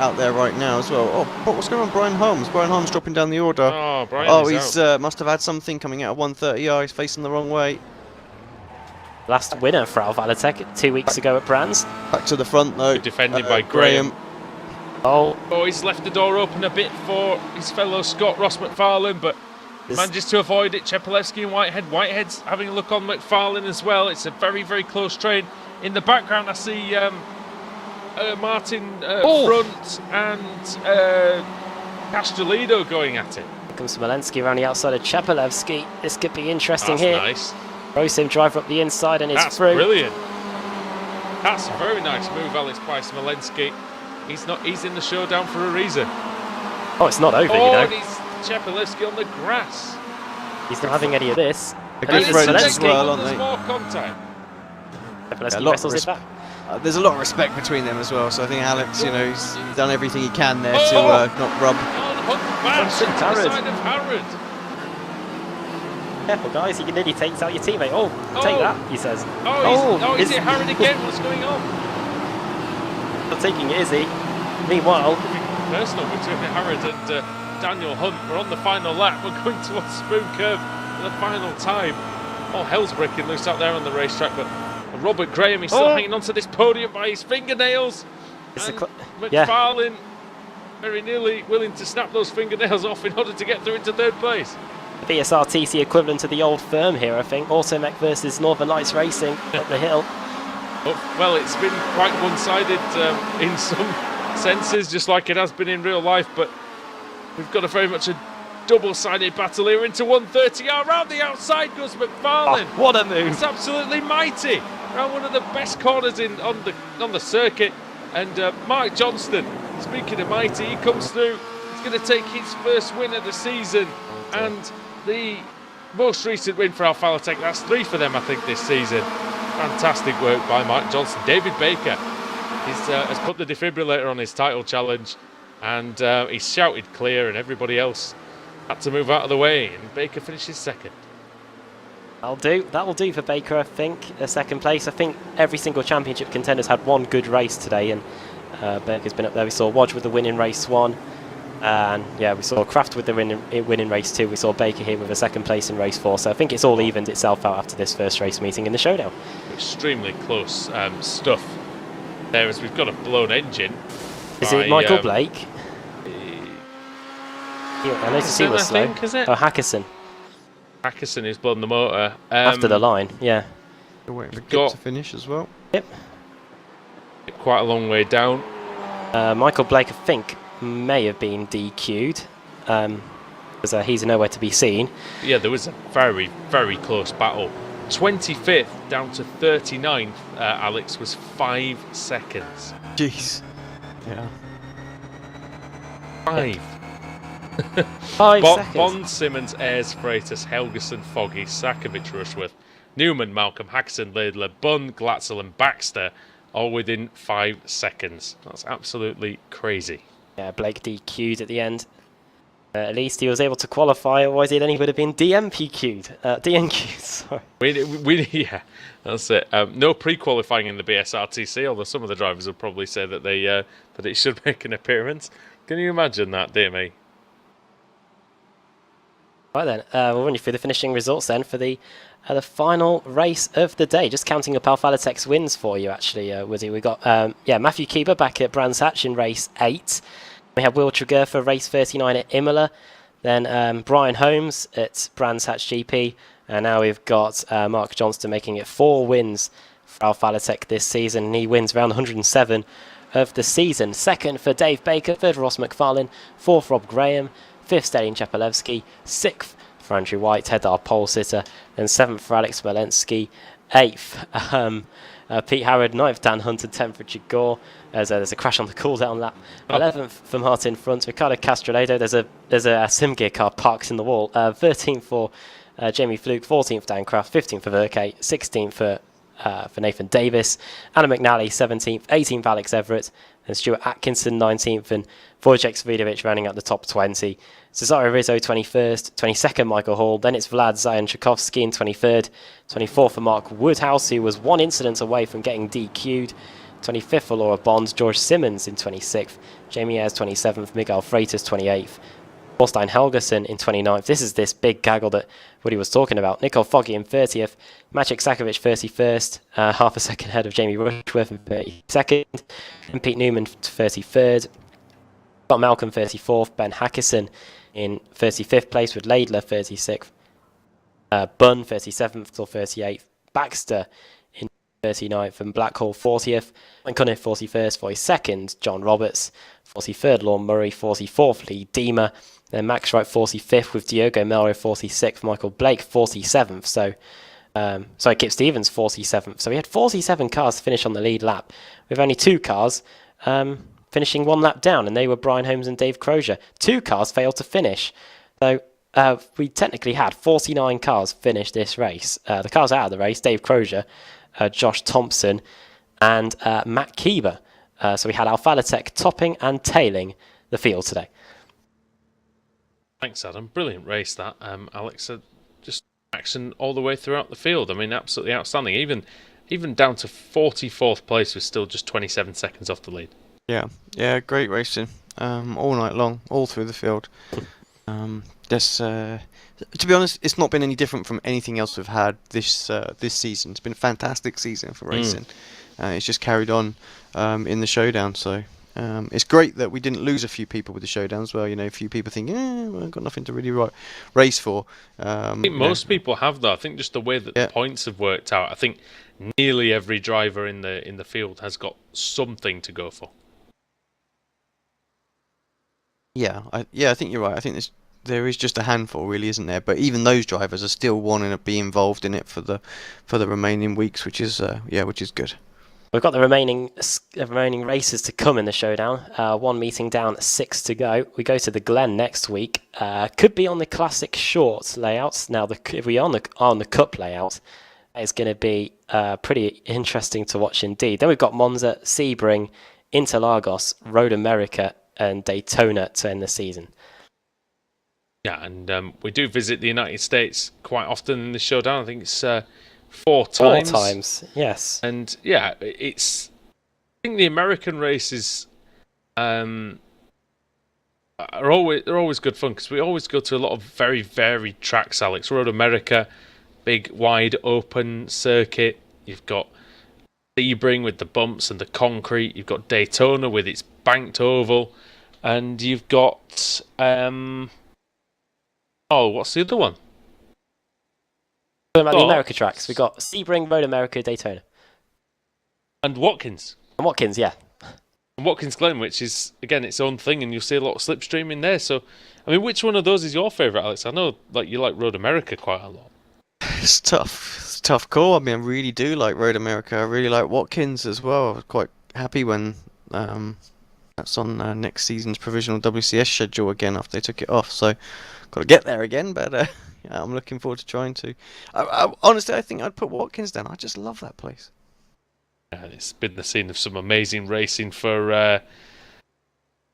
out there right now as well. Oh, what's going on, Brian Holmes? Brian Holmes dropping down the order. Oh, Brian he's must have had something coming out of 130R. He's facing the wrong way. Last winner for Alpha Tech 2 weeks ago at Brands. Back to the front though. Defended by Graham. Oh, he's left the door open a bit for his fellow Scot, Ross McFarlane, but manages to avoid it. Chepelevsky and Whitehead. Whitehead's having a look on McFarlane as well. It's a very, very close train. In the background, I see Martin Front and Castellino going at it. Here comes Smolensky around the outside of Chepelevsky. This could be interesting That's here. nice. Rosim driver up the inside and it's That's through. brilliant. That's a very nice move, Alex, by Smolensky. He's in the showdown for a reason. Oh, it's not over, Oh, you know. and he's Chepelevsky on the grass. He's not having any of this. They're And good it's friends Smolensky. as well, aren't There's they? more contact. Chepelevsky a lot of wrestles it back. There's a lot of respect between them as well, so I think Alex, you know, he's done everything he can there to not rub. On Hunt back to the Harrod. side of Harrod. Careful, guys. He nearly takes out your teammate. Oh, take that, he says. Is it Harrod again? What's going on? Not taking it, is he? Meanwhile, Personal between Harrod and Daniel Hunt. We're on the final lap. We're going towards Spoon Curve for the final time. All hell's breaking loose out there on the racetrack, but Robert Graham, he's still hanging on to this podium by his fingernails. And McFarlane very nearly willing to snap those fingernails off in order to get through into third place. BSRTC equivalent to the old firm here, I think. Automech versus Northern Lights Racing up the hill. Oh, well, it's been quite one-sided in some senses, just like it has been in real life, but we've got a very much a double-sided battle here into 130. Around the outside goes McFarlane. Oh, what a move! It's absolutely mighty. Around one of the best corners on the circuit. And Mark Johnston, speaking of mighty, he comes through. He's going to take his first win of the season and the most recent win for Alpha Tech. That's 3 for them, I think, this season. Fantastic work by Mark Johnston. David Baker has put the defibrillator on his title challenge, and he's shouted clear, and everybody else had to move out of the way, and Baker finishes second. That'll do for Baker, I think. A second place. I think every single championship contender's had one good race today, and Baker's been up there. We saw Wodge with the win in race 1, and yeah, we saw Kraft with the win in race 2. We saw Baker here with a second place in race 4. So I think it's all evened itself out after this first race meeting in the Showdown. Extremely close stuff there, as we've got a blown engine. Is it Michael Blake? I noticed he was slow. Is it? Oh, Hackerson. Hackerson who's blown the motor. After the line, yeah. We're waiting for Kip to finish as well. Yep. Quite a long way down. Michael Blake, I think, may have been DQ'd. Because he's nowhere to be seen. Yeah, there was a very, very close battle. 25th down to 39th, Alex, was 5 seconds. Jeez. Yeah. 5. 5 seconds. Bond, Simmons, Ayres, Freitas, Helgeson, Foggy, Sakovic, Rushworth, Newman, Malcolm, Haxon, Laidler, Bunn, Glatzel and Baxter, all within 5 seconds. That's absolutely crazy. Yeah, Blake DQ'd at the end. At least he was able to qualify, otherwise he would have been DNQ'd. Sorry. Yeah, that's it. No pre-qualifying in the BSRTC, although some of the drivers would probably say that that it should make an appearance. Can you imagine that, dear me? Right then, we'll run you through the finishing results then for the final race of the day. Just counting up Alpha Tech's wins for you, actually, Woody. We got Matthew Keeber back at Brands Hatch in race 8. We have Will Tregear for race 39 at Imola. Then Brian Holmes at Brands Hatch GP. And now we've got Mark Johnston making it 4 wins for Alpha Tech this season. And he wins round 107 of the season. Second for Dave Baker. Third, Ross McFarlane. Fourth, Rob Graham. Fifth, Stalin Chepelevsky. Sixth for Andrew Whitehead, our pole sitter. And seventh for Alex Smolensky. Eighth, Pete Harrod. Ninth, Dan Hunt. And 10th, Richard Gore. There's a crash on the cooldown lap. 11th for Martin Front. Ricardo Castrolado. There's a sim gear car parked in the wall. 13th for Jamie Fluke. 14th, Dan Kraft. 15th for Verke. 16th for Nathan Davis. Anna McNally, 17th. 18th, Alex Everett. And Stuart Atkinson, 19th. And Wojciech Svidovic rounding out the top 20. Cesaro Rizzo, 21st. 22nd, Michael Hall. Then it's Vlad Zayan-Tchaikovsky in 23rd. 24th for Mark Woodhouse, who was 1 incident away from getting DQ'd. 25th for Laura Bonds. George Simmons in 26th. Jamie Ayres, 27th. Miguel Freitas, 28th. Thorstein Helgeson in 29th. This is this big gaggle that Woody was talking about. Nicole Foggy in 30th. Maciek Sakovic 31st. Half a second ahead of Jamie Rushworth in 32nd. And Pete Newman 33rd. Got Malcolm 34th. Ben Hackerson in 35th place with Laidler 36th. Bunn 37th till 38th. Baxter in 39th, and Blackhall 40th, and Cunniff 41st, 42nd, John Roberts, 43rd, Lorne Murray, 44th, Lee Deemer, then Max Wright 45th with Diogo Melro 46th, Michael Blake 47th, sorry, Kip Stevens 47th. So we had 47 cars to finish on the lead lap, with only 2 cars finishing 1 lap down, and they were Brian Holmes and Dave Crozier. 2 cars failed to finish. So we technically had 49 cars finish this race. The cars out of the race, Dave Crozier, Josh Thompson, and Matt Keeber. So we had Alpha Tech topping and tailing the field today. Thanks, Adam. Brilliant race that, Alex. Just action all the way throughout the field. I mean, absolutely outstanding. Even down to 44th place was still just 27 seconds off the lead. Yeah, great racing. All night long, all through the field. To be honest, it's not been any different from anything else we've had this season. It's been a fantastic season for racing. It's just carried on in the Showdown. So it's great that we didn't lose a few people with the Showdown as well. You know, a few people think, well, I've got nothing to really race for. I think most people have, though. I think just the way that the points have worked out, I think nearly every driver in the field has got something to go for. I think you're right. I think there is just a handful, really, isn't there? But even those drivers are still wanting to be involved in it for the remaining weeks, which is good. We've got the remaining races to come in the Showdown. 1 meeting down, 6 to go. We go to the Glen next week. Could be on the classic short layouts. Now, if we are on the Cup layout, it's going to be pretty interesting to watch indeed. Then we've got Monza, Sebring, Interlagos, Road America, and Daytona to end the season. Yeah, and we do visit the United States quite often in the Showdown. I think it's 4 times. 4 times, yes. And yeah, I think the American races they're always good fun because we always go to a lot of very varied tracks. Alex, Road America, big wide open circuit. You've got Sebring with the bumps and the concrete. You've got Daytona with its banked oval, and you've got what's the other one? Talking about the America tracks, we've got Sebring, Road America, Daytona, and Watkins. And Watkins, yeah. And Watkins Glen, which is again its own thing, and you'll see a lot of slipstream in there. So, I mean, which one of those is your favourite, Alex? I know, you like Road America quite a lot. It's tough. It's a tough call. I mean, I really do like Road America. I really like Watkins as well. I was quite happy when that's on next season's provisional WCS schedule again after they took it off. So, got to get there again, but I'm looking forward to trying to. Honestly, I think I'd put Watkins down. I just love that place. Yeah, it's been the scene of some amazing racing for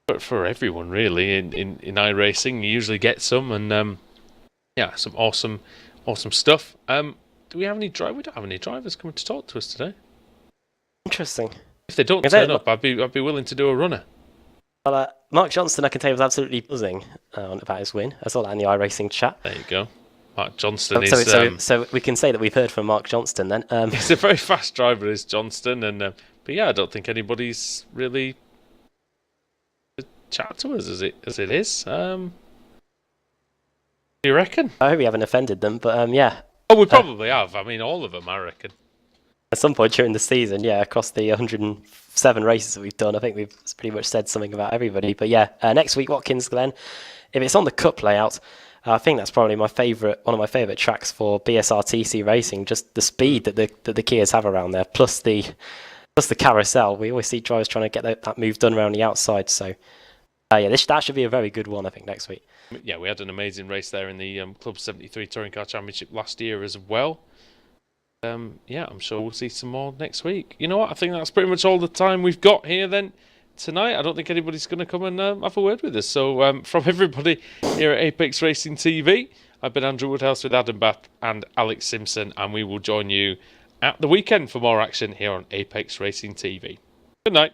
everyone, really. In iRacing, you usually get some, and some awesome stuff. Do we have any We don't have any drivers coming to talk to us today. Interesting. If they don't turn up, I'd be willing to do a runner. Well, Mark Johnston, I can tell you, was absolutely buzzing about his win. I saw that in the iRacing chat. There you go. Mark Johnston is... So we can say that we've heard from Mark Johnston then. He's a very fast driver, is Johnston. But yeah, I don't think anybody's really chat to us as it is. Do you reckon? I hope we haven't offended them, but yeah. Oh, we probably have. I mean, all of them, I reckon. At some point during the season, yeah, across the 107 races that we've done, I think we've pretty much said something about everybody. But yeah, next week, Watkins Glen. If it's on the Cup layout, I think that's probably one of my favourite tracks for BSRTC racing. Just the speed that the Kias have around there, plus the carousel. We always see drivers trying to get that move done around the outside. So that should be a very good one, I think, next week. Yeah, we had an amazing race there in the Club 73 Touring Car Championship last year as well. I'm sure we'll see some more next week. You know what? I think that's pretty much all the time we've got here then tonight. I don't think anybody's going to come and have a word with us. So from everybody here at Apex Racing TV, I've been Andrew Woodhouse with Adam Bath and Alex Simpson, and we will join you at the weekend for more action here on Apex Racing TV. Good night.